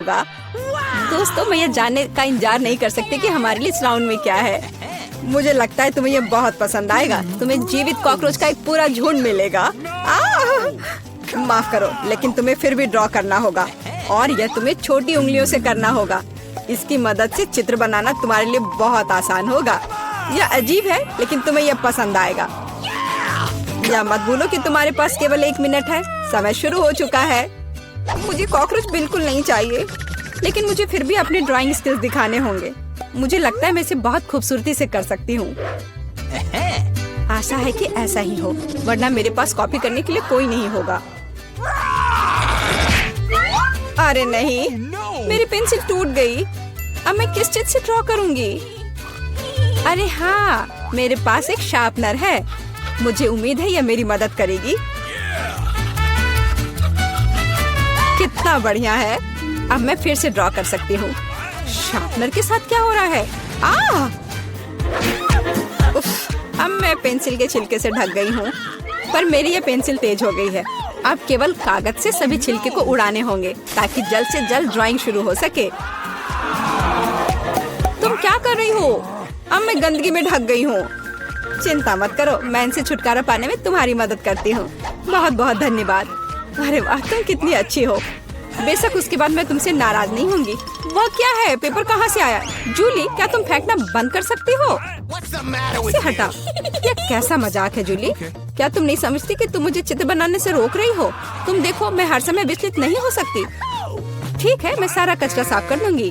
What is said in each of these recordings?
होगा। दोस्तों, मैं ये जानने का इंतजार नहीं कर सकती कि हमारे लिए इस राउंड में क्या है। मुझे लगता है तुम्हें ये बहुत पसंद आएगा। तुम्हें जीवित कॉकरोच का एक पूरा झुंड मिलेगा। माफ करो, लेकिन तुम्हें फिर भी ड्रॉ करना होगा और यह तुम्हें छोटी उंगलियों से करना होगा। इसकी मदद से चित्र बनाना तुम्हारे लिए बहुत आसान होगा। यह अजीब है, लेकिन तुम्हें यह पसंद आएगा। या मत भूलो कि तुम्हारे पास केवल 1 मिनट है। समय शुरू हो चुका है। मुझे कॉकरोच बिल्कुल नहीं चाहिए, लेकिन मुझे फिर भी अपने ड्राइंग स्किल्स दिखाने होंगे। मुझे लगता है मैं इसे बहुत खूबसूरती से कर सकती हूँ। आशा है कि ऐसा ही हो, वरना मेरे पास कॉपी करने के लिए कोई नहीं होगा। अरे नहीं, मेरी पेंसिल टूट गई। अब मैं किस चीज से ड्रॉ करूंगी? अरे हाँ, मेरे पास एक शार्पनर है। मुझे उम्मीद है यह मेरी मदद करेगी। कितना बढ़िया है। अब मैं फिर से ड्रॉ कर सकती हूँ। शार्पनर के साथ क्या हो रहा है? उफ, अब मैं पेंसिल के छिलके से ढक गई हूँ, पर मेरी ये पेंसिल तेज हो गई है। अब केवल कागज से सभी छिलके को उड़ाने होंगे ताकि जल्द से जल्द ड्राइंग शुरू हो सके। तुम क्या कर रही हो? अब मैं गंदगी में ढक गई हूँ। चिंता मत करो, मैं इनसे छुटकारा पाने में तुम्हारी मदद करती हूँ। बहुत बहुत धन्यवाद। अरे वाह, तुम कितनी अच्छी हो। बेशक उसके बाद मैं तुमसे नाराज नहीं होंगी। वह क्या है? पेपर कहाँ से आया? जूली, क्या तुम फेंकना बंद कर सकती हो? इसे हटा। यह कैसा मजाक है जूली? क्या तुम नहीं समझती कि तुम मुझे चित्र बनाने से रोक रही हो? तुम देखो, मैं हर समय विचलित नहीं हो सकती। ठीक है, मैं सारा कचरा साफ कर लूंगी।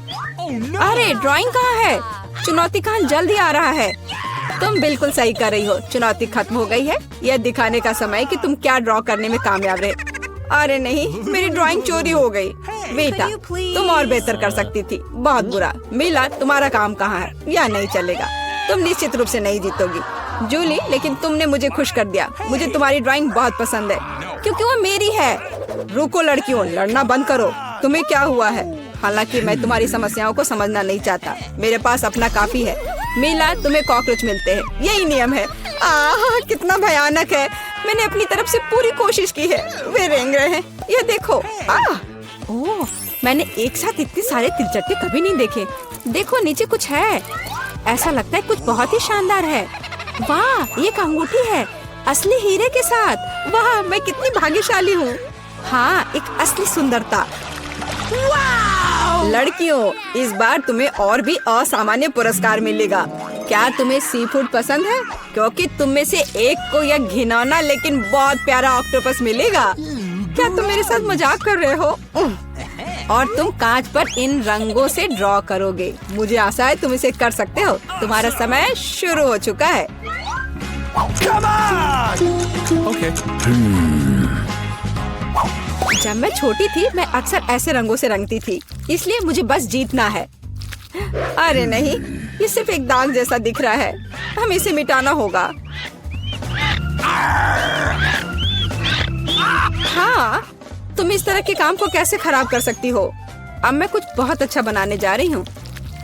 अरे ड्राइंग कहाँ है? चुनौती का जल्दी आ रहा है। तुम बिल्कुल सही कर रही हो। चुनौती खत्म हो गई है। यह दिखाने का समय कि तुम क्या ड्रॉ करने में कामयाब रहे। अरे नहीं, मेरी ड्राइंग चोरी हो गई। बेटा, तुम और बेहतर कर सकती थी। बहुत बुरा। मीला, तुम्हारा काम कहाँ है? यह नहीं चलेगा। तुम निश्चित रूप से नहीं जीतोगी। जूली, लेकिन तुमने मुझे खुश कर दिया। मुझे तुम्हारी ड्राइंग बहुत पसंद है, क्योंकि वो मेरी है। रुको लड़कियों, लड़ना बंद करो। तुम्हें क्या हुआ है? हालांकि मैं तुम्हारी समस्याओं को समझना नहीं चाहता। मेरे पास अपना काफी है। मीला, तुम्हें कॉकरोच मिलते हैं, यही नियम है। कितना भयानक है। मैंने अपनी तरफ से पूरी कोशिश की है। वे रेंग रहे हैं। ये देखो। ओह, मैंने एक साथ इतने सारे तिलचट्टे कभी नहीं देखे। देखो, नीचे कुछ है। ऐसा लगता है कुछ बहुत ही शानदार है। वाह, ये एक अंगूठी है, असली हीरे के साथ। वाह, मैं कितनी भाग्यशाली हूँ। हाँ, एक असली सुंदरता। लड़कियों, इस बार तुम्हें और भी असामान्य पुरस्कार मिलेगा। क्या तुम्हें सी फूड पसंद है? क्योंकि तुम में से एक को यह घिनौना लेकिन बहुत प्यारा ऑक्टोपस मिलेगा। क्या तुम मेरे साथ मजाक कर रहे हो? और तुम कांच पर इन रंगों से ड्रॉ करोगे। मुझे आशा है तुम इसे कर सकते हो। तुम्हारा समय शुरू हो चुका है। जब मैं छोटी थी, मैं अक्सर ऐसे रंगों से रंगती थी, इसलिए मुझे बस जीतना है। अरे नहीं, ये सिर्फ एक दाग जैसा दिख रहा है। हमें इसे मिटाना होगा। हाँ, तुम इस तरह के काम को कैसे खराब कर सकती हो? अब मैं कुछ बहुत अच्छा बनाने जा रही हूँ।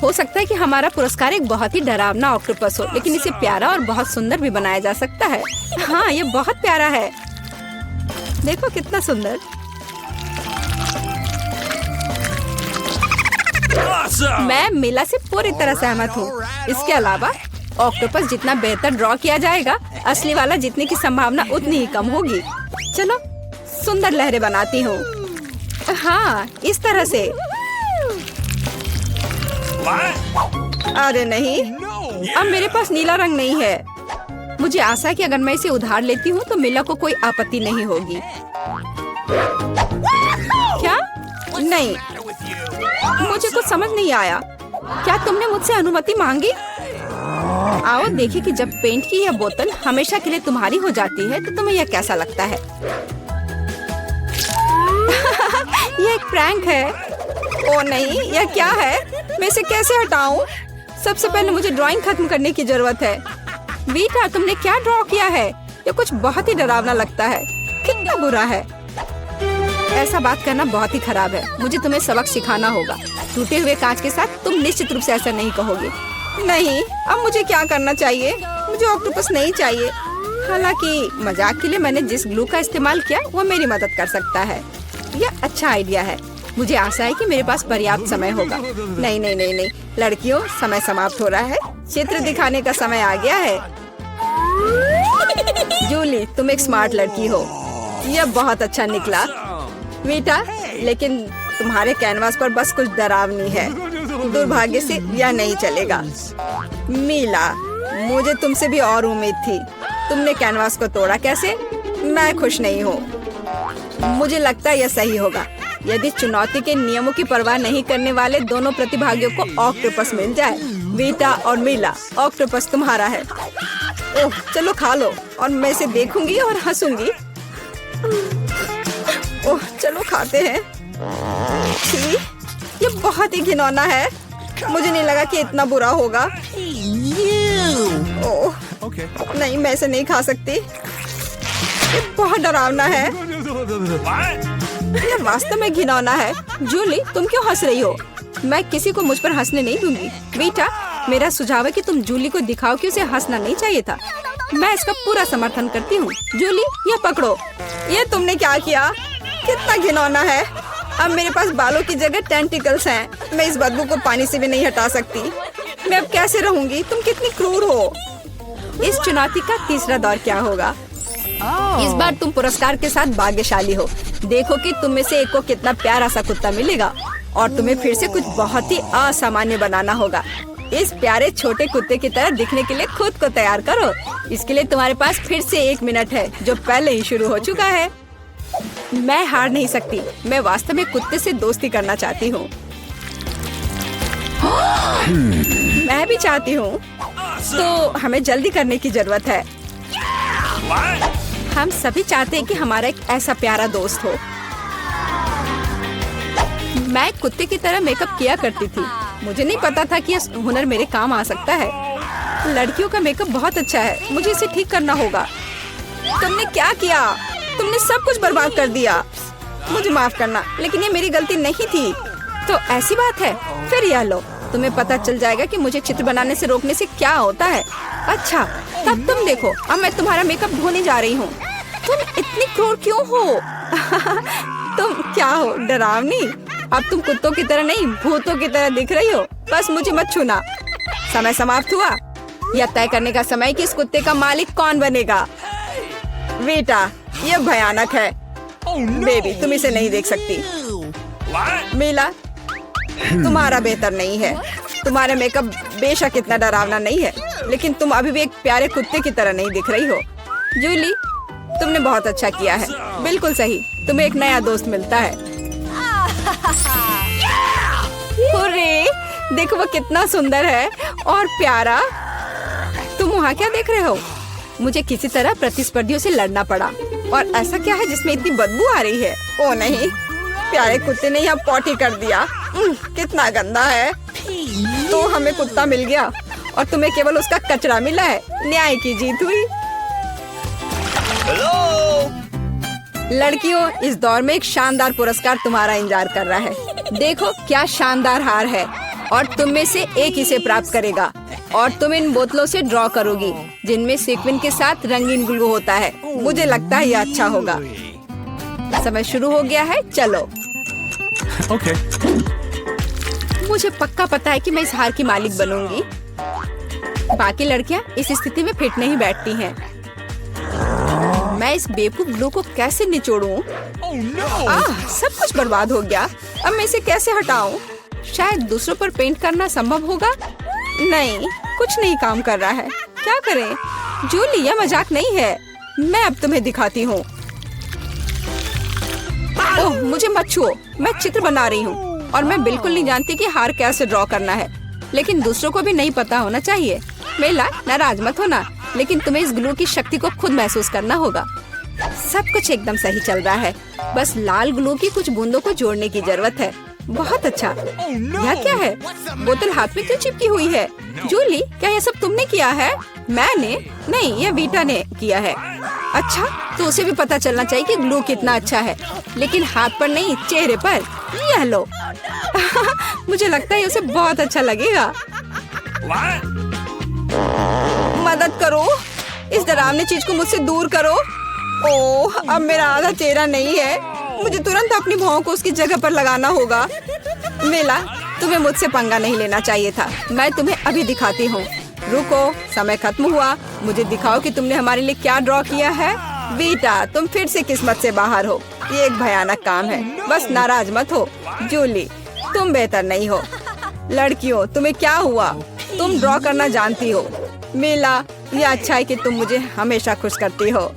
हो सकता है कि हमारा पुरस्कार एक बहुत ही डरावना ऑक्टोपस हो, लेकिन इसे प्यारा और बहुत सुंदर भी बनाया जा सकता है। हाँ, ये बहुत प्यारा है। देखो कितना सुंदर। मैं मीला से पूरी तरह सहमत हूँ। इसके अलावा ऑक्टोपस जितना बेहतर ड्रॉ किया जाएगा, असली वाला जीतने की संभावना उतनी ही कम होगी। चलो सुंदर लहरें बनाती हूँ। हाँ, इस तरह से। अरे नहीं, अब मेरे पास नीला रंग नहीं है। मुझे आशा है कि अगर मैं इसे उधार लेती हूँ तो मीला को कोई आपत्ति नहीं होगी। क्या? नहीं, मुझे कुछ समझ नहीं आया। क्या तुमने मुझसे अनुमति मांगी? आओ देखिए कि जब पेंट की यह बोतल हमेशा के लिए तुम्हारी हो जाती है तो तुम्हें यह कैसा लगता है। यह एक प्रैंक है। ओ नहीं, यह क्या है? मैं इसे कैसे हटाऊं? सबसे पहले मुझे ड्राइंग खत्म करने की जरूरत है। वीटा, तुमने क्या ड्रॉ किया है? ये कुछ बहुत ही डरावना लगता है। कितना बुरा है। ऐसा बात करना बहुत ही खराब है। मुझे तुम्हें सबक सिखाना होगा। टूटे हुए कांच के साथ तुम निश्चित रूप से ऐसा नहीं कहोगे। नहीं, अब मुझे क्या करना चाहिए? मुझे ऑक्टोपस नहीं चाहिए। हालांकि मजाक के लिए मैंने जिस ग्लू का इस्तेमाल किया वो मेरी मदद कर सकता है। यह अच्छा आइडिया है। मुझे आशा है कि मेरे पास पर्याप्त समय होगा। नहीं नहीं नहीं नहीं लड़कियों, समय समाप्त हो रहा है। चित्र दिखाने का समय आ गया है। जूली, तुम एक स्मार्ट लड़की हो। यह बहुत अच्छा निकला वीटा, लेकिन तुम्हारे कैनवास पर बस कुछ डरावनी है। दुर्भाग्य से यह नहीं चलेगा। मीला, मुझे तुमसे भी और उम्मीद थी। तुमने कैनवास को तोड़ा कैसे? मैं खुश नहीं हूँ। मुझे लगता है यह सही होगा यदि चुनौती के नियमों की परवाह नहीं करने वाले दोनों प्रतिभागियों को ऑक्टोपस मिल जाए। वीटा और मीला, ऑक्टोपस तुम्हारा है। ओह, चलो खा लो और मैं इसे देखूंगी और हंसूंगी। ओह, चलो खाते हैं। छी, ये बहुत ही घिनौना है। मुझे नहीं लगा कि इतना बुरा होगा। ओह, नहीं, मैं इसे नहीं खा सकती। ये बहुत डरावना है। ये वास्तव में घिनौना है। जूली, तुम क्यों हंस रही हो? मैं किसी को मुझ पर हंसने नहीं दूंगी। बेटा, मेरा सुझाव है कि तुम जूली को दिखाओ कि उसे हंसना नहीं चाहिए था। मैं इसका पूरा समर्थन करती हूँ। जूली, ये पकड़ो। ये तुमने क्या किया? कितना घिनौना है। अब मेरे पास बालों की जगह टेंटिकल्स हैं। मैं इस बदबू को पानी से भी नहीं हटा सकती। मैं अब कैसे रहूंगी? तुम कितनी क्रूर हो। इस चुनौती का तीसरा दौर क्या होगा? इस बार तुम पुरस्कार के साथ भाग्यशाली हो। देखो कि तुम में से एक को कितना प्यारा सा कुत्ता मिलेगा और तुम्हें फिर से कुछ बहुत ही असामान्य बनाना होगा। इस प्यारे छोटे कुत्ते की तरह दिखने के लिए खुद को तैयार करो। इसके लिए तुम्हारे पास फिर से 1 मिनट है, जो पहले ही शुरू हो चुका है। मैं हार नहीं सकती। मैं वास्तव में कुत्ते से दोस्ती करना चाहती हूँ। मैं भी चाहती हूँ। तो हमें जल्दी करने की जरूरत है। हम सभी चाहते हैं कि हमारा एक ऐसा प्यारा दोस्त हो। मैं एक कुत्ते की तरह मेकअप किया करती थी। मुझे नहीं पता था कि यह हुनर मेरे काम आ सकता है। लड़कियों का मेकअप बहुत अच्छा है। मुझे इसे ठीक करना होगा। तुमने क्या किया? तुमने सब कुछ बर्बाद कर दिया। मुझे माफ करना, लेकिन ये मेरी गलती नहीं थी। तो ऐसी बात है, फिर यह लो। तुम्हें पता चल जाएगा कि मुझे चित्र बनाने से रोकने से क्या होता है। अच्छा, तब तुम देखो। अब मैं तुम्हारा मेकअप धोने जा रही हूँ। तुम इतनी क्रूर क्यों हो? तुम क्या हो, डरावनी? अब तुम कुत्तों की तरह नहीं, भूतों की तरह दिख रही हो। बस मुझे मत छूना। समय समाप्त हुआ। यह तय करने का समय कि इस कुत्ते का मालिक कौन बनेगा। बेटा, यह भयानक है। बेबी, तुम इसे नहीं देख सकती। मीला, तुम्हारा बेहतर नहीं है। तुम्हारा मेकअप बेशक इतना डरावना नहीं है, लेकिन तुम अभी भी एक प्यारे कुत्ते की तरह नहीं दिख रही हो। जूली, तुमने बहुत अच्छा किया है। बिल्कुल सही। तुम्हें एक नया दोस्त मिलता है। हुर्रे, देखो वो कितना सुंदर है और प्यारा। तुम वहाँ क्या देख रहे हो? मुझे किसी तरह प्रतिस्पर्धियों से लड़ना पड़ा। और ऐसा क्या है जिसमें इतनी बदबू आ रही है? ओ नहीं, प्यारे कुत्ते ने यहाँ पॉटी कर दिया। कितना गंदा है। तो हमें कुत्ता मिल गया और तुम्हें केवल उसका कचरा मिला है। न्याय की जीत हुई। लड़कियों, इस दौर में एक शानदार पुरस्कार तुम्हारा इंतजार कर रहा है। देखो क्या शानदार हार है और तुम में से एक इसे प्राप्त करेगा। और तुम इन बोतलों से ड्रॉ करोगी जिनमें सीक्वेंस के साथ रंगीन ग्लू होता है। मुझे लगता है यह अच्छा होगा। समय शुरू हो गया है, चलो। ओके। मुझे पक्का पता है कि मैं इस हार की मालिक बनूंगी। बाकी लड़कियां इस स्थिति में फिट नहीं बैठती हैं। मैं इस बेवकूफ ग्लू को कैसे निचोड़ूं? सब कुछ बर्बाद हो गया। अब मैं इसे कैसे हटाऊं? शायद दूसरों पर पेंट करना संभव होगा। नहीं, कुछ नहीं काम कर रहा है। क्या करें? जूली, यह मजाक नहीं है। मैं अब तुम्हें दिखाती हूँ। ओह, मुझे मत छुओ। मैं चित्र बना रही हूँ और मैं बिल्कुल नहीं जानती कि हार कैसे ड्रॉ करना है। लेकिन दूसरों को भी नहीं पता होना चाहिए। मेला, नाराज मत होना, लेकिन तुम्हें इस ग्लू की शक्ति को खुद महसूस करना होगा। सब कुछ एकदम सही चल रहा है। बस लाल ग्लू की कुछ बूंदों को जोड़ने की जरूरत है। बहुत अच्छा। यह क्या है? बोतल हाथ में क्यों चिपकी हुई है? जूली, क्या यह सब तुमने किया है? मैंने नहीं, यह वीटा ने किया है। अच्छा, तो उसे भी पता चलना चाहिए कि ग्लू कितना अच्छा है, लेकिन हाथ पर नहीं, चेहरे पर। यह लो। मुझे लगता है उसे बहुत अच्छा लगेगा। मदद करो, इस डरावनी चीज को मुझसे दूर करो। ओह, अब मेरा आधा चेहरा नहीं है। मुझे तुरंत अपनी भौं को उसकी जगह पर लगाना होगा। मेला, तुम्हें मुझसे पंगा नहीं लेना चाहिए था। मैं तुम्हें अभी दिखाती हूँ। रुको, समय खत्म हुआ। मुझे दिखाओ कि तुमने हमारे लिए क्या ड्रॉ किया है। बेटा, तुम फिर से किस्मत से बाहर हो। ये एक भयानक काम है। बस नाराज मत हो। जूली, तुम बेहतर नहीं हो। लड़कियों, तुम्हें क्या हुआ? तुम ड्रॉ करना जानती हो। मेला, ये अच्छा है कि तुम मुझे हमेशा खुश करती हो।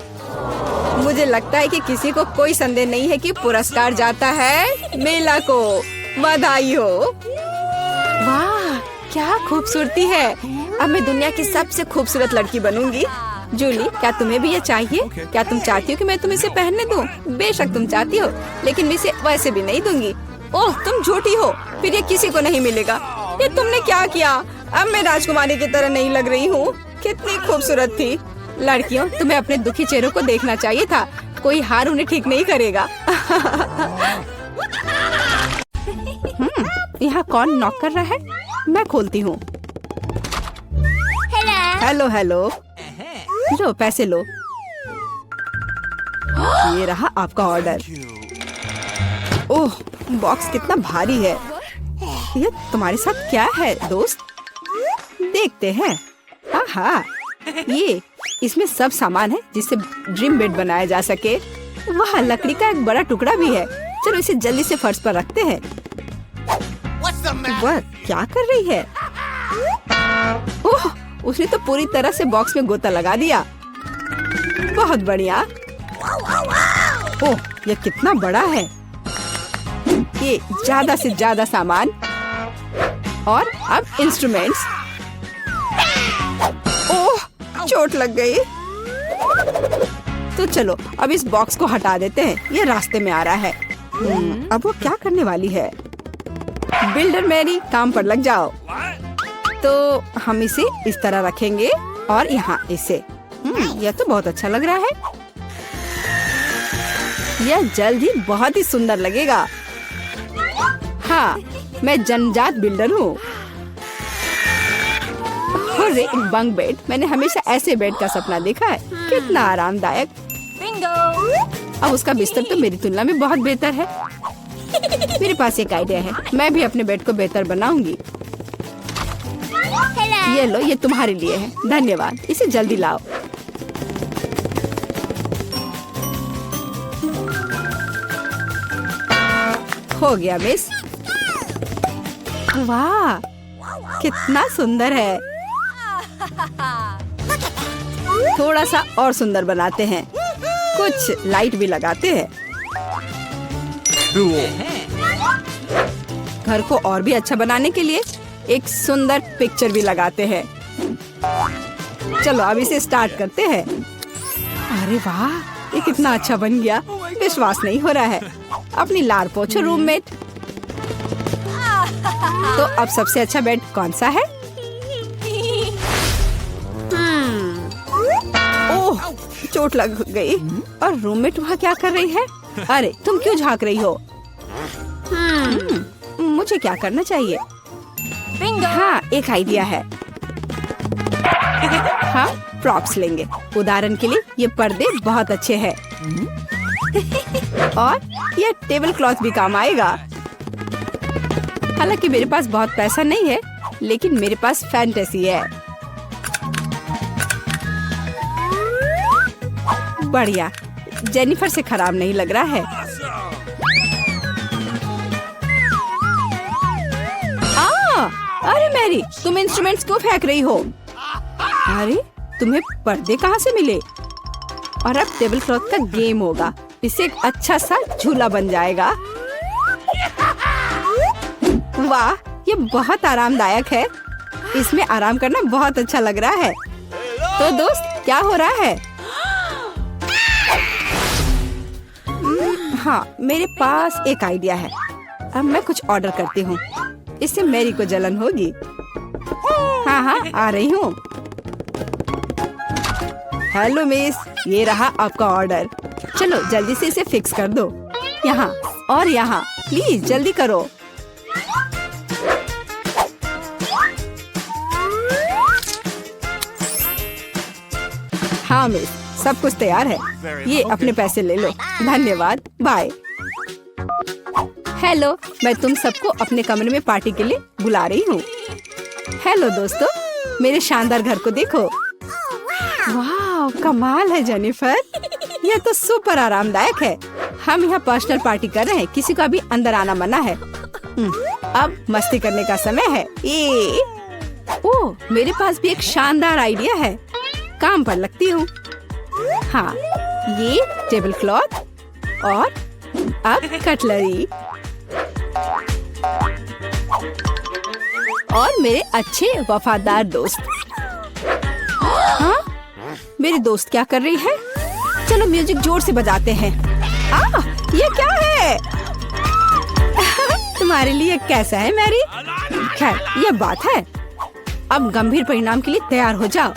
मुझे लगता है कि किसी को कोई संदेह नहीं है कि पुरस्कार जाता है मेला को। बधाई हो। वाह, क्या खूबसूरती है। अब मैं दुनिया की सबसे खूबसूरत लड़की बनूंगी। जूली, क्या तुम्हें भी ये चाहिए? क्या तुम चाहती हो कि मैं तुम्हें इसे पहनने दूं? बेशक तुम चाहती हो, लेकिन मैं इसे वैसे भी नहीं दूंगी। ओह, तुम झूठी हो। फिर ये किसी को नहीं मिलेगा। ये तुमने क्या किया? अब मैं राजकुमारी की तरह नहीं लग रही हूँ। कितनी खूबसूरत थी। लड़कियों, तुम्हें अपने दुखी चेहरों को देखना चाहिए था। कोई हार उन्हें ठीक नहीं करेगा। यहाँ कौन नॉक कर रहा है? मैं खोलती हूँ। Hello hello. लो, पैसे लो। ये रहा आपका ऑर्डर। ओह, बॉक्स कितना भारी है। ये तुम्हारे साथ क्या है दोस्त? देखते हैं। आहा, ये इसमें सब सामान है जिससे ड्रीम बेड बनाया जा सके। वह लकड़ी का एक बड़ा टुकड़ा भी है। चलो इसे जल्दी से फर्श पर रखते हैं। वह क्या कर रही है? ओह, उसने तो पूरी तरह से बॉक्स में गोता लगा दिया। बहुत बढ़िया। ओह, यह कितना बड़ा है। ये ज्यादा से ज्यादा सामान और अब इंस्ट्रूमेंट्स। ओह, चोट लग गई। तो चलो अब इस बॉक्स को हटा देते हैं। ये रास्ते में आ रहा है। अब वो क्या करने वाली है? बिल्डर मैरी, काम पर लग जाओ। तो हम इसे इस तरह रखेंगे और यहाँ इसे। यह तो बहुत अच्छा लग रहा है। यह जल्द ही बहुत ही सुंदर लगेगा। हाँ, मैं जन्मजात बिल्डर हूँ। एक बंक बेड। मैंने हमेशा ऐसे बेड का सपना देखा है। कितना आरामदायक। अब उसका बिस्तर तो मेरी तुलना में बहुत बेहतर है। मेरे पास एक आइडिया है। मैं भी अपने बेड को बेहतर बनाऊंगी। ये लो, ये तुम्हारे लिए है। धन्यवाद। इसे जल्दी लाओ। हो गया मिस। वाह, कितना सुंदर है। थोड़ा सा और सुंदर बनाते हैं। कुछ लाइट भी लगाते हैं। घर को और भी अच्छा बनाने के लिए एक सुंदर पिक्चर भी लगाते हैं। चलो अब इसे स्टार्ट करते हैं। अरे वाह, ये कितना अच्छा बन गया। विश्वास नहीं हो रहा है। अपनी लार पोछो रूममेट। तो अब सबसे अच्छा बेड कौन सा है? ओह, चोट लग गई। और रूममेट वहाँ क्या कर रही है? अरे तुम क्यों झांक रही हो? मुझे क्या करना चाहिए? हाँ, एक आइडिया है। हाँ, प्रॉप्स लेंगे। उदाहरण के लिए ये पर्दे बहुत अच्छे हैं। और ये टेबल क्लॉथ भी काम आएगा। हालांकि मेरे पास बहुत पैसा नहीं है, लेकिन मेरे पास फैंटेसी है। बढ़िया, जेनिफर से खराब नहीं लग रहा है। अरे मैरी, तुम इंस्ट्रूमेंट्स क्यों फेंक रही हो? अरे, तुम्हें पर्दे कहाँ से मिले? और अब टेबल क्लॉथ का गेम होगा। इससे एक अच्छा सा झूला बन जाएगा। वाह, ये बहुत आरामदायक है। इसमें आराम करना बहुत अच्छा लग रहा है। तो दोस्त, क्या हो रहा है? हाँ, मेरे पास एक आइडिया है। अब मैं कुछ ऑर्डर करती हूँ। इससे मैरी को जलन होगी। हाँ हाँ, आ रही हूँ। हेलो मिस, ये रहा आपका ऑर्डर। चलो जल्दी से इसे फिक्स कर दो। यहाँ और यहाँ, प्लीज जल्दी करो। हाँ मिस, सब कुछ तैयार है। ये अपने पैसे ले लो। धन्यवाद, बाय। हेलो, मैं तुम सबको अपने कमरे में पार्टी के लिए बुला रही हूँ। हेलो दोस्तों, मेरे शानदार घर को देखो। वाह, कमाल है जेनिफर, यह तो सुपर आरामदायक है। हम यहाँ पर्सनल पार्टी कर रहे हैं, किसी का भी अंदर आना मना है। अब मस्ती करने का समय है। ओह, मेरे पास भी एक शानदार आइडिया है, काम पर लगती हूँ। हाँ, ये टेबल क्लॉथ और अब कटलरी और मेरे अच्छे वफादार दोस्त। हाँ, मेरी दोस्त क्या कर रही है? चलो म्यूजिक जोर से बजाते हैं। ये क्या है? तुम्हारे लिए कैसा है मैरी? खैर, ये बात है। अब गंभीर परिणाम के लिए तैयार हो जाओ।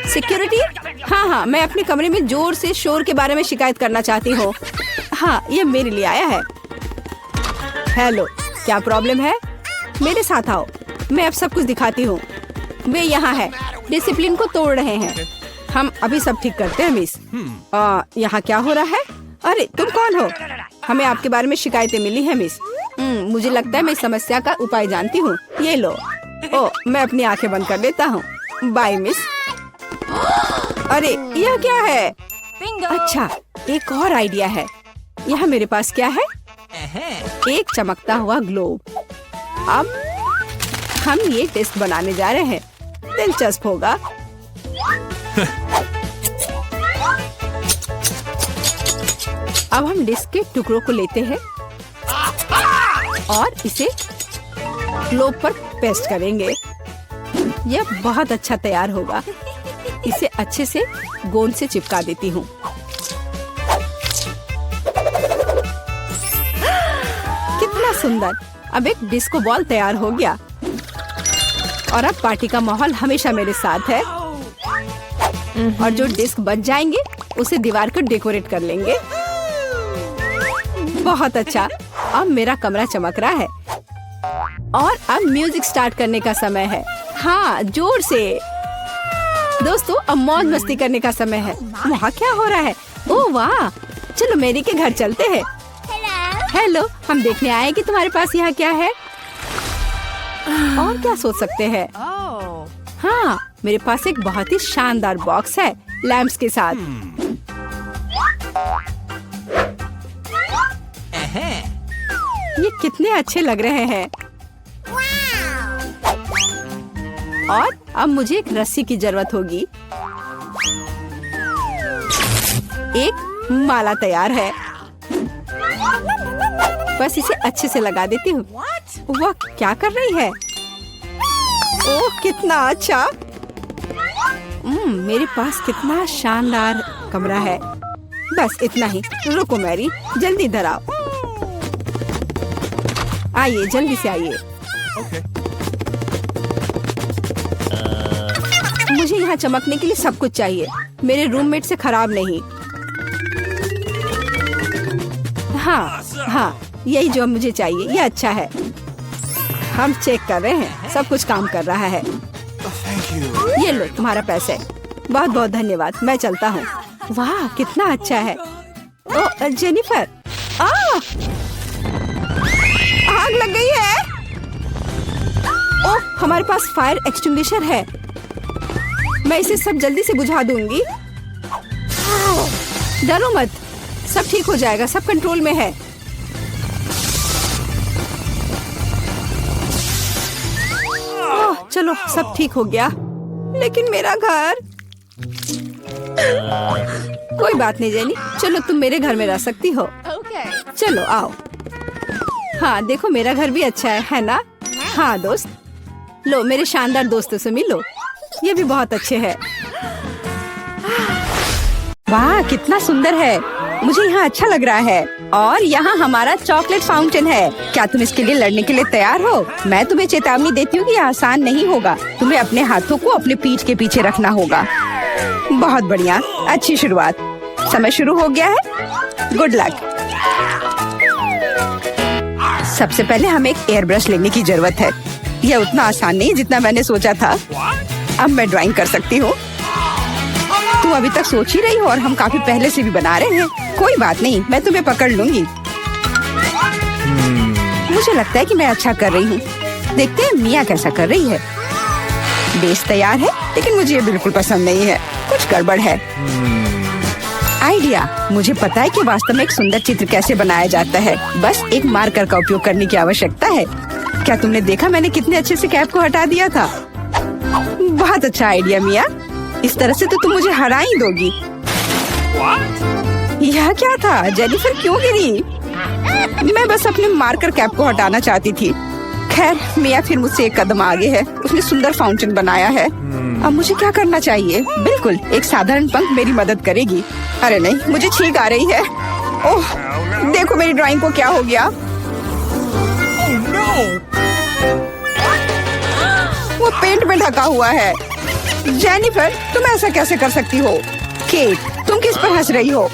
सिक्योरिटी, हाँ, मैं अपने कमरे में जोर से शोर के बारे में शिकायत करना चाहती हूँ। हाँ, ये मेरे लिए आया है। हेलो, क्या प्रॉब्लम है? मेरे साथ आओ, मैं अब सब कुछ दिखाती हूँ। वे यहाँ है, डिसिप्लिन को तोड़ रहे हैं। हम अभी सब ठीक करते हैं मिस। यहाँ क्या हो रहा है? अरे तुम कौन हो? हमें आपके बारे में शिकायतें मिली है मिस। मुझे लगता है मैं इस समस्या का उपाय जानती हूँ। ये लो। मैं अपनी आंखें बंद कर लेता हूँ। Bye miss. अरे यह क्या है? अच्छा, एक और आइडिया है। यहाँ मेरे पास क्या है? एक चमकता हुआ ग्लोब। अब हम ये टेस्ट बनाने जा रहे हैं, दिलचस्प होगा। अब हम डिस्क के टुकड़ों को लेते हैं और इसे ग्लोब पर पेस्ट करेंगे। यह बहुत अच्छा तैयार होगा। इसे अच्छे से गोंद से चिपका देती हूँ। कितना सुंदर! अब एक डिस्को बॉल तैयार हो गया और अब पार्टी का माहौल हमेशा मेरे साथ है। और जो डिस्क बच जाएंगे उसे दीवार को डेकोरेट कर लेंगे। बहुत अच्छा, अब मेरा कमरा चमक रहा है और अब म्यूजिक स्टार्ट करने का समय है। हाँ, जोर से। दोस्तों, अब मौज मस्ती करने का समय है। वहाँ क्या हो रहा है? ओह वाह, चलो मेरी के घर चलते हैं। हेलो, हम देखने आए हैं कि तुम्हारे पास यहाँ क्या है। और क्या सोच सकते हैं? हाँ, मेरे पास एक बहुत ही शानदार बॉक्स है लैंप्स के साथ। ये कितने अच्छे लग रहे हैं। और अब मुझे एक रस्सी की जरूरत होगी। एक माला तैयार है, बस इसे अच्छे से लगा देती हूँ। वह क्या कर रही है? ओह, कितना अच्छा! मेरे पास कितना शानदार कमरा है। बस इतना ही। रुको मैरी, जल्दी इधर आओ। आइए, जल्दी से आइए। मुझे यहाँ चमकने के लिए सब कुछ चाहिए, मेरे रूममेट से खराब नहीं। हाँ, यही जो मुझे चाहिए, ये अच्छा है। हम चेक कर रहे हैं, सब कुछ काम कर रहा है। ये लो तुम्हारा पैसे। बहुत बहुत धन्यवाद, मैं चलता हूँ। वाह, कितना अच्छा है। ओह जेनिफर, आग लग गई है। ओह, हमारे पास फायर एक्सटिंग्विशर है, मैं इसे सब जल्दी से बुझा दूंगी। डरो मत, सब ठीक हो जाएगा, सब कंट्रोल में है। ओह, चलो सब ठीक हो गया, लेकिन मेरा घर। कोई बात नहीं जेनी, चलो तुम मेरे घर में रह सकती हो। चलो आओ। हाँ देखो, मेरा घर भी अच्छा है ना? हाँ दोस्त, लो मेरे शानदार दोस्तों से मिलो, ये भी बहुत अच्छे हैं। वाह, कितना सुंदर है, मुझे यहाँ अच्छा लग रहा है। और यहाँ हमारा चॉकलेट फाउंटेन है। क्या तुम इसके लिए लड़ने के लिए तैयार हो? मैं तुम्हें चेतावनी देती हूँ कि यह आसान नहीं होगा। तुम्हें अपने हाथों को अपने पीठ के पीछे रखना होगा। बहुत बढ़िया, अच्छी शुरुआत। समय शुरू हो गया है, गुड लक। सबसे पहले हमें एक एयर ब्रश लेने की जरूरत है। यह उतना आसान नहीं जितना मैंने सोचा था। अब मैं ड्राइंग कर सकती हूँ। तुम अभी तक सोच ही रही हो और हम काफी पहले से भी बना रहे हैं। कोई बात नहीं, मैं तुम्हें पकड़ लूंगी। मुझे लगता है कि मैं अच्छा कर रही हूँ। देखते हैं मिया कैसा कर रही है। बेस तैयार है, लेकिन मुझे ये बिल्कुल पसंद नहीं है। कुछ गड़बड़ है। आइडिया, मुझे पता है कि वास्तव में एक सुंदर चित्र कैसे बनाया जाता है। बस एक मार्कर का उपयोग करने की आवश्यकता है। क्या तुमने देखा मैंने कितने अच्छे से कैप को हटा दिया था? बहुत अच्छा आइडिया मिया। इस तरह से तो तुम मुझे हरा ही दोगी। यह क्या था? जेनिफर क्यों गिरी? मैं बस अपने मार्कर कैप को हटाना चाहती थी। खैर, मिया फिर मुझसे एक कदम आगे है। उसने सुंदर फाउंटेन बनाया है। अब मुझे क्या करना चाहिए? बिल्कुल, एक साधारण पंख मेरी मदद करेगी। अरे नहीं, मुझे छींक आ रही है। ओह, देखो मेरी ड्राइंग को क्या हो गया। वो पेंट में ढका हुआ है। जेनिफर, तुम ऐसा कैसे कर सकती हो? केट, तुम किस पर हंस रही हो?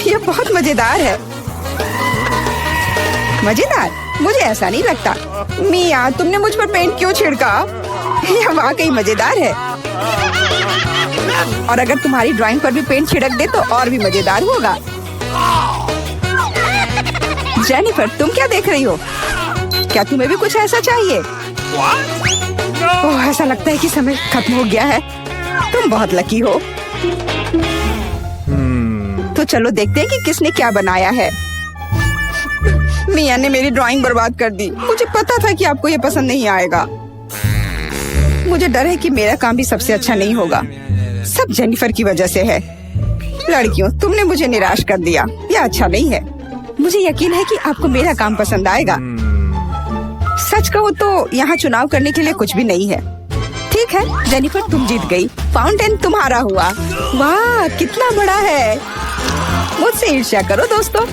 ये बहुत मजेदार है। मजेदार? मुझे ऐसा नहीं लगता। मिया, तुमने मुझ पर पेंट क्यों छिड़का? यह वाकई मजेदार है। और अगर तुम्हारी ड्राइंग पर भी पेंट छिड़क दे तो और भी मजेदार होगा। जेनिफर, तुम क्या देख रही हो? क्या तुम्हें भी कुछ ऐसा चाहिए? ओह, ऐसा लगता है कि समय खत्म हो गया है। तुम बहुत लकी हो। तो चलो देखते हैं कि किसने क्या बनाया है। मिया ने मेरी ड्राइंग बर्बाद कर दी। मुझे पता था कि आपको ये पसंद नहीं आएगा। मुझे डर है कि मेरा काम भी सबसे अच्छा नहीं होगा। सब जेनिफर की वजह से है। लड़कियों, तुमने मुझे निराश कर दिया। यह अच्छा नहीं है। मुझे यकीन है कि आपको मेरा काम पसंद आएगा। सच कहो तो यहाँ चुनाव करने के लिए कुछ भी नहीं है। ठीक है जेनिफर, तुम जीत गई। फाउंटेन तुम्हारा हुआ। वाह, कितना बड़ा है। मुझसे ईर्ष्या करो दोस्तों।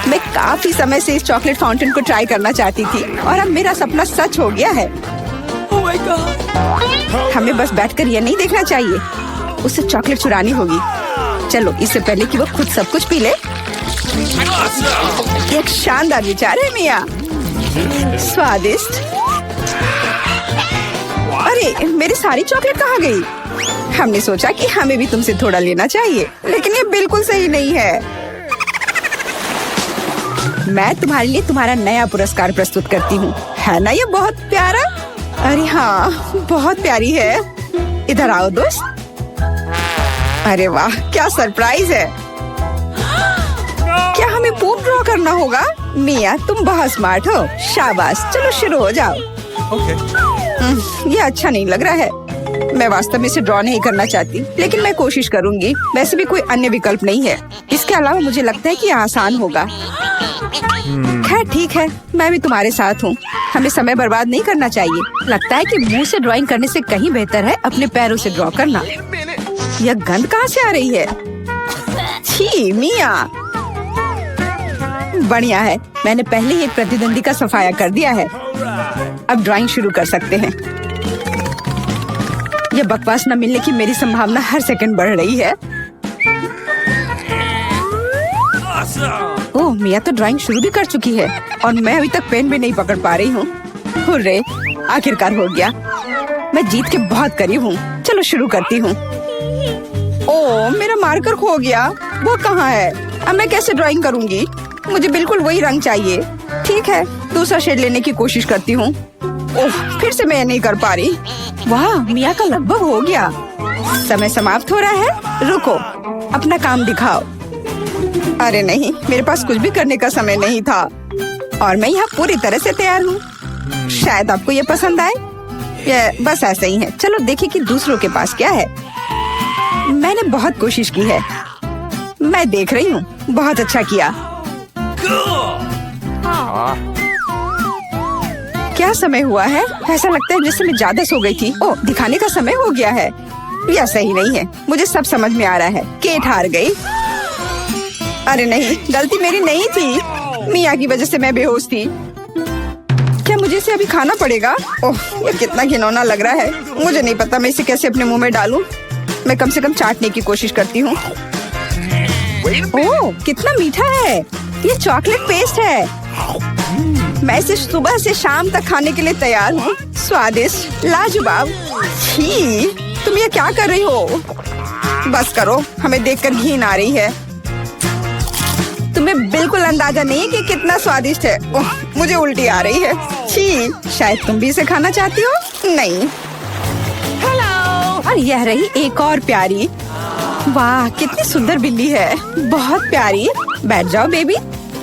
मैं काफी समय से इस चॉकलेट फाउंटेन को ट्राई करना चाहती थी और अब मेरा सपना सच हो गया है। Oh my God. हमें बस बैठकर यह नहीं देखना चाहिए, उसे चॉकलेट चुरानी होगी। चलो, इससे पहले कि वो खुद सब कुछ पी ले। एक शानदार विचार है मिया। स्वादिष्ट। अरे, मेरी सारी चॉकलेट कहाँ गई? हमने सोचा कि हमें भी तुमसे थोड़ा लेना चाहिए, लेकिन ये बिल्कुल सही नहीं है। मैं तुम्हारे लिए तुम्हारा नया पुरस्कार प्रस्तुत करती हूँ। है ना ये बहुत प्यारा? अरे हाँ, बहुत प्यारी है। इधर आओ दोस्त। अरे वाह, क्या सरप्राइज है। क्या हमें पूप ड्रॉ करना होगा? मिया, तुम बहुत स्मार्ट हो। शाबाश, चलो शुरू हो जाओ। Okay. ये अच्छा नहीं लग रहा है। मैं वास्तव में इसे ड्रॉ नहीं करना चाहती, लेकिन मैं कोशिश करूंगी। वैसे भी कोई अन्य विकल्प नहीं है। इसके अलावा मुझे लगता है कि यह आसान होगा। खैर ठीक है, मैं भी तुम्हारे साथ हूँ। हमें समय बर्बाद नहीं करना चाहिए। लगता है कि मुंह से ड्राइंग करने से कहीं बेहतर है अपने पैरों से ड्रॉ करना। यह गंध कहाँ से आ रही है? छी मिया। बढ़िया है, मैंने पहले ही एक प्रतिद्वंदी का सफाया कर दिया है। अब ड्राइंग शुरू कर सकते हैं। यह बकवास न मिलने की मेरी संभावना हर सेकंड बढ़ रही है। ओह, मिया तो ड्राइंग शुरू भी कर चुकी है और मैं अभी तक पेन भी नहीं पकड़ पा रही हूँ। हुर्रे, आखिरकार हो गया। मैं जीत के बहुत करीब हूँ। चलो शुरू करती हूँ। ओह, मेरा मार्कर खो गया। वो कहाँ है? अब मैं कैसे ड्राइंग करूँगी? मुझे बिल्कुल वही रंग चाहिए। ठीक है, दूसरा शेड लेने की कोशिश करती हूँ। ओह, फिर से मैं नहीं कर पा रही। वाह, मिया का लगभग हो गया। समय समाप्त हो रहा है। रुको, अपना काम दिखाओ। अरे नहीं, मेरे पास कुछ भी करने का समय नहीं था और मैं यहाँ पूरी तरह से तैयार हूँ। शायद आपको ये पसंद आए। ये बस ऐसे ही है। चलो देखें कि दूसरों के पास क्या है। मैंने बहुत कोशिश की है। मैं देख रही हूँ। बहुत अच्छा किया। क्या समय हुआ है? ऐसा लगता है जैसे मैं ज्यादा सो गई थी। ओह, दिखाने का समय हो गया है। यह सही नहीं है। मुझे सब समझ में आ रहा है। केट हार गई। अरे नहीं, गलती मेरी नहीं थी। मिया की वजह से मैं बेहोश थी। क्या मुझे इसे अभी खाना पड़ेगा? ओह, ये कितना घिनौना लग रहा है। मुझे नहीं पता मैं इसे कैसे अपने मुंह में डालूं। मैं कम से कम चाटने की कोशिश करती हूँ। ओह, कितना मीठा है। ये चॉकलेट पेस्ट है। मैं इसे सुबह से शाम तक खाने के लिए तैयार हूँ। स्वादिष्ट, लाजवाब। छी, तुम ये क्या कर रही हो? बस करो, हमें देखकर घिन आ रही है। तुम्हें बिल्कुल अंदाजा नहीं है कि कितना स्वादिष्ट है। ओह, मुझे उल्टी आ रही है। छी, शायद तुम भी इसे खाना चाहती हो? नहीं। हेलो। और यह रही एक और प्यारी। वाह, कितनी सुंदर बिल्ली है, बहुत प्यारी। बैठ जाओ बेबी।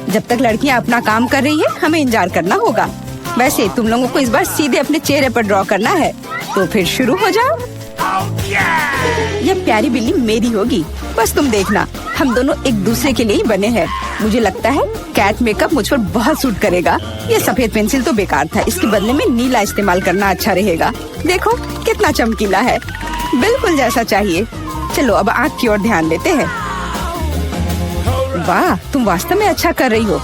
जब तक लड़कियां अपना काम कर रही है, हमें इंतजार करना होगा। वैसे तुम लोगों को इस बार सीधे अपने चेहरे पर ड्रॉ करना है, तो फिर शुरू हो जाओ। यह प्यारी बिल्ली मेरी होगी, बस तुम देखना। हम दोनों एक दूसरे के लिए ही बने हैं। मुझे लगता है कैट मेकअप मुझ पर बहुत सूट करेगा। ये सफेद पेंसिल तो बेकार था, इसके बदले में नीला इस्तेमाल करना अच्छा रहेगा। देखो कितना चमकीला है, बिल्कुल जैसा चाहिए। चलो अब आँख की ओर ध्यान देते हैं। वाह, तुम वास्तव में अच्छा कर रही हो।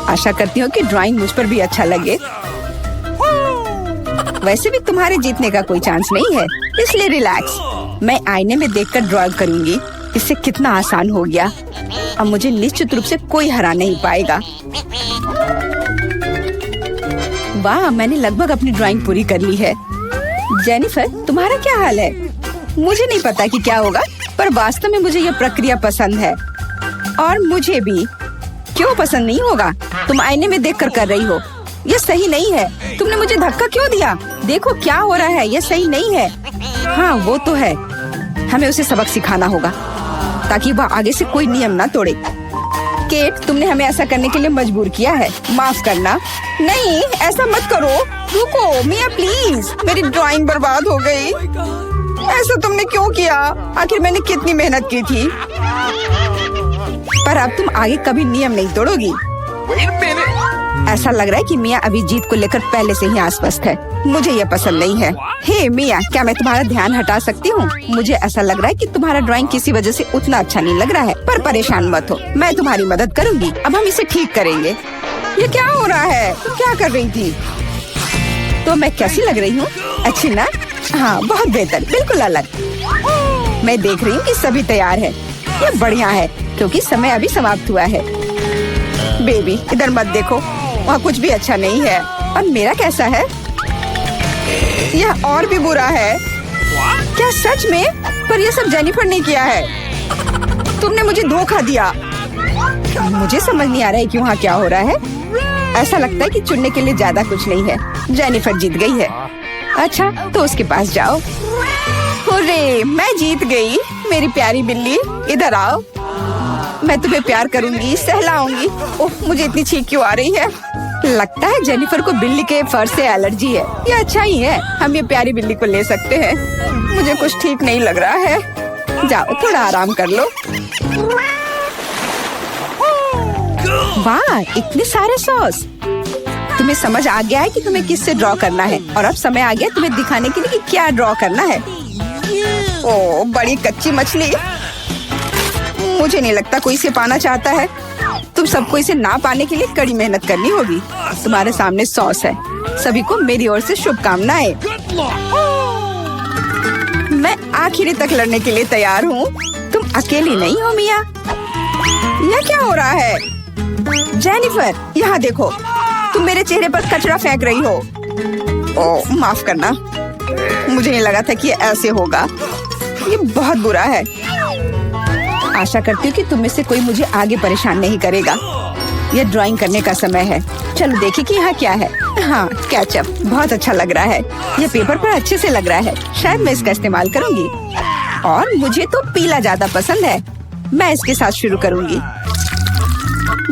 आशा करती हूँ कि ड्राइंग मुझ पर भी अच्छा लगे। वैसे भी तुम्हारे जीतने का कोई चांस नहीं है, इसलिए रिलैक्स। मैं आईने में देखकर ड्रॉ करूंगी। इससे कितना आसान हो गया। अब मुझे निश्चित रूप से कोई हरा नहीं पाएगा। वाह, मैंने लगभग अपनी ड्राइंग पूरी कर ली है। जेनिफर, तुम्हारा क्या हाल है? मुझे नहीं पता कि क्या होगा, पर वास्तव में मुझे यह प्रक्रिया पसंद है। और मुझे भी। क्यों पसंद नहीं होगा? तुम आईने में देखकर कर रही हो। यह सही नहीं है। तुमने मुझे धक्का क्यों दिया? देखो क्या हो रहा है, यह सही नहीं है। हाँ, वो तो है। हमें उसे सबक सिखाना होगा ताकि वह आगे से कोई नियम ना तोड़े। केट, तुमने हमें ऐसा करने के लिए मजबूर किया है। माफ करना। नहीं, ऐसा मत करो। रुको मिया, प्लीज। मेरी ड्राइंग बर्बाद हो गई। ऐसा तुमने क्यों किया? आखिर मैंने कितनी मेहनत की थी। पर अब तुम आगे कभी नियम नहीं तोड़ोगी। ऐसा लग रहा है कि मिया अभी जीत को लेकर पहले से ही आश्वस्त है। मुझे यह पसंद नहीं है। हे मिया, क्या मैं तुम्हारा ध्यान हटा सकती हूँ? मुझे ऐसा लग रहा है कि तुम्हारा ड्राइंग किसी वजह से उतना अच्छा नहीं लग रहा है, पर परेशान मत हो, मैं तुम्हारी मदद करूँगी। अब हम इसे ठीक करेंगे। ये क्या हो रहा है? तुम क्या कर रही थी? तो मैं कैसी लग रही हूँ? अच्छी ना? हाँ, बहुत बेहतर, बिल्कुल अलग। मैं देख रही हूँ कि सभी तैयार है। ये बढ़िया है, क्योंकि समय अभी समाप्त हुआ है। बेबी, इधर मत देखो, वहाँ कुछ भी अच्छा नहीं है। और मेरा कैसा है? यह और भी बुरा है। क्या सच में? पर यह सब जेनिफर ने किया है। तुमने मुझे धोखा दिया। मुझे समझ नहीं आ रहा है कि वहाँ क्या हो रहा है। ऐसा लगता है कि चुनने के लिए ज्यादा कुछ नहीं है। जेनिफर जीत गई है। अच्छा, तो उसके पास जाओ। हुर्रे, मैं जीत गई। मेरी प्यारी बिल्ली, इधर आओ। मैं तुम्हें प्यार करूंगी, सहलाऊंगी। ओह, मुझे इतनी छींक क्यों आ रही है? लगता है जेनिफर को बिल्ली के फर से एलर्जी है। ये अच्छा ही है, हम ये प्यारी बिल्ली को ले सकते हैं। मुझे कुछ ठीक नहीं लग रहा है। जाओ, थोड़ा आराम कर लो। वाह, इतने सारे सॉस। तुम्हें समझ आ गया है कि तुम्हें किससे ड्रॉ करना है, और अब समय आ गया तुम्हें दिखाने के लिए कि क्या ड्रॉ करना है। ओह, बड़ी कच्ची मछली। मुझे नहीं लगता कोई इसे पाना चाहता है। तुम सबको इसे ना पाने के लिए कड़ी मेहनत करनी होगी। तुम्हारे सामने सॉस है। सभी को मेरी ओर से शुभकामनाएं। मैं आखिरी तक लड़ने के लिए तैयार हूँ। तुम अकेली नहीं हो मिया। यह क्या हो रहा है? जेनिफर, यहाँ देखो। तुम मेरे चेहरे पर कचरा फेंक रही हो। ओह, माफ करना। मुझे नहीं लगा था कि ये ऐसे होगा। ये बहुत बुरा है। आशा करती हूँ कि तुम में से कोई मुझे आगे परेशान नहीं करेगा। यह ड्राइंग करने का समय है। चलो देखिए कि यहाँ क्या है। हाँ, केचप बहुत अच्छा लग रहा है। यह पेपर पर अच्छे से लग रहा है। शायद मैं इसका इस्तेमाल करूँगी। और मुझे तो पीला ज्यादा पसंद है। मैं इसके साथ शुरू करूँगी।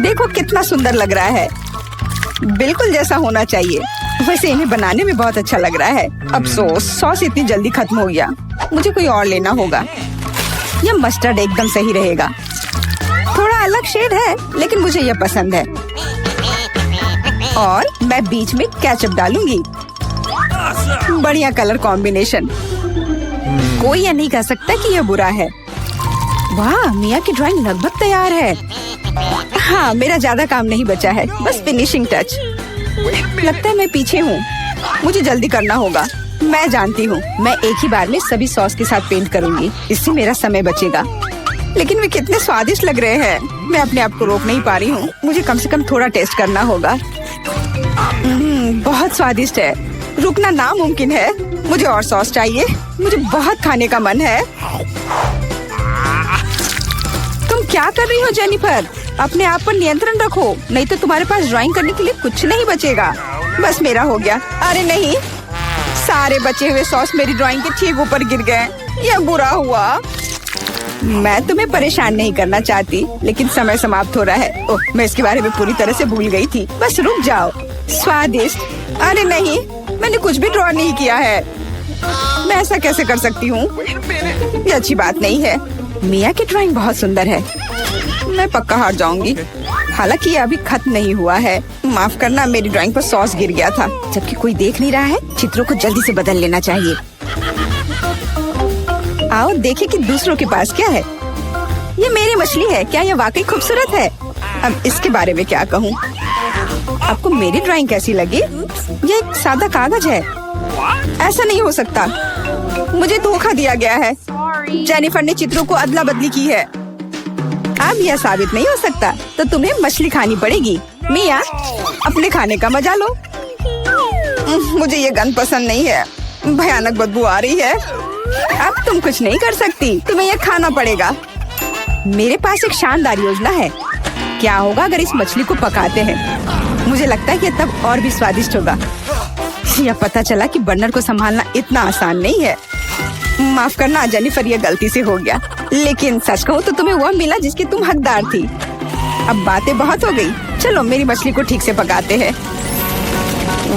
देखो कितना सुंदर लग रहा है। बिल्कुल जैसा होना चाहिए। वैसे इन्हें बनाने में बहुत अच्छा लग रहा है। अफसोस, सॉस इतनी जल्दी खत्म हो गया। मुझे कोई और लेना होगा। यह मस्टर्ड एकदम सही रहेगा। थोड़ा अलग शेड है, लेकिन मुझे यह पसंद है। और मैं बीच में केचप डालूंगी। बढ़िया कलर कॉम्बिनेशन। कोई यह नहीं कह सकता कि यह बुरा है। वाह, मिया की ड्राइंग लगभग तैयार है। हाँ, मेरा ज्यादा काम नहीं बचा है, बस फिनिशिंग टच। लगता है मैं पीछे हूँ। मुझे जल्दी करना होगा। मैं जानती हूँ, मैं एक ही बार में सभी सॉस के साथ पेंट करूँगी। इससे मेरा समय बचेगा। लेकिन वे कितने स्वादिष्ट लग रहे हैं। मैं अपने आप को रोक नहीं पा रही हूँ। मुझे कम से कम थोड़ा टेस्ट करना होगा। बहुत स्वादिष्ट है। रुकना नामुमकिन है। मुझे और सॉस चाहिए। मुझे बहुत खाने का मन है। तुम क्या कर रही हो जेनिफर? अपने आप पर नियंत्रण रखो, नहीं तो तुम्हारे पास ड्राइंग करने के लिए कुछ नहीं बचेगा। बस मेरा हो गया। अरे नहीं, सारे बचे हुए सॉस मेरी ड्राइंग के ठीक ऊपर गिर गए। यह बुरा हुआ। मैं तुम्हें परेशान नहीं करना चाहती, लेकिन समय समाप्त हो रहा है। ओह, मैं इसके बारे में पूरी तरह से भूल गई थी। बस रुक जाओ। स्वादिष्ट। अरे नहीं, मैंने कुछ भी ड्रॉ नहीं किया है। मैं ऐसा कैसे कर सकती हूँ? ये अच्छी बात नहीं है। मिया की ड्राइंग बहुत सुंदर है। मैं पक्का हार जाऊंगी। हालांकि ये अभी खत्म नहीं हुआ है। माफ करना, मेरी ड्राइंग पर सॉस गिर गया था। जबकि कोई देख नहीं रहा है, चित्रों को जल्दी से बदल लेना चाहिए। आओ देखें कि दूसरों के पास क्या है। ये मेरी मछली है। क्या ये वाकई खूबसूरत है? अब इसके बारे में क्या कहूँ? आपको मेरी ड्राइंग कैसी लगी? ये एक सादा कागज है। ऐसा नहीं हो सकता। मुझे धोखा दिया गया है। जेनिफर ने चित्रों को अदला बदली की है। अब यह साबित नहीं हो सकता, तो तुम्हें मछली खानी पड़ेगी। मिया, अपने खाने का मजा लो। मुझे ये गंध पसंद नहीं है। भयानक बदबू आ रही है। अब तुम कुछ नहीं कर सकती, तुम्हें यह खाना पड़ेगा। मेरे पास एक शानदार योजना है। क्या होगा अगर इस मछली को पकाते हैं? मुझे लगता है कि तब और भी स्वादिष्ट होगा। यह पता चला कि बर्नर को संभालना इतना आसान नहीं है। माफ करना जेनिफर, ये गलती से हो गया। लेकिन सच कहूँ तो तुम्हें वह मिला जिसकी तुम हकदार थी। अब बातें बहुत हो गई। चलो मेरी मछली को ठीक से पकाते हैं।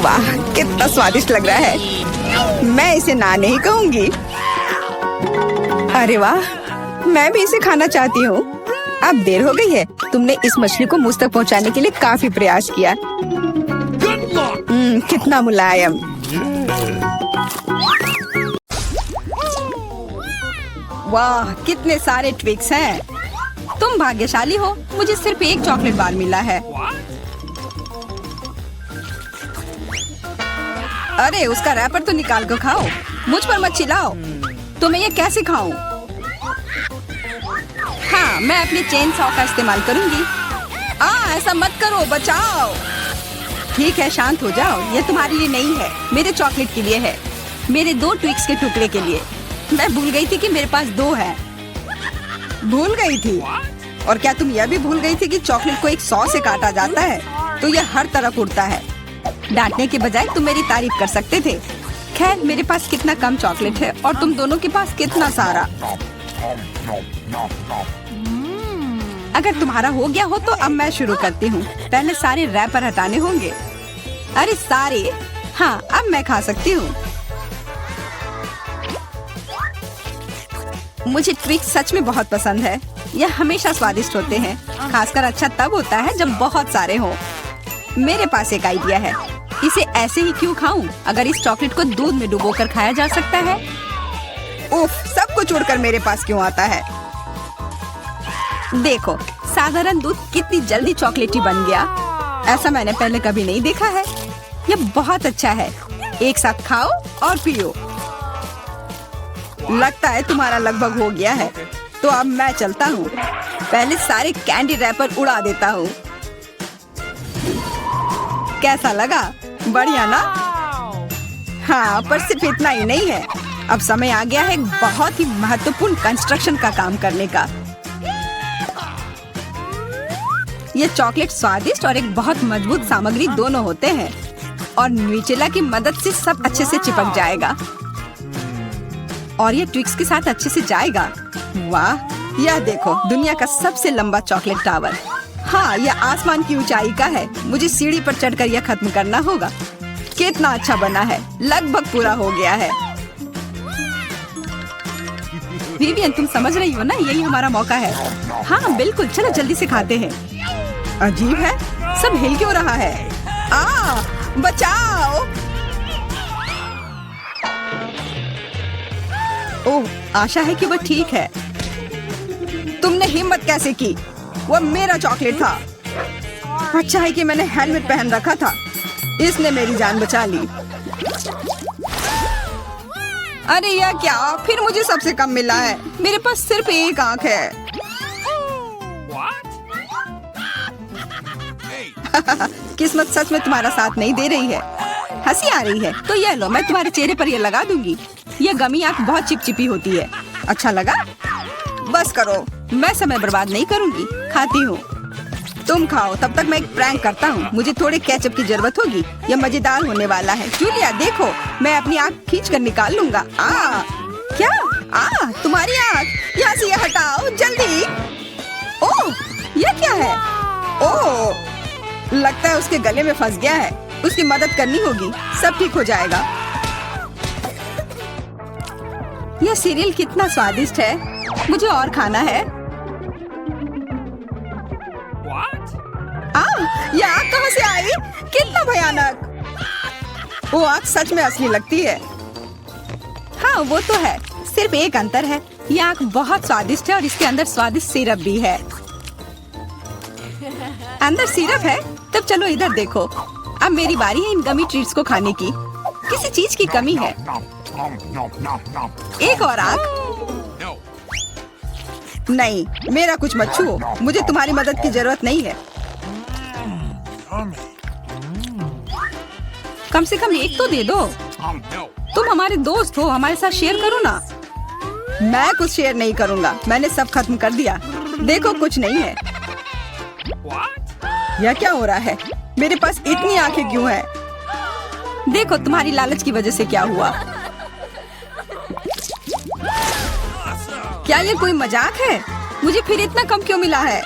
वाह, कितना स्वादिष्ट लग रहा है। मैं इसे ना नहीं कहूँगी। अरे वाह, मैं भी इसे खाना चाहती हूँ। अब देर हो गई है। तुमने इस मछली को मुझ तक पहुँचाने के लिए काफी प्रयास किया। कितना मुलायम। वाह, कितने सारे ट्विक्स हैं। तुम भाग्यशाली हो, मुझे सिर्फ एक चॉकलेट बार मिला है। अरे उसका रैपर तो निकाल कर खाओ। मुझ पर मत चिल्लाओ। तो मैं ये कैसे खाऊं? हाँ, मैं अपनी चेन सॉ का इस्तेमाल करूंगी। ऐसा मत करो, बचाओ। ठीक है, शांत हो जाओ। ये तुम्हारे लिए नहीं है, मेरे चॉकलेट के लिए है। मेरे 2 ट्विक्स के टुकड़े के लिए। मैं भूल गई थी कि मेरे पास 2 है। भूल गई थी? और क्या तुम यह भी भूल गई थी कि चॉकलेट को एक सॉ से काटा जाता है तो यह हर तरफ उड़ता है? डांटने के बजाय तुम मेरी तारीफ कर सकते थे। खैर, मेरे पास कितना कम चॉकलेट है और तुम दोनों के पास कितना सारा। अगर तुम्हारा हो गया हो तो अब मैं शुरू करती हूँ। पहले सारे रैपर हटाने होंगे। अरे सारे? हाँ, अब मैं खा सकती हूँ। मुझे ट्विक्स सच में बहुत पसंद है। यह हमेशा स्वादिष्ट होते हैं। खासकर अच्छा तब होता है जब बहुत सारे हों। मेरे पास एक आइडिया है। इसे ऐसे ही क्यों खाऊं? अगर इस चॉकलेट को दूध में डुबोकर खाया जा सकता है। उफ, सब कुछ उड़कर मेरे पास क्यों आता है? देखो, साधारण दूध कितनी जल्दी चॉकलेटी बन गया। ऐसा मैंने पहले कभी नहीं देखा है। यह बहुत अच्छा है। एक साथ खाओ और पियो। लगता है तुम्हारा लगभग हो गया है, तो अब मैं चलता हूँ। पहले सारे कैंडी रैपर उड़ा देता हूँ। कैसा लगा? बढ़िया ना? हाँ, पर सिर्फ इतना ही नहीं है। अब समय आ गया है एक बहुत ही महत्वपूर्ण कंस्ट्रक्शन का काम करने का। ये चॉकलेट स्वादिष्ट और एक बहुत मजबूत सामग्री दोनों होते हैं, और न्यूटेला की मदद से सब अच्छे से चिपक जाएगा और ये ट्विक्स के साथ अच्छे से जाएगा। वाह, यह देखो, दुनिया का सबसे लंबा चॉकलेट टावर। हाँ, यह आसमान की ऊंचाई का है। मुझे सीढ़ी पर चढ़कर यह खत्म करना होगा। कितना अच्छा बना है। लगभग पूरा हो गया है। विवियन, तुम समझ रही हो ना, यही हमारा मौका है। हाँ बिल्कुल, चलो जल्दी से खाते हैं। अजीब है, सब हिल क्यों रहा है? बचाओ। ओह, आशा है कि वह ठीक है। तुमने हिम्मत कैसे की? वह मेरा चॉकलेट था। अच्छा है कि मैंने हेलमेट पहन रखा था। इसने मेरी जान बचा ली। अरे यह क्या? फिर मुझे सबसे कम मिला है। मेरे पास सिर्फ एक आंख है। किस्मत सच में तुम्हारा साथ नहीं दे रही है। हंसी आ रही है तो यह लो, मैं तुम्हारे चेहरे पर यह लगा दूंगी। यह गमी आंख बहुत चिपचिपी होती है। अच्छा लगा? बस करो, मैं समय बर्बाद नहीं करूंगी। खाती हूँ। तुम खाओ, तब तक मैं एक प्रैंक करता हूँ। मुझे थोड़े केचप की जरूरत होगी। यह मजेदार होने वाला है। जूलिया देखो, मैं अपनी आँख खींच कर निकाल लूंगा। क्या? तुम्हारी आँख, यहाँ से ये हटाओ जल्दी। ओह, यह क्या है? ओह, लगता है उसके गले में फंस गया है। उसकी मदद करनी होगी, सब ठीक हो जाएगा। यह सीरियल कितना स्वादिष्ट है, मुझे और खाना है। ये आग कहाँ से आई? कितना भयानक! वो आग सच में असली लगती है। हाँ, वो तो है। सिर्फ एक अंतर है, ये आग बहुत स्वादिष्ट है और इसके अंदर स्वादिष्ट सिरप भी है। अंदर सिरप है? तब चलो इधर देखो। अब मेरी बारी है इन गमी ट्रीट्स को खाने की। किसी चीज की कमी है। एक और आग? नहीं, मेरा कुछ मत छुओ। मुझे तुम्हारी मदद की जरूरत नहीं है। कम से कम एक तो दे दो। तुम हमारे दोस्त हो, हमारे साथ शेयर करो ना। मैं कुछ शेयर नहीं करूंगा, मैंने सब खत्म कर दिया। देखो, कुछ नहीं है। यह क्या हो रहा है? मेरे पास इतनी आंखें क्यों हैं? देखो, तुम्हारी लालच की वजह से क्या हुआ। क्या ये कोई मजाक है? मुझे फिर इतना कम क्यों मिला है?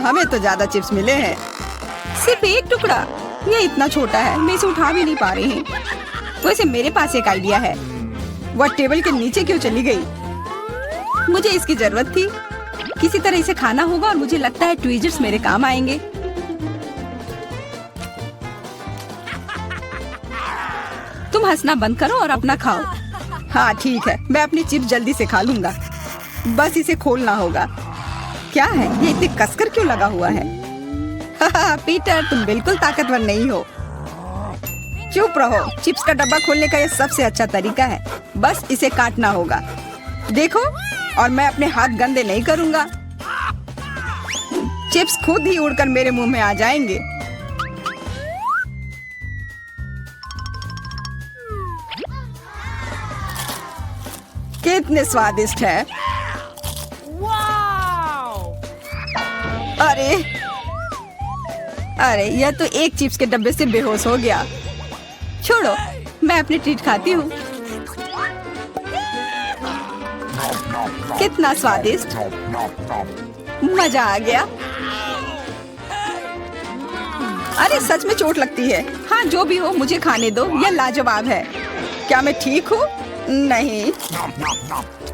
हमें तो ज्यादा चिप्स मिले हैं। सिर्फ एक टुकड़ा? ये इतना छोटा है, मैं इसे उठा भी नहीं पा रही हूँ। वैसे मेरे पास एक आइडिया है। वह टेबल के नीचे क्यों चली गई? मुझे इसकी जरूरत थी। किसी तरह इसे खाना होगा और मुझे लगता है ट्वीजर्स मेरे काम आएंगे। तुम हंसना बंद करो और अपना खाओ। हाँ ठीक है, मैं अपनी चिप्स जल्दी से खा लूंगा। बस इसे खोलना होगा। क्या है ये, इतने कसकर क्यों लगा हुआ है? पीटर, तुम बिल्कुल ताकतवर नहीं हो। चुप रहो। चिप्स का डब्बा खोलने का यह सबसे अच्छा तरीका है। बस इसे काटना होगा। देखो, और मैं अपने हाथ गंदे नहीं करूंगा। चिप्स खुद ही उड़कर मेरे मुंह में आ जाएंगे। कितने स्वादिष्ट है। अरे यह तो एक चिप्स के डब्बे से बेहोश हो गया। छोड़ो, मैं अपनी ट्रीट खाती हूँ। कितना स्वादिष्ट, मजा आ गया। अरे सच में चोट लगती है। हाँ, जो भी हो, मुझे खाने दो। यह लाजवाब है। क्या मैं ठीक हूँ? नहीं,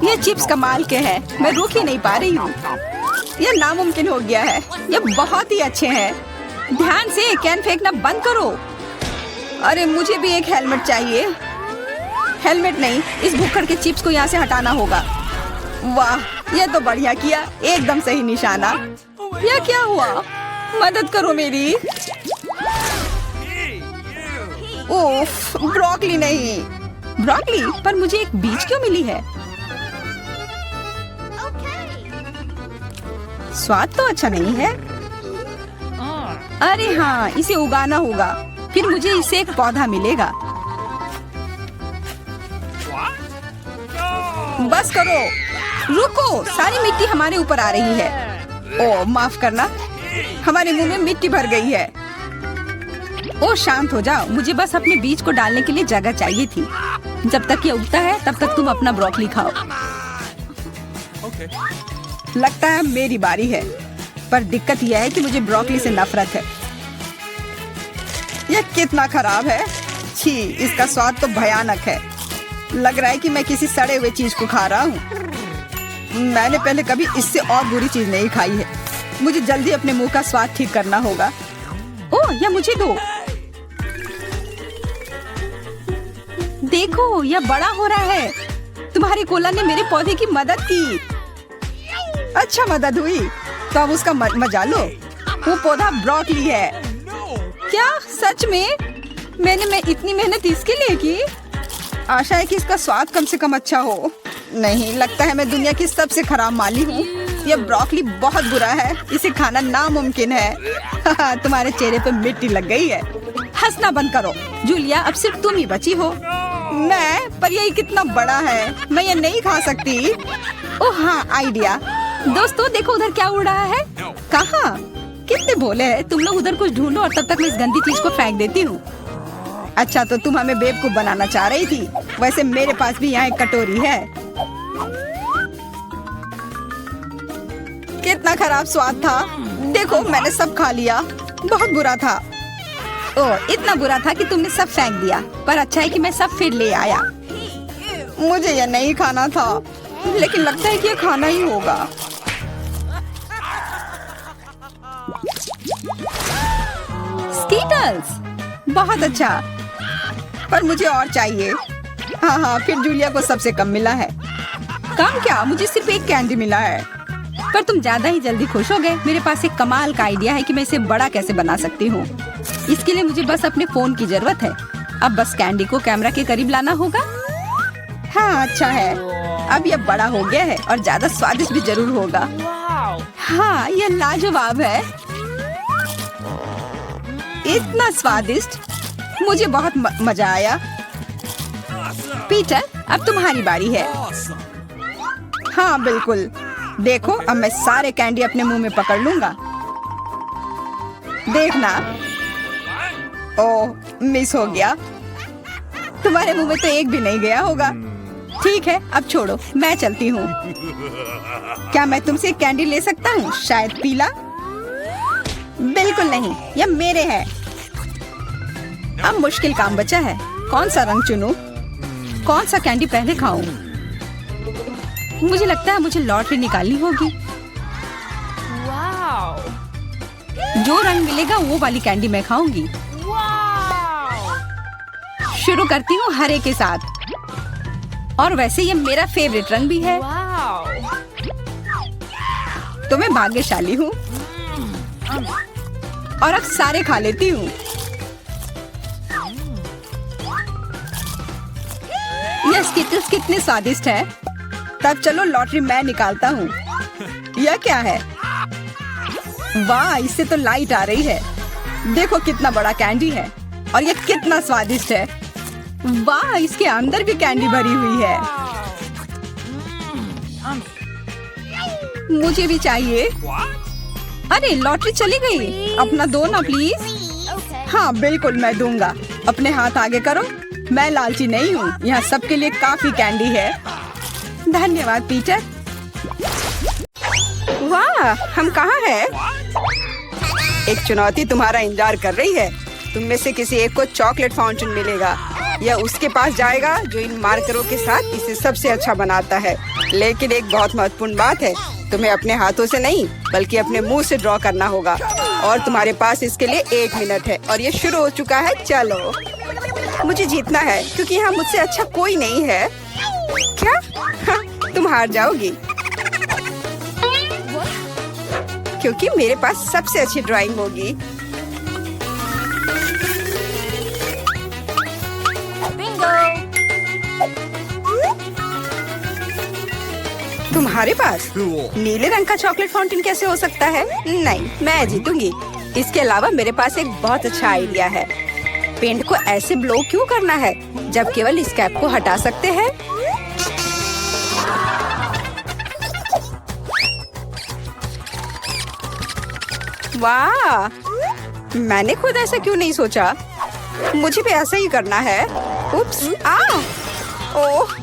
ये चिप्स कमाल के हैं। मैं रुक ही नहीं पा रही हूँ। यह नामुमकिन हो गया है। ये बहुत ही अच्छे हैं। ध्यान से, कैन फेंकना बंद करो। अरे मुझे भी एक हेलमेट चाहिए। हेलमेट नहीं, इस भुक्कड़ के चिप्स को यहाँ से हटाना होगा। वाह, यह तो बढ़िया किया। एकदम सही निशाना। यह क्या हुआ? मदद करो मेरी। ओफ, ब्रोकली नहीं। ब्रोकली? पर मुझे एक बीज क्यों मिली है? स्वाद तो अच्छा नहीं है। अरे हाँ, इसे उगाना होगा, फिर मुझे इससे एक पौधा मिलेगा। बस करो, रुको, सारी मिट्टी हमारे ऊपर आ रही है। ओह माफ करना, हमारे मुंह में मिट्टी भर गई है। ओह शांत हो जाओ, मुझे बस अपने बीज को डालने के लिए जगह चाहिए थी। जब तक ये उगता है तब तक तुम अपना ब्रोकली खाओ। लगता है मेरी बारी है, पर दिक्कत यह है कि मुझे ब्रोकली से नफरत है। यह कितना खराब है। छी, इसका स्वाद तो भयानक है। लग रहा है कि मैं किसी सड़े हुए चीज को खा रहा हूँ। मैंने पहले कभी इससे और बुरी चीज नहीं खाई है। मुझे जल्दी अपने मुंह का स्वाद ठीक करना होगा। ओह, यह मुझे दो। देखो, यह बड़ा हो रहा है। तुम्हारे कोला ने मेरे पौधे की मदद की। अच्छा मदद हुई, तो अब उसका मजा लो। वो पौधा ब्रोकली है। क्या सच में? मैंने इतनी मेहनत इसके लिए की। आशा है कि इसका स्वाद कम से कम अच्छा हो। नहीं, लगता है मैं दुनिया की सबसे खराब माली हूँ। यह ब्रोकली बहुत बुरा है, इसे खाना नामुमकिन है। तुम्हारे चेहरे पे मिट्टी लग गई है। हंसना बंद करो। जूलिया, अब सिर्फ तुम ही बची हो। मैं? पर यह कितना बड़ा है, मैं ये नहीं खा सकती। ओह हाँ, आइडिया। दोस्तों देखो, उधर क्या उड़ रहा है। कहाँ? कितने भोले हैं तुम लोग। उधर कुछ ढूंढो और तब तक मैं इस गंदी चीज को फेंक देती हूँ। अच्छा, तो तुम हमें बेवकूफ बनाना चाह रही थी। वैसे मेरे पास भी यहाँ एक कटोरी है। कितना खराब स्वाद था। देखो, मैंने सब खा लिया। बहुत बुरा था। ओह, इतना बुरा था कि तुमने सब फेंक दिया। पर अच्छा है कि मैं सब फिर ले आया। मुझे यह नहीं खाना था, लेकिन लगता है कि यह खाना ही होगा। स्कीटल्स, बहुत अच्छा। पर मुझे और चाहिए। हाँ, फिर जूलिया को सबसे कम मिला है। कम क्या, मुझे सिर्फ एक कैंडी मिला है। पर तुम ज्यादा ही जल्दी खुश हो गए। मेरे पास एक कमाल का आइडिया है कि मैं इसे बड़ा कैसे बना सकती हूँ। इसके लिए मुझे बस अपने फोन की जरूरत है। अब बस कैंडी को कैमरा के करीब लाना होगा। हाँ, अच्छा है। अब यह बड़ा हो गया है और ज्यादा स्वादिष्ट भी जरूर होगा। हाँ, यह लाजवाब है। इतना स्वादिष्ट, मुझे बहुत मजा आया। पीटर, अब तुम्हारी बारी है। हाँ, बिल्कुल। देखो, अब मैं सारे कैंडी अपने मुंह में पकड़ लूंगा। देखना। ओह, मिस हो गया। तुम्हारे मुंह में तो एक भी नहीं गया होगा। ठीक है, अब छोड़ो, मैं चलती हूँ। क्या मैं तुमसे एक कैंडी ले सकता हूँ? शायद पीला? बिल्कुल नहीं, यह मेरे है। अब मुश्किल काम बचा है। कौन सा रंग चुनूं? कौन सा कैंडी पहले खाऊं? मुझे लगता है मुझे लॉटरी निकालनी होगी। जो रंग मिलेगा वो वाली कैंडी मैं खाऊंगी। शुरू करती हूँ हरे के साथ। और वैसे ये मेरा फेवरेट रंग भी है। तो मैं भाग्यशाली हूँ और अब सारे खा लेती हूँ। यह स्किटल्स कितने स्वादिष्ट है। तब चलो लॉटरी मैं निकालता हूँ। यह क्या है? वाह, इससे तो लाइट आ रही है। देखो कितना बड़ा कैंडी है और यह कितना स्वादिष्ट है। वाह, इसके अंदर भी कैंडी भरी हुई है। मुझे भी चाहिए। अरे, लॉटरी चली गई। अपना दो ना प्लीज। हाँ, बिल्कुल, मैं दूंगा। अपने हाथ आगे करो। मैं लालची नहीं हूँ। यहाँ सबके लिए काफी कैंडी है। धन्यवाद पीटर। वाह, हम कहाँ हैं? एक चुनौती तुम्हारा इंतजार कर रही है। तुम में से किसी एक को चॉकलेट फाउंटेन मिलेगा। यह उसके पास जाएगा जो इन मार्करों के साथ इसे सबसे अच्छा बनाता है। लेकिन एक बहुत महत्वपूर्ण बात है, तुम्हें अपने हाथों से नहीं बल्कि अपने मुंह से ड्रॉ करना होगा। और तुम्हारे पास इसके लिए 1 मिनट है और ये शुरू हो चुका है। चलो, मुझे जीतना है क्योंकि यहाँ मुझसे अच्छा कोई नहीं है। क्या? हाँ, तुम हार जाओगी क्योंकि मेरे पास सबसे अच्छी ड्राइंग होगी। तुम्हारे पास नीले रंग का चॉकलेट फाउंटेन कैसे हो सकता है? नहीं, मैं जीतूंगी। इसके अलावा मेरे पास एक बहुत अच्छा आइडिया है। पेंट को ऐसे ब्लो क्यों करना है जब केवल इस कैप को हटा सकते हैं? वाह, मैंने खुद ऐसा क्यों नहीं सोचा। मुझे भी ऐसा ही करना है। उप्स, ओह,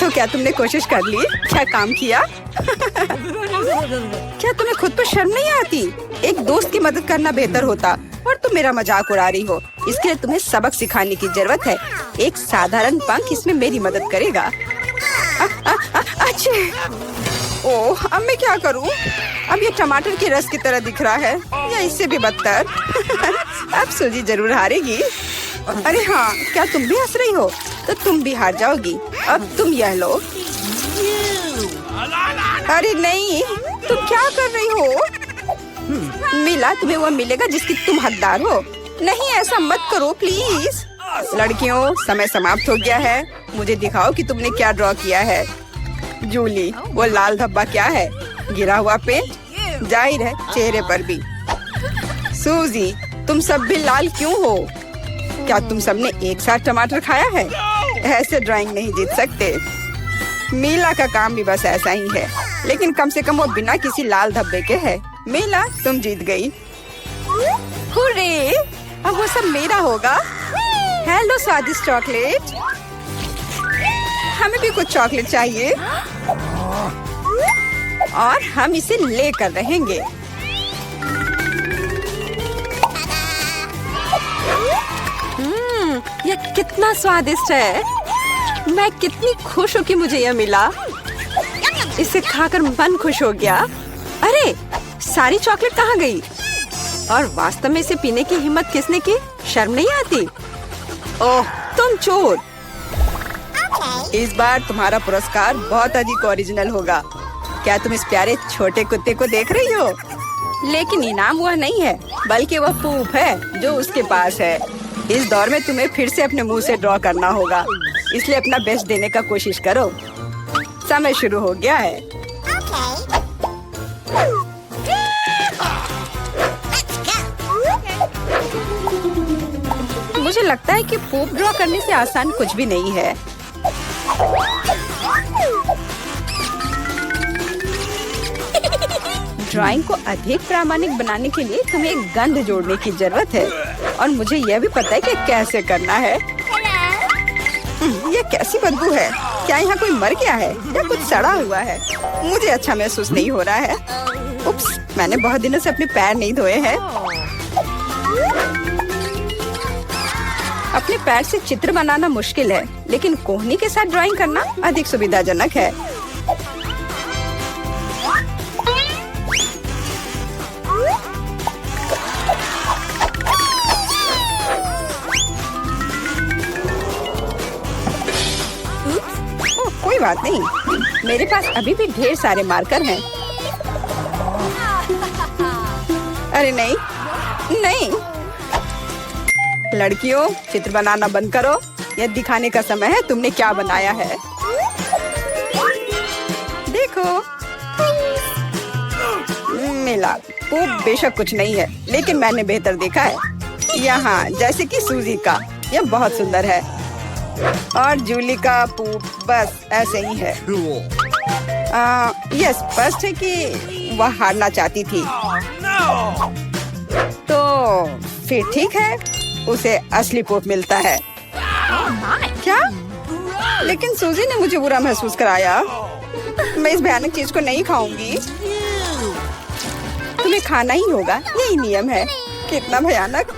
तो क्या तुमने कोशिश कर ली? क्या काम किया? क्या तुम्हें खुद पर शर्म नहीं आती? एक दोस्त की मदद करना बेहतर होता और तुम मेरा मजाक उड़ा रही हो। इसके लिए तुम्हें सबक सिखाने की जरूरत है। एक साधारण पंख इसमें मेरी मदद करेगा। अच्छा, ओह, अब मैं क्या करूं? अब ये टमाटर के रस की तरह दिख रहा है या इससे भी बदतर। अब सूजी जरूर हारेगी। अरे हाँ, क्या तुम भी हंस रही हो? तो तुम भी हार जाओगी। अब तुम यह लो। अरे नहीं, तुम क्या कर रही हो? मिला, तुम्हें वो मिलेगा जिसकी तुम हकदार हो। नहीं, ऐसा मत करो प्लीज। लड़कियों, समय समाप्त हो गया है। मुझे दिखाओ कि तुमने क्या ड्रॉ किया है। जूली, वो लाल धब्बा क्या है? गिरा हुआ पेंट? जाहिर है, चेहरे पर भी। सूजी, तुम सब भी लाल क्यों हो? क्या तुम सबने एक साथ टमाटर खाया है? ऐसे ड्राइंग नहीं जीत सकते। मीला का काम भी बस ऐसा ही है, लेकिन कम से कम वो बिना किसी लाल धब्बे के है। मेला तुम जीत गई। हुर्रे! अब वो सब मेरा होगा। हेलो स्वादिष्ट चॉकलेट, हमें भी कुछ चॉकलेट चाहिए और हम इसे लेकर रहेंगे। यह कितना स्वादिष्ट है। मैं कितनी खुश हूँ कि मुझे यह मिला। इसे खाकर मन खुश हो गया। अरे, सारी चॉकलेट कहाँ गई? और वास्तव में इसे पीने की हिम्मत किसने की? शर्म नहीं आती? ओह, तुम चोर! इस बार तुम्हारा पुरस्कार बहुत अधिक ओरिजिनल होगा। क्या तुम इस प्यारे छोटे कुत्ते को देख रही हो? लेकिन इनाम वह नहीं है, बल्कि वह पूप है जो उसके पास है। इस दौर में तुम्हें फिर से अपने मुंह से ड्रॉ करना होगा, इसलिए अपना बेस्ट देने का कोशिश करो। समय शुरू हो गया है। मुझे लगता है कि पूप ड्रॉ करने से आसान कुछ भी नहीं है। ड्राइंग को अधिक प्रामाणिक बनाने के लिए तुम्हें एक गंध जोड़ने की जरूरत है, और मुझे यह भी पता है कि कैसे करना है। यह कैसी बदबू है? क्या यहाँ कोई मर गया है या कुछ सड़ा हुआ है? मुझे अच्छा महसूस नहीं हो रहा है। उप्स, मैंने बहुत दिनों से अपने पैर नहीं धोए हैं। अपने पैर से चित्र बनाना मुश्किल है, लेकिन कोहनी के साथ ड्राइंग करना अधिक सुविधाजनक है। कोई बात नहीं, मेरे पास अभी भी ढेर सारे मार्कर हैं। अरे नहीं, नहीं। लड़कियों, चित्र बनाना बंद करो। यह दिखाने का समय है तुमने क्या बनाया है। देखो, मिला। वो बेशक कुछ नहीं है, लेकिन मैंने बेहतर देखा है। यहाँ जैसे कि सूजी का, यह बहुत सुंदर है। और जूली का पूप बस ऐसे ही है। यह स्पष्ट है कि वह हारना चाहती थी। तो फिर ठीक है, उसे असली पूप मिलता है। क्या? लेकिन सूजी ने मुझे बुरा महसूस कराया। मैं इस भयानक चीज को नहीं खाऊंगी। तुम्हें खाना ही होगा, यही नियम है। कितना भयानक।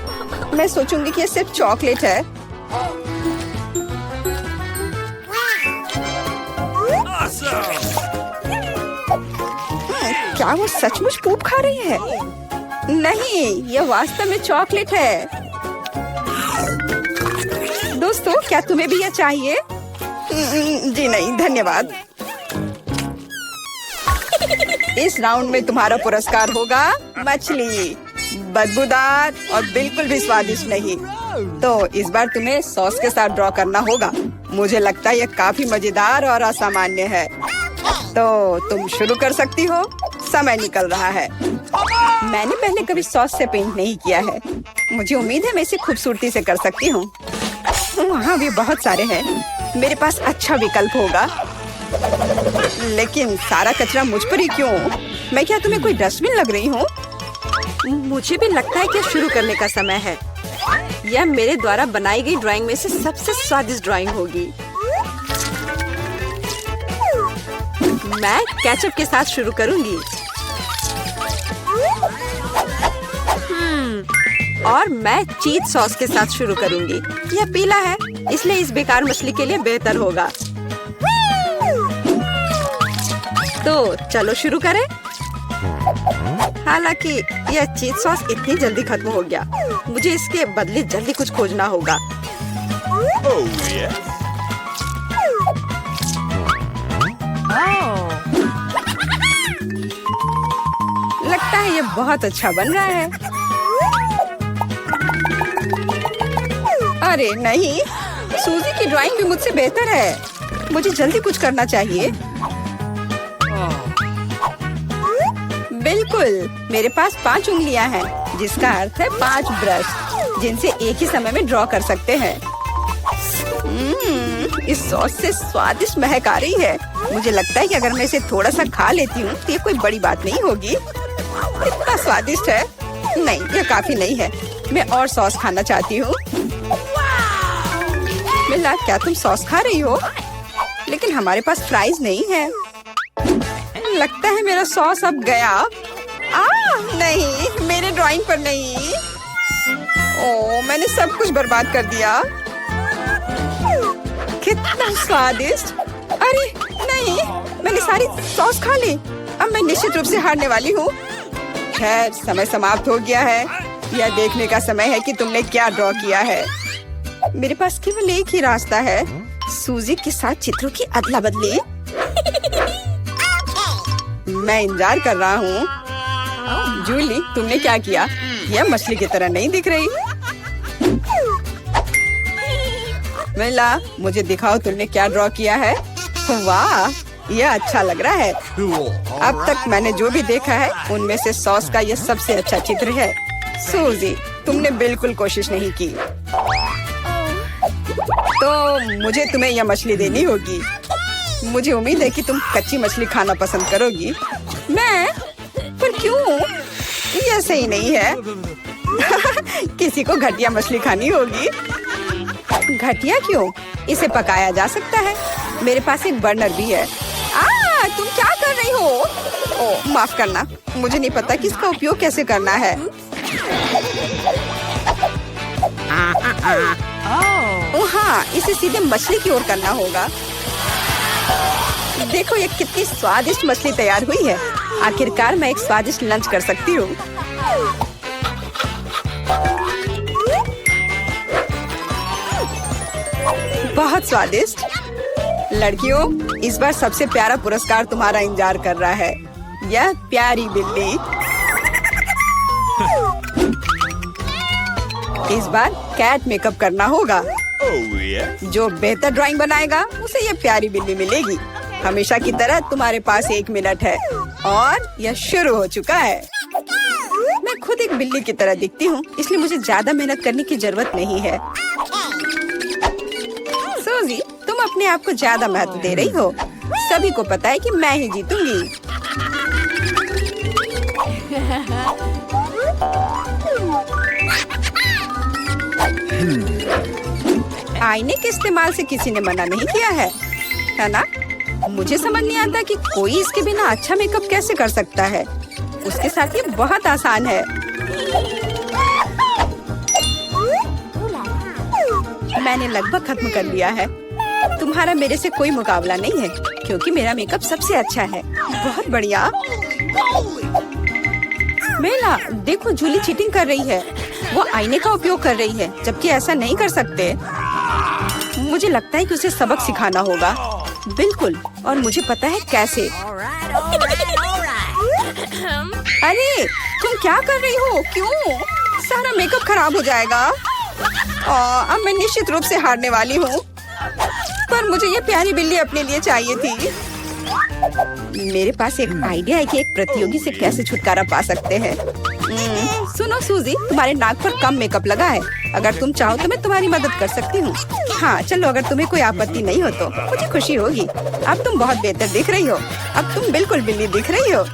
मैं सोचूंगी कि यह सिर्फ चॉकलेट है। क्या वो सचमुच पूप खा रही है? नहीं, यह वास्तव में चॉकलेट है। दोस्तों, क्या तुम्हें भी यह चाहिए? जी नहीं, धन्यवाद। इस राउंड में तुम्हारा पुरस्कार होगा मछली, बदबूदार और बिल्कुल भी स्वादिष्ट नहीं। तो इस बार तुम्हें सॉस के साथ ड्रॉ करना होगा। मुझे लगता है यह काफी मजेदार और असामान्य है। तो तुम शुरू कर सकती हो, समय निकल रहा है। मैंने पहले कभी सॉस से पेंट नहीं किया है। मुझे उम्मीद है मैं इसे खूबसूरती से कर सकती हूँ। वहाँ भी बहुत सारे हैं, मेरे पास अच्छा विकल्प होगा। लेकिन सारा कचरा मुझ पर ही क्यों? मैं क्या तुम्हें कोई डस्टबिन लग रही हूँ? मुझे भी लगता है कि शुरू करने का समय है। यह मेरे द्वारा बनाई गई ड्राइंग में से सबसे स्वादिष्ट ड्राइंग होगी। मैं केचप के साथ शुरू करूंगी। और मैं चीज सॉस के साथ शुरू करूंगी। यह पीला है, इसलिए इस बेकार मछली के लिए बेहतर होगा। तो चलो शुरू करें। हालांकि यह चीज सॉस इतनी जल्दी खत्म हो गया, मुझे इसके बदले जल्दी कुछ खोजना होगा। लगता है यह बहुत अच्छा बन रहा है। अरे नहीं, सूजी की ड्राइंग भी मुझसे बेहतर है। मुझे जल्दी कुछ करना चाहिए। बिल्कुल, मेरे पास 5 उंगलियां हैं, जिसका अर्थ है 5 ब्रश, जिनसे एक ही समय में ड्रॉ कर सकते हैं। इस सॉस से स्वादिष्ट महक आ रही है। मुझे लगता है कि अगर मैं इसे थोड़ा सा खा लेती हूँ तो ये कोई बड़ी बात नहीं होगी। इतना स्वादिष्ट है। नहीं, यह काफी नहीं है। मैं और सॉस खाना चाहती हूँ। मिला, क्या तुम सॉस खा रही हो? लेकिन हमारे पास फ्राइज नहीं है। लगता है मेरा सॉस अब गया। नहीं, मेरे ड्राइंग पर नहीं। ओह, मैंने सब कुछ बर्बाद कर दिया। कितना स्वादिष्ट। अरे नहीं, मैंने सारी सॉस खा ली। अब मैं निश्चित रूप से हारने वाली हूँ। खैर, समय समाप्त हो गया है। यह देखने का समय है कि तुमने क्या ड्रॉ किया है। मेरे पास केवल एक ही रास्ता है, सूजी के साथ चित्रों की अदला बदली। मैं इंतजार कर रहा हूँ। जूली, तुमने क्या किया? यह मछली की तरह नहीं दिख रही। मिला, मुझे दिखाओ तुमने क्या ड्रॉ किया है। वाह, यह अच्छा लग रहा है। अब तक मैंने जो भी देखा है उनमें से सॉस का यह सबसे अच्छा चित्र है। सूजी, तुमने बिल्कुल कोशिश नहीं की, तो मुझे तुम्हें यह मछली देनी होगी। मुझे उम्मीद है कि तुम कच्ची मछली खाना पसंद करोगी। मैं? पर क्यों? यह सही नहीं है। किसी को घटिया मछली खानी होगी। घटिया क्यों? इसे पकाया जा सकता है। मेरे पास एक बर्नर भी है। तुम क्या कर रही हो? ओह, माफ करना, मुझे नहीं पता कि इसका उपयोग कैसे करना है। ओह हाँ, इसे सीधे मछली की ओर करना होगा। देखो ये कितनी स्वादिष्ट मछली तैयार हुई है। आखिरकार मैं एक स्वादिष्ट लंच कर सकती हूँ। बहुत स्वादिष्ट। लड़कियों, इस बार सबसे प्यारा पुरस्कार तुम्हारा इंतजार कर रहा है। यह प्यारी बिल्ली। इस बार कैट मेकअप करना होगा। जो बेहतर ड्राइंग बनाएगा उसे यह प्यारी बिल्ली मिलेगी। हमेशा की तरह तुम्हारे पास 1 मिनट है और यह शुरू हो चुका है। मैं खुद एक बिल्ली की तरह दिखती हूँ, इसलिए मुझे ज्यादा मेहनत करने की जरूरत नहीं है। सूजी, तुम अपने आप को ज्यादा महत्व दे रही हो। सभी को पता है कि मैं ही जीतूंगी। आईने के इस्तेमाल से किसी ने मना नहीं किया है ना? मुझे समझ नहीं आता कि कोई इसके बिना अच्छा मेकअप कैसे कर सकता है। उसके साथ ये बहुत आसान है। मैंने लगभग खत्म कर लिया है। तुम्हारा मेरे से कोई मुकाबला नहीं है, क्योंकि मेरा मेकअप सबसे अच्छा है। बहुत बढ़िया। मेला, देखो जूली चीटिंग कर रही है। वो आईने का उपयोग कर रही है, जबकि ऐसा नहीं कर सकते। मुझे लगता है कि उसे सबक सिखाना होगा। बिल्कुल, और मुझे पता है कैसे। अरे, तुम क्या कर रही हो? क्यों? सारा मेकअप खराब हो जाएगा। अब मैं निश्चित रूप से हारने वाली हूँ। पर मुझे ये प्यारी बिल्ली अपने लिए चाहिए थी। मेरे पास एक आइडिया है कि एक प्रतियोगी से कैसे छुटकारा पा सकते हैं। सुनो सूजी, तुम्हारे नाक पर कम मेकअप लगा है। अगर तुम चाहो तो मैं तुम्हारी मदद कर सकती हूँ। हाँ चलो, अगर तुम्हें कोई आपत्ति नहीं हो तो मुझे खुशी होगी। अब तुम बहुत बेहतर दिख रही हो। अब तुम बिल्कुल बिल्ली दिख रही हो।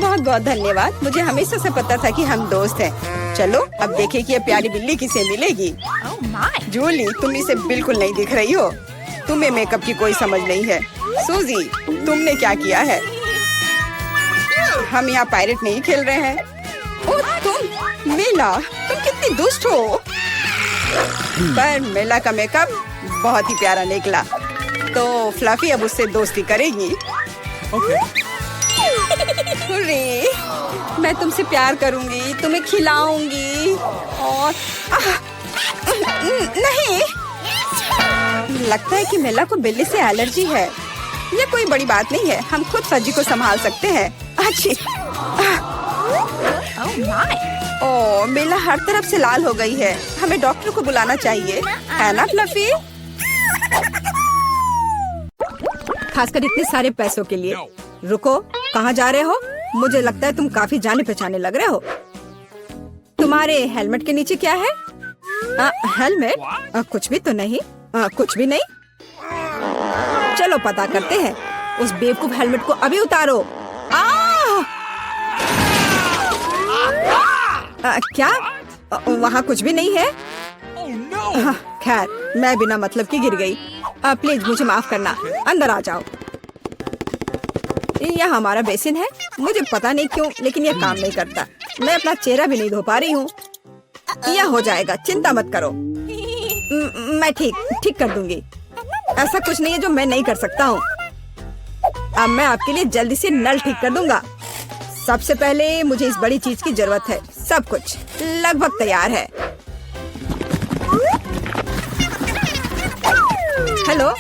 बहुत बहुत धन्यवाद। मुझे हमेशा से पता था कि हम दोस्त हैं। चलो अब देखें कि ये प्यारी बिल्ली किसे मिलेगी। जूली, तुम इसे बिल्कुल नहीं दिख रही हो। तुम्हें मेकअप की कोई समझ नहीं है। सूजी, तुमने क्या किया है? हम यहाँ पायरेट नहीं खेल रहे हैं। ओ तुम, मेला, तुम कितनी दुष्ट हो। पर मेला का मेकअप बहुत ही प्यारा निकला, तो फ्लफी अब उससे दोस्ती करेगी। हुर्रे, मैं तुमसे प्यार करूंगी, तुम्हें खिलाऊंगी और नहीं, लगता है कि मेला को बिल्ली से एलर्जी है। ये कोई बड़ी बात नहीं है, हम खुद फजी को संभाल सकते हैं। अच्छी। ओह, मेला हर तरफ से लाल हो गई है। हमें डॉक्टर को बुलाना चाहिए, है ना फ्लफी? खासकर इतने सारे पैसों के लिए। रुको, कहाँ जा रहे हो? मुझे लगता है तुम काफी जाने पहचाने लग रहे हो। तुम्हारे हेलमेट के नीचे क्या है? हेलमेट? कुछ भी तो नहीं। कुछ भी नहीं। चलो पता करते हैं। उस बेवकूफ हेलमेट को अभी उतारो। क्या? वहाँ कुछ भी नहीं है। Oh no! खैर, मैं बिना मतलब की गिर गई। प्लीज मुझे माफ करना, अंदर आ जाओ। यह हमारा बेसिन है। मुझे पता नहीं क्यों, लेकिन यह काम नहीं करता। मैं अपना चेहरा भी नहीं धो पा रही हूँ। यह हो जाएगा, चिंता मत करो। मैं ठीक कर दूंगी। ऐसा कुछ नहीं है जो मैं नहीं कर सकता हूँ। अब मैं आपके लिए जल्दी से नल ठीक कर दूंगा। सबसे पहले मुझे इस बड़ी चीज की जरूरत है। सब कुछ लगभग तैयार है। हेलो,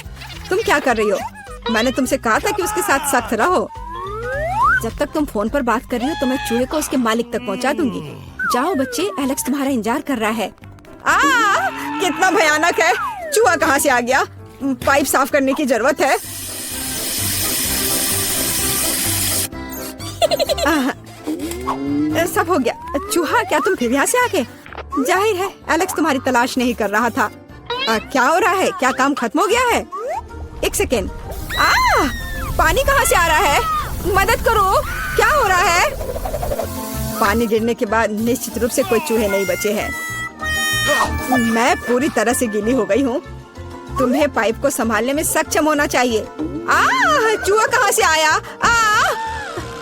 तुम क्या कर रही हो? मैंने तुमसे कहा था कि उसके साथ सख्त रहो। जब तक तुम फोन पर बात कर रही हो तो मैं चूहे को उसके मालिक तक पहुंचा दूंगी। जाओ बच्चे, एलेक्स तुम्हारा इंतजार कर रहा है। कितना भयानक है। चूहा कहाँ से आ गया? पाइप साफ करने की जरूरत है। सब हो गया। चूहा, क्या तुम फिर यहाँ से आ गए? जाहिर है एलेक्स तुम्हारी तलाश नहीं कर रहा था। क्या हो रहा है? क्या काम खत्म हो गया है? एक सेकेंड। पानी कहाँ से आ रहा है? मदद करो, क्या हो रहा है? पानी गिरने के बाद निश्चित रूप से कोई चूहे नहीं बचे हैं। मैं पूरी तरह से गीली हो गई हूँ। तुम्हें पाइप को संभालने में सक्षम होना चाहिए। चूहा कहाँ से आया?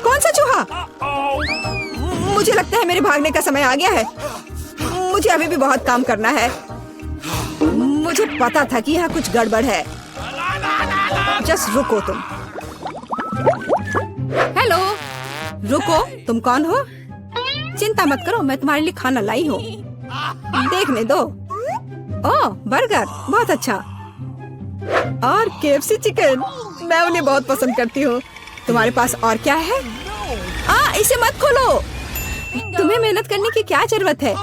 कौन सा चूहा? मुझे लगता है मेरे भागने का समय आ गया है। मुझे अभी भी बहुत काम करना है। मुझे पता था कि यहाँ कुछ गड़बड़ है। जस्ट रुको तुम। हेलो, रुको, तुम कौन हो? चिंता मत करो, मैं तुम्हारे लिए खाना लाई हूँ। देखने दो। ओह, बर्गर, बहुत अच्छा। और KFC चिकन, मैं उन्हें बहुत पसंद करती हूँ। तुम्हारे पास और क्या है? इसे मत खोलो। तुम्हें मेहनत करने की क्या जरूरत है?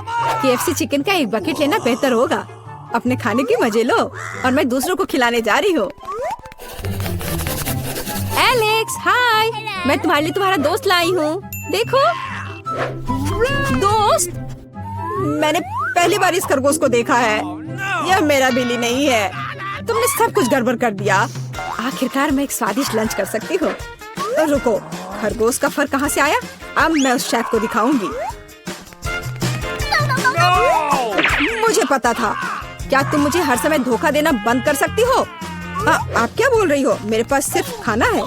KFC चिकन का एक बकेट लेना बेहतर होगा। अपने खाने की मजे लो और मैं दूसरों को खिलाने जा रही हूँ। एलेक्स, हाय, मैं तुम्हारे लिए तुम्हारा दोस्त लाई हूँ। देखो। दोस्त? मैंने पहली बार इस खरगोश को देखा है। यह मेरा बिल्ली नहीं है। तुमने सब कुछ गड़बड़ कर दिया। आखिरकार मैं एक स्वादिष्ट लंच कर सकती हूँ। रुको, खरगोश का फर कहाँ से आया? अब मैं उस शेफ को दिखाऊंगी। मुझे पता था। क्या तुम मुझे हर समय धोखा देना बंद कर सकती हो? आप क्या बोल रही हो? मेरे पास सिर्फ खाना है।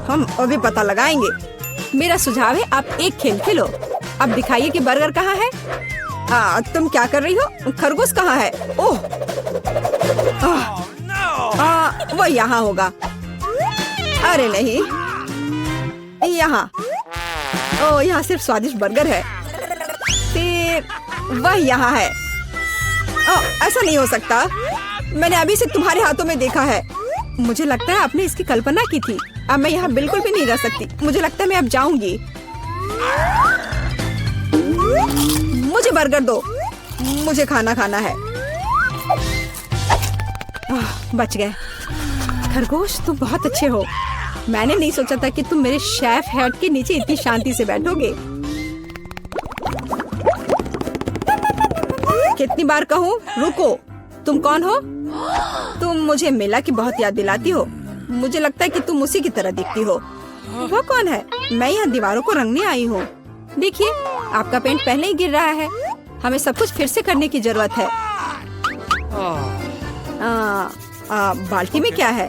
हम अभी पता लगाएंगे। मेरा सुझाव है आप एक खेल खेलो। अब दिखाइए कि बर्गर कहाँ है। तुम क्या कर रही हो? खरगोश कहाँ है? ओह, वो यहाँ होगा। अरे नहीं, यहाँ। ओह, यहाँ सिर्फ स्वादिष्ट बर्गर है। फिर वह यहाँ है। ऐसा नहीं हो सकता। मैंने अभी से तुम्हारे हाथों में देखा है। मुझे लगता है आपने इसकी कल्पना की थी। अब मैं यहाँ बिल्कुल भी नहीं रह सकती। मुझे लगता है मैं अब जाऊंगी। मुझे बर्गर दो। मुझे खाना खाना है। बच गए। खरगोश, तुम बहुत अच्छे हो। मैंने नहीं सोचा था कि तुम मेरे शेफ हेड के नीचे इतनी शांति से बैठोगे। कितनी बार कहूँ, रुको। तुम कौन हो? तुम मुझे मेला की बहुत याद दिलाती हो। मुझे लगता है कि तुम उसी की तरह दिखती हो। वो कौन है? मैं यहाँ दीवारों को रंगने आई हूँ। देखिए, आपका पेंट पहले ही गिर रहा है। हमें सब कुछ फिर से करने की जरूरत है। बाल्टी में क्या है?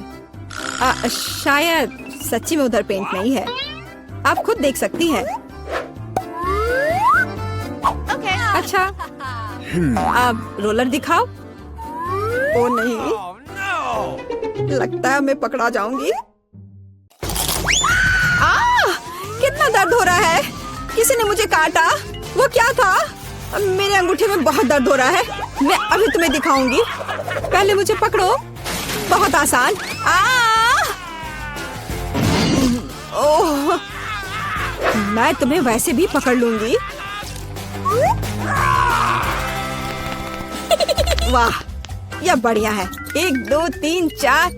शायद सच्ची में उधर पेंट नहीं है। आप खुद देख सकती हैं। अच्छा, अब रोलर दिखाओ। ओ नहीं, लगता है मैं पकड़ा जाऊंगी। कितना दर्द हो रहा है। किसी ने मुझे काटा। वो क्या था? मेरे अंगूठे में बहुत दर्द हो रहा है। मैं अभी तुम्हें दिखाऊंगी। पहले मुझे पकड़ो। बहुत आसान। ओह, मैं तुम्हें वैसे भी पकड़ लूंगी। वाह, यह बढ़िया है। 1 2 3 4।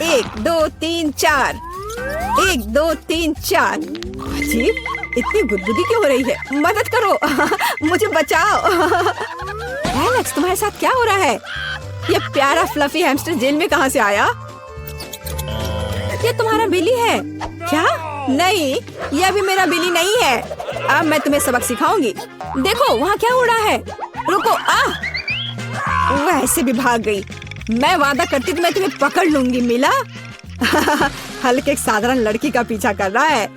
1 2 3 4। 1 2 3 4। जी, इतनी गुदगुदी क्यों हो रही है? मदद करो। मुझे बचाओ। एलेक्स, तुम्हारे साथ क्या हो रहा है? यह प्यारा फ्लफी हैमस्टर जेल में कहाँ से आया? ये तुम्हारा बिल्ली है क्या? नहीं, ये अभी मेरा बिली नहीं है। अब मैं तुम्हें सबक सिखाऊंगी। देखो वहाँ क्या उड़ा है। रुको, वैसे भी भाग गई। मैं वादा करती तो मैं तुम्हें पकड़ लूंगी। मिला? हल्के एक साधारण लड़की का पीछा कर रहा है।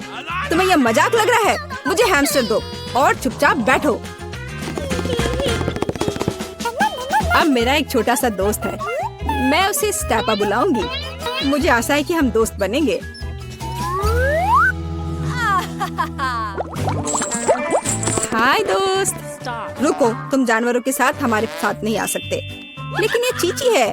तुम्हें यह मजाक लग रहा है? मुझे हैमस्टर दो और चुपचाप बैठो। अब मेरा एक छोटा सा दोस्त है, मैं उसे स्टैपा बुलाऊंगी। मुझे आशा है कि हम दोस्त बनेंगे। हाय दोस्त। रुको, तुम जानवरों के साथ हमारे साथ नहीं आ सकते। लेकिन ये चीची है,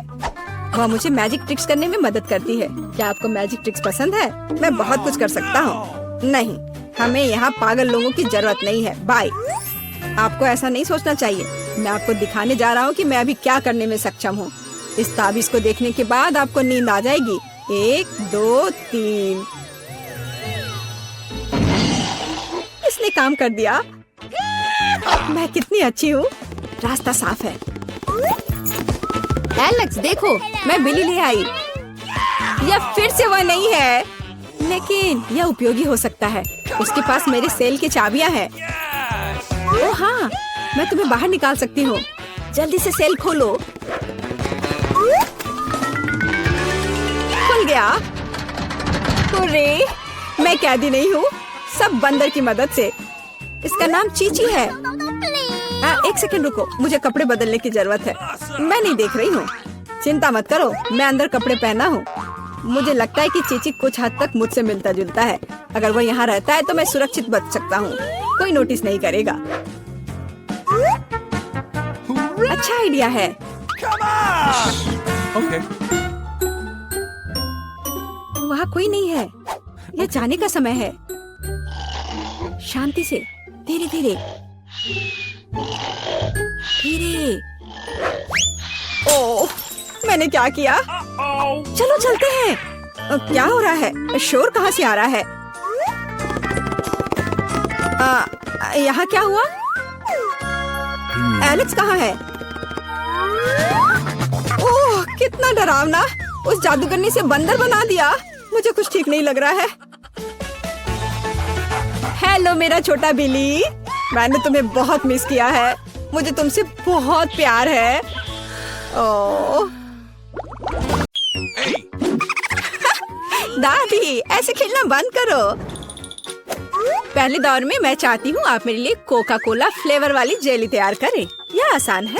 वह मुझे मैजिक ट्रिक्स करने में मदद करती है। क्या आपको मैजिक ट्रिक्स पसंद है? मैं बहुत कुछ कर सकता हूँ। नहीं, हमें यहाँ पागल लोगों की जरूरत नहीं है। बाय। आपको ऐसा नहीं सोचना चाहिए। मैं आपको दिखाने जा रहा हूँ कि मैं अभी क्या करने में सक्षम हूँ। इस ताबीज को देखने के बाद आपको नींद आ जाएगी। 1 2 3। इसने काम कर दिया। मैं कितनी अच्छी हूँ। रास्ता साफ है। एलेक्स देखो, मैं बिली ले आई। यह फिर से वह नहीं है, लेकिन यह उपयोगी हो सकता है। उसके पास मेरे सेल की चाबियां हैं। ओह हाँ, मैं तुम्हें बाहर निकाल सकती हूँ। जल्दी से सेल खोलो। खुल गया। अरे, मैं कैदी नहीं हूँ, सब बंदर की मदद से। इसका नाम चीची है। एक सेकंड रुको, मुझे कपड़े बदलने की जरूरत है। मैं नहीं देख रही हूँ। चिंता मत करो, मैं अंदर कपड़े पहना हूँ। मुझे लगता है कि चीची कुछ हद तक मुझसे मिलता जुलता है। अगर वो यहाँ रहता है तो मैं सुरक्षित बच सकता हूँ। कोई नोटिस नहीं करेगा। अच्छा आइडिया है। Okay. वहाँ कोई नहीं है। यह जाने का समय है। शांति से, धीरे धीरे धीरे। ओह, मैंने क्या किया? चलो चलते हैं। क्या हो रहा है? शोर कहाँ से आ रहा है? यहाँ क्या हुआ? एलेक्स कहाँ है? ओह, कितना डरावना। उस जादूगरनी से बंदर बना दिया। मुझे कुछ ठीक नहीं लग रहा है। हेलो मेरा छोटा बिली, मैंने तुम्हें बहुत मिस किया है। मुझे तुमसे बहुत प्यार है। ओह दादी, ऐसे खेलना बंद करो। पहले दौर में मैं चाहती हूँ आप मेरे लिए कोका कोला फ्लेवर वाली जेली तैयार करें। यह आसान है।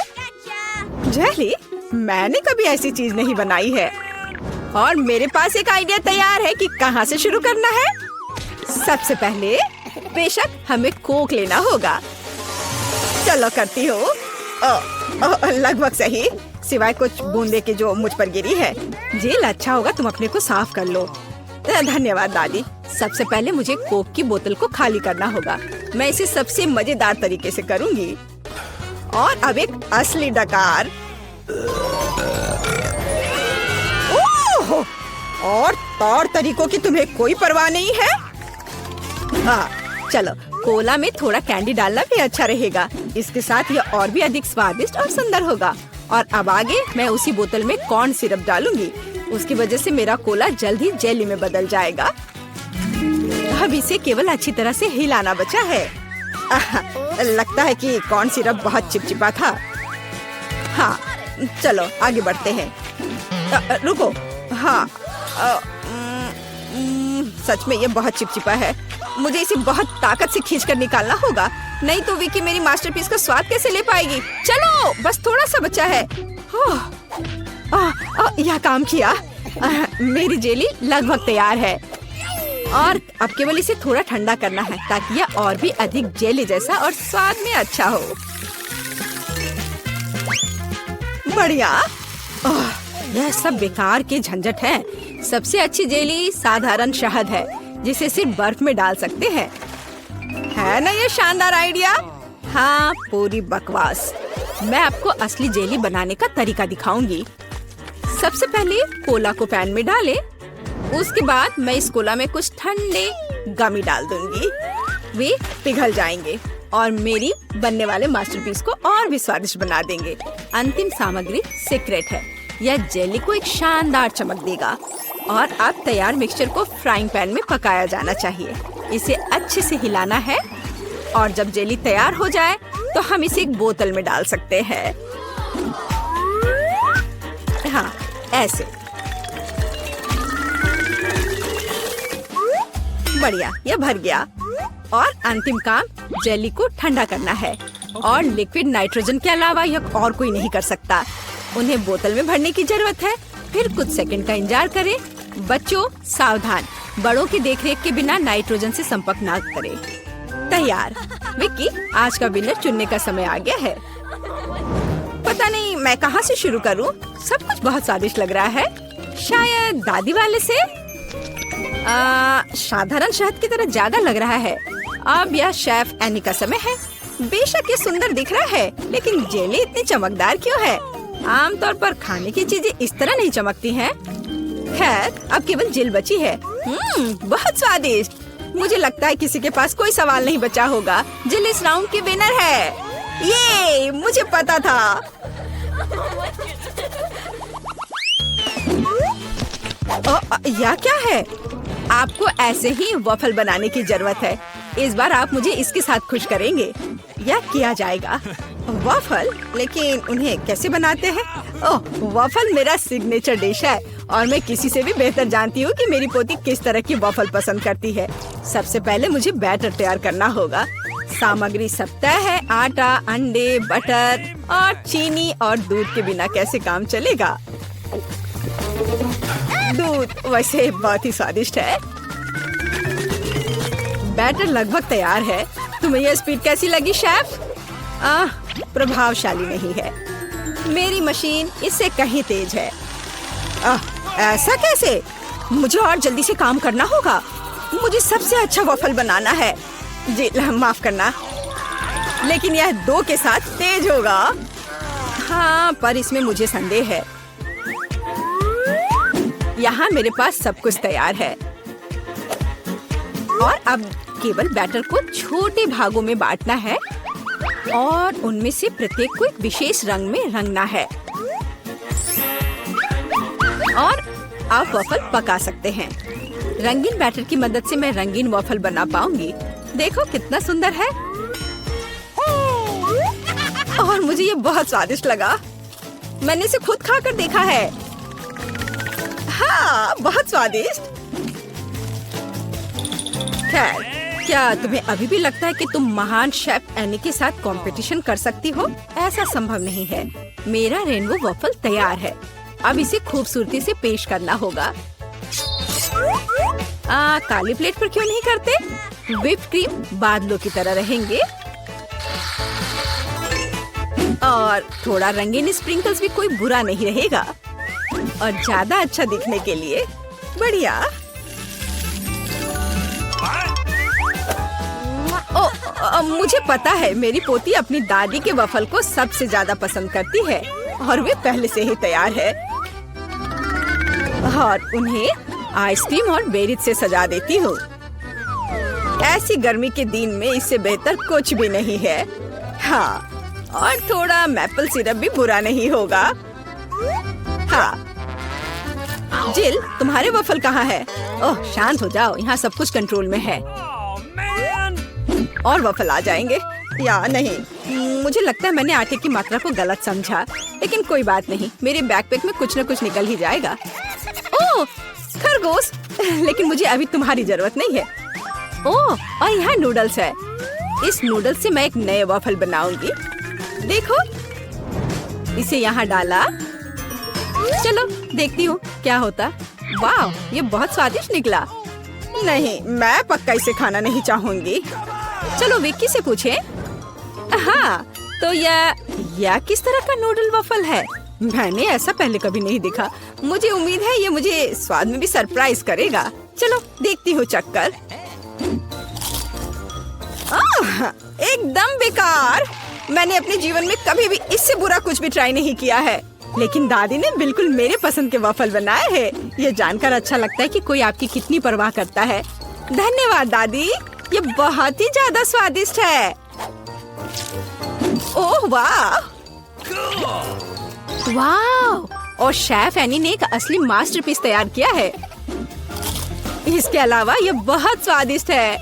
जेली? मैंने कभी ऐसी चीज नहीं बनाई है। और मेरे पास एक आइडिया तैयार है कि कहाँ से शुरू करना है। सबसे पहले बेशक हमें कोक लेना होगा। चलो करती हूँ। लगभग सही, सिवाय कुछ बूंदे की जो मुझ पर गिरी है। जेल अच्छा होगा, तुम अपने को साफ कर लो। धन्यवाद दादी। सबसे पहले मुझे कोक की बोतल को खाली करना होगा। मैं इसे सबसे मजेदार तरीके से करूंगी। और अब एक असली डकार। ओह! और तौर तरीकों की तुम्हें कोई परवाह नहीं है? हाँ, चलो कोला में थोड़ा कैंडी डालना भी अच्छा रहेगा। इसके साथ यह और भी अधिक स्वादिष्ट और सुंदर होगा। और अब आगे मैं उसी बोतल में कॉर्न सिरप डालूंगी। उसकी वजह से मेरा कोला जल्द ही जेली में बदल जाएगा। अब इसे केवल अच्छी तरह से हिलाना बचा है। लगता है कि कॉर्न सिरप बहुत चिपचिपा था। हाँ, चलो आगे बढ़ते हैं। रुको, हाँ, सच में ये बहुत चिपचिपा है। मुझे इसे बहुत ताकत से खींचकर निकालना होगा, नहीं तो विकी मेरी मास्टरपीस का स्वाद कैसे ले पाएगी। चलो, बस थोड़ा सा बचा है। यह काम किया। मेरी जेली लगभग तैयार है। और अब केवल इसे थोड़ा ठंडा करना है ताकि यह और भी अधिक जेली जैसा और स्वाद में अच्छा हो। बढ़िया। यह सब बेकार के झंझट है। सबसे अच्छी जेली साधारण शहद है, जिसे सिर्फ बर्फ में डाल सकते हैं। है ना ये शानदार आइडिया? हाँ, पूरी बकवास। मैं आपको असली जेली बनाने का तरीका दिखाऊंगी। सबसे पहले कोला को पैन में डालें। उसके बाद मैं इस कोला में कुछ ठंडे गमी डाल दूंगी। वे पिघल जाएंगे और मेरी बनने वाले मास्टरपीस को और भी स्वादिष्ट बना देंगे। अंतिम सामग्री सीक्रेट है। यह जेली को एक शानदार चमक देगा। और अब तैयार मिक्सचर को फ्राइंग पैन में पकाया जाना चाहिए। इसे अच्छे से हिलाना है और जब जेली तैयार हो जाए तो हम इसे एक बोतल में डाल सकते हैं। हाँ, ऐसे। बढ़िया, यह भर गया। और अंतिम काम जेली को ठंडा करना है और लिक्विड नाइट्रोजन के अलावा यह और कोई नहीं कर सकता। उन्हें बोतल में भरने की जरूरत है। फिर कुछ सेकंड का इंतजार करें। बच्चों सावधान, बड़ों की देखरेख के बिना नाइट्रोजन से संपर्क ना करें। तैयार। विक्की, आज का विनर चुनने का समय आ गया है। पता नहीं मैं कहाँ से शुरू करूँ। सब कुछ बहुत स्वादिष्ट लग रहा है। शायद दादी वाले से। साधारण शहद की तरह ज्यादा लग रहा है। अब यह शेफ एनी का समय है। बेशक ये सुंदर दिख रहा है, लेकिन जेली इतनी चमकदार क्यों है? आमतौर पर खाने की चीजें इस तरह नहीं चमकती हैं। खैर, अब केवल जेल बची है। बहुत स्वादिष्ट। मुझे लगता है किसी के पास कोई सवाल नहीं बचा होगा। जेल इस राउंड की विनर है। ये मुझे पता था। यह क्या है? आपको ऐसे ही वॉफल बनाने की जरूरत है। इस बार आप मुझे इसके साथ खुश करेंगे। यह किया जाएगा। वॉफल? लेकिन उन्हें कैसे बनाते हैं? ओह, वॉफल मेरा सिग्नेचर डिश है और मैं किसी से भी बेहतर जानती हूँ कि मेरी पोती किस तरह की वॉफल पसंद करती है। सबसे पहले मुझे बैटर तैयार करना होगा। सामग्री सब तय है। आटा, अंडे, बटर और चीनी और दूध के बिना कैसे काम चलेगा? दूध वैसे बहुत ही स्वादिष्ट है। बैटर लगभग तैयार है। तुम्हें यह स्पीड कैसी लगी शेफ? प्रभावशाली नहीं है। मेरी मशीन इससे कहीं तेज है। ऐसा कैसे? मुझे और जल्दी से काम करना होगा। मुझे सबसे अच्छा वॉफल बनाना है। जी माफ करना, लेकिन यह 2 के साथ तेज होगा। हाँ, पर इसमें मुझे संदेह है। यहाँ मेरे पास सब कुछ तैयार है और अब केवल बैटर को छोटे भागों में बांटना है और उनमें से प्रत्येक को एक विशेष रंग में रंगना है। और आप वॉफल पका सकते हैं। रंगीन बैटर की मदद से मैं रंगीन वॉफल बना पाऊंगी। देखो कितना सुंदर है। और मुझे ये बहुत स्वादिष्ट लगा। मैंने इसे खुद खाकर देखा है। हाँ, बहुत स्वादिष्ट। खैर, क्या तुम्हें अभी भी लगता है कि तुम महान शेफ एनी के साथ कंपटीशन कर सकती हो? ऐसा संभव नहीं है। मेरा रेनबो वॉफल तैयार है। अब इसे खूबसूरती से पेश करना होगा। काली प्लेट पर क्यों नहीं करते? व्हिप क्रीम बादलों की तरह रहेंगे और थोड़ा रंगीन स्प्रिंकल्स भी कोई बुरा नहीं रहेगा। और ज्यादा अच्छा दिखने के लिए बढ़िया। मुझे पता है मेरी पोती अपनी दादी के वफल को सबसे ज्यादा पसंद करती है और वे पहले से ही तैयार है। और उन्हें आइसक्रीम और बेरीज से सजा देती हूँ। ऐसी गर्मी के दिन में इससे बेहतर कुछ भी नहीं है। हाँ, और थोड़ा मैपल सिरप भी बुरा नहीं होगा। हाँ, जिल, तुम्हारे वफल कहाँ है? ओह, शांत हो जाओ, यहाँ सब कुछ कंट्रोल में है। और वफल आ जाएंगे या नहीं? मुझे लगता है मैंने आटे की मात्रा को गलत समझा, लेकिन कोई बात नहीं, मेरे बैकपैक में कुछ न कुछ निकल ही जाएगा। ओह, खरगोश, लेकिन मुझे अभी तुम्हारी जरूरत नहीं है। ओह, और यहाँ नूडल्स है। इस नूडल्स से मैं एक नए वफल बनाऊंगी। देखो, इसे यहाँ डाला। चलो देखती हूँ क्या होता। वाह, ये बहुत स्वादिष्ट निकला। नहीं, मैं पक्का इसे खाना नहीं चाहूंगी। चलो विक्की से पूछें। हाँ, तो यह किस तरह का नूडल वफल है? मैंने ऐसा पहले कभी नहीं देखा। मुझे उम्मीद है ये मुझे स्वाद में भी सरप्राइज करेगा। चलो देखती हूँ चक्कर। एकदम बेकार। मैंने अपने जीवन में कभी भी इससे बुरा कुछ भी ट्राई नहीं किया है, लेकिन दादी ने बिल्कुल मेरे पसंद के वफल बनाए हैं। ये जानकर अच्छा लगता है कि कोई आपकी कितनी परवाह करता है। धन्यवाद दादी, ये बहुत ही ज्यादा स्वादिष्ट है। ओह वाह, वाह, और शेफ एनी ने एक असली मास्टरपीस तैयार किया है। इसके अलावा ये बहुत स्वादिष्ट है।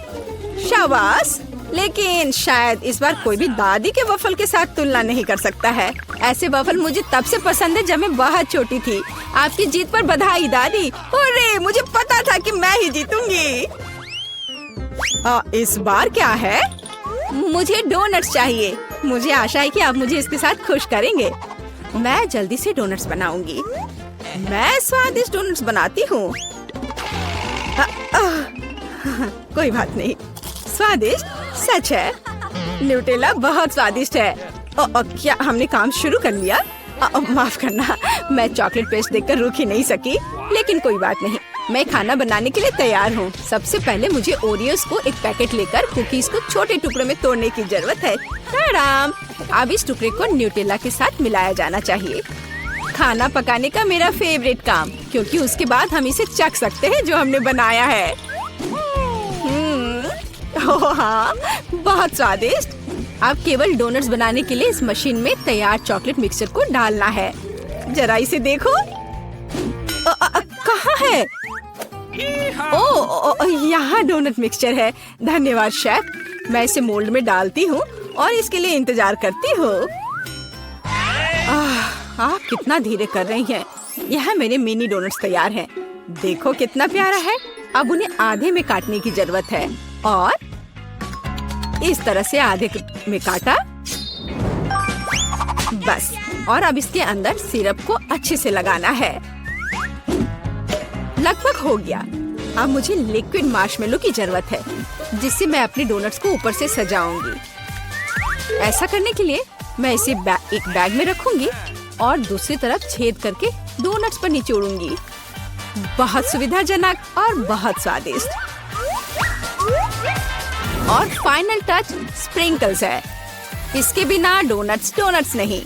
शाबाश। लेकिन शायद इस बार कोई भी दादी के वफल के साथ तुलना नहीं कर सकता है। ऐसे वफल मुझे तब से पसंद है जब मैं बहुत छोटी थी। आपकी जीत पर बधाई दादी। अरे मुझे पता था कि मैं ही जीतूंगी। इस बार क्या है? मुझे डोनट्स चाहिए। मुझे आशा है कि आप मुझे इसके साथ खुश करेंगे। मैं जल्दी से डोनट्स बनाऊंगी। मैं स्वादिष्ट डोनट्स बनाती हूँ। कोई बात नहीं। स्वादिष्ट सच है। न्यूटेला बहुत स्वादिष्ट है। क्या हमने काम शुरू कर लिया? माफ करना, मैं चॉकलेट पेस्ट देखकर रुक ही नहीं सकी। लेकिन कोई बात नहीं, मैं खाना बनाने के लिए तैयार हूँ। सबसे पहले मुझे ओरियोस को एक पैकेट लेकर कुकीज को छोटे टुकड़ों में तोड़ने की जरूरत है। आराम। अब इस टुकड़े को न्यूटेला के साथ मिलाया जाना चाहिए। खाना पकाने का मेरा फेवरेट काम, क्योंकि उसके बाद हम इसे चख सकते हैं जो हमने बनाया है। ओह हाँ, बहुत स्वादिष्ट। अब केवल डोनट्स बनाने के लिए इस मशीन में तैयार चॉकलेट मिक्सचर को डालना है। जरा इसे देखो। कहाँ है? यहाँ डोनट मिक्सचर है। धन्यवाद शेफ। मैं इसे मोल्ड में डालती हूँ और इसके लिए इंतजार करती हूँ। आप कितना धीरे कर रही हैं। यहाँ मेरे मिनी डोनट्स तैयार हैं। देखो कितना प्यारा है। अब उन्हें आधे में काटने की जरूरत है और इस तरह से आधे में काटा। बस। और अब इसके अंदर सिरप को अच्छे से लगाना है। लगभग हो गया। अब मुझे लिक्विड मार्शमेलो की जरूरत है, जिससे मैं अपने डोनट्स को ऊपर से सजाऊंगी। ऐसा करने के लिए मैं इसे एक बैग में रखूंगी और दूसरी तरफ छेद करके डोनट्स पर निचोड़ूंगी। बहुत सुविधाजनक और बहुत स्वादिष्ट। और फाइनल टच स्प्रिंकल्स है। इसके बिना डोनट्स डोनट्स नहीं।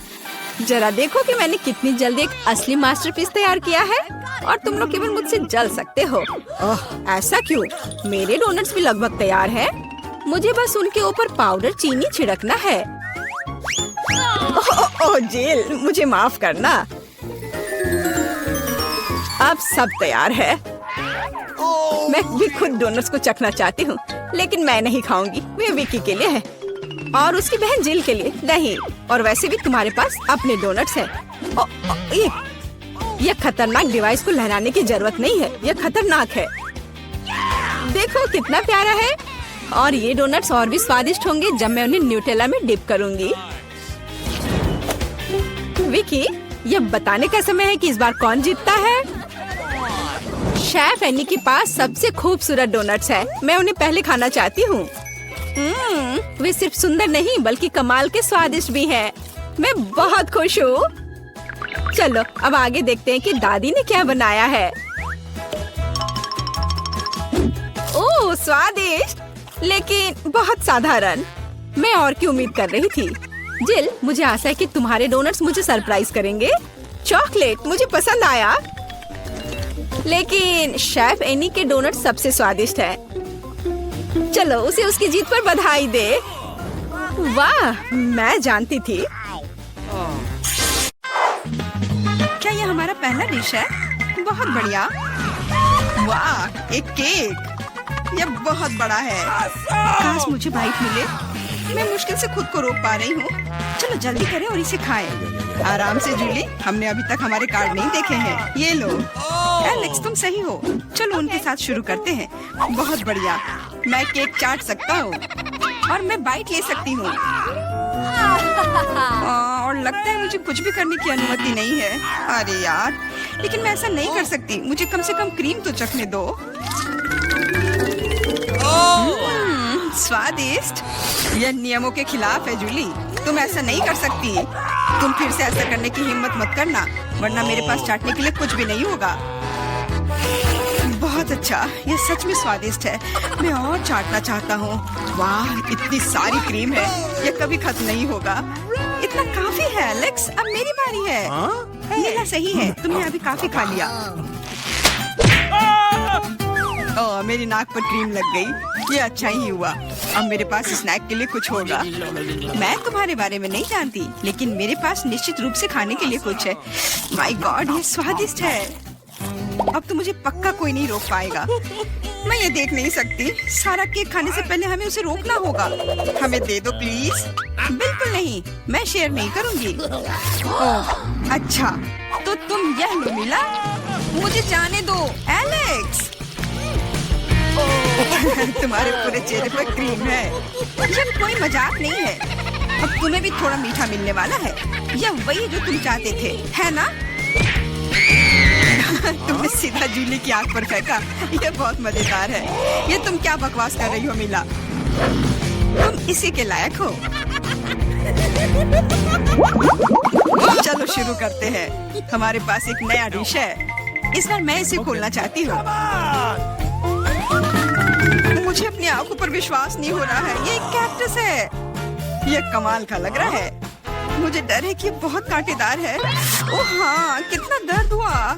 जरा देखो कि मैंने कितनी जल्दी एक असली मास्टरपीस तैयार किया है। और तुम लोग केवल मुझसे जल सकते हो। ऐसा क्यों? मेरे डोनट्स भी लगभग तैयार हैं। मुझे बस उनके ऊपर पाउडर चीनी छिड़कना है। ओह जेल, मुझे माफ करना। अब सब तैयार है। मैं भी खुद डोनट्स को चखना चाहती हूँ, लेकिन मैं नहीं खाऊंगी। वे विकी के लिए है और उसकी बहन जिल के लिए नहीं। और वैसे भी तुम्हारे पास अपने डोनट्स हैं। ये खतरनाक डिवाइस को लहराने की जरूरत नहीं है। यह खतरनाक है। देखो कितना प्यारा है। और ये डोनट्स और भी स्वादिष्ट होंगे जब मैं उन्हें न्यूटेला में डिप करूंगी। विकी, यह बताने का समय है कि इस बार कौन जीतता है। शेफ एनी के पास सबसे खूबसूरत डोनट्स है। मैं उन्हें पहले खाना चाहती हूँ। वे सिर्फ सुंदर नहीं बल्कि कमाल के स्वादिष्ट भी हैं। मैं बहुत खुश हूँ। चलो अब आगे देखते हैं कि दादी ने क्या बनाया है। ओह स्वादिष्ट, लेकिन बहुत साधारण। मैं और की उम्मीद कर रही थी। जिल, मुझे आशा है कि तुम्हारे डोनट्स मुझे सरप्राइज करेंगे। चॉकलेट मुझे पसंद आया, लेकिन शेफ एनी के डोनट सबसे स्वादिष्ट है। चलो उसे उसकी जीत पर बधाई दे। वाह, मैं जानती थी। क्या ये हमारा पहला डिश है? बहुत बढ़िया। वाह, एक केक। यह बहुत बड़ा है। काश मुझे बाइट मिले। मैं मुश्किल से खुद को रोक पा रही हूँ। चलो जल्दी करें और इसे खाएं। आराम से जूली, हमने अभी तक हमारे कार्ड नहीं देखे हैं। ये लो। एलेक्स, तुम सही हो। चलो उनके साथ शुरू करते हैं। बहुत बढ़िया। मैं केक चाट सकता हूँ और मैं बाइट ले सकती हूँ। और लगता है मुझे कुछ भी करने की अनुमति नहीं है। अरे यार, लेकिन मैं ऐसा नहीं कर सकती। मुझे कम से कम क्रीम तो चखने दो। स्वादिष्ट। यह नियमों के खिलाफ है जूली। तुम ऐसा नहीं कर सकती। तुम फिर से ऐसा करने की हिम्मत मत करना, वरना मेरे पास चाटने के लिए कुछ भी नहीं होगा। बहुत अच्छा, यह सच में स्वादिष्ट है। मैं और चाटना चाहता हूँ। वाह, इतनी सारी क्रीम है। यह कभी खत्म नहीं होगा। इतना काफी है एलेक्स। अब मेरी बारी है। ये ना सही है। तुमने अभी काफी खा लिया। ओह, मेरी नाक पर क्रीम लग गई। ये अच्छा ही हुआ। अब मेरे पास स्नैक के लिए कुछ होगा। मैं तुम्हारे बारे में नहीं जानती, लेकिन मेरे पास निश्चित रूप से खाने के लिए कुछ है। माय गॉड, ये स्वादिष्ट है। अब तो मुझे पक्का कोई नहीं रोक पाएगा। मैं ये देख नहीं सकती। सारा केक खाने से पहले हमें उसे रोकना होगा। हमें दे दो प्लीज। बिल्कुल नहीं, मैं शेयर नहीं करूंगी। ओह, अच्छा, तो तुम यह लो मिला। मुझे जाने दो एलेक्स। तुम्हारे पूरे चेहरे पर क्रीम है। यह कोई मजाक नहीं है। अब तुम्हें भी थोड़ा मीठा मिलने वाला है। यह वही जो तुम चाहते थे, है ना? तुमने सीधा जूली की आंख पर फेंका। यह बहुत मजेदार है। ये तुम क्या बकवास कर रही हो मिला? तुम इसी के लायक हो। चलो शुरू करते हैं। हमारे पास एक नया डिश है। इस बार मैं इसे खोलना चाहती हूँ। मुझे अपनी आंखों पर विश्वास नहीं हो रहा है। ये एक कैक्टस है। यह कमाल का लग रहा है। मुझे डर है कि ये बहुत कांटेदार है। ओह हाँ, कितना दर्द हुआ।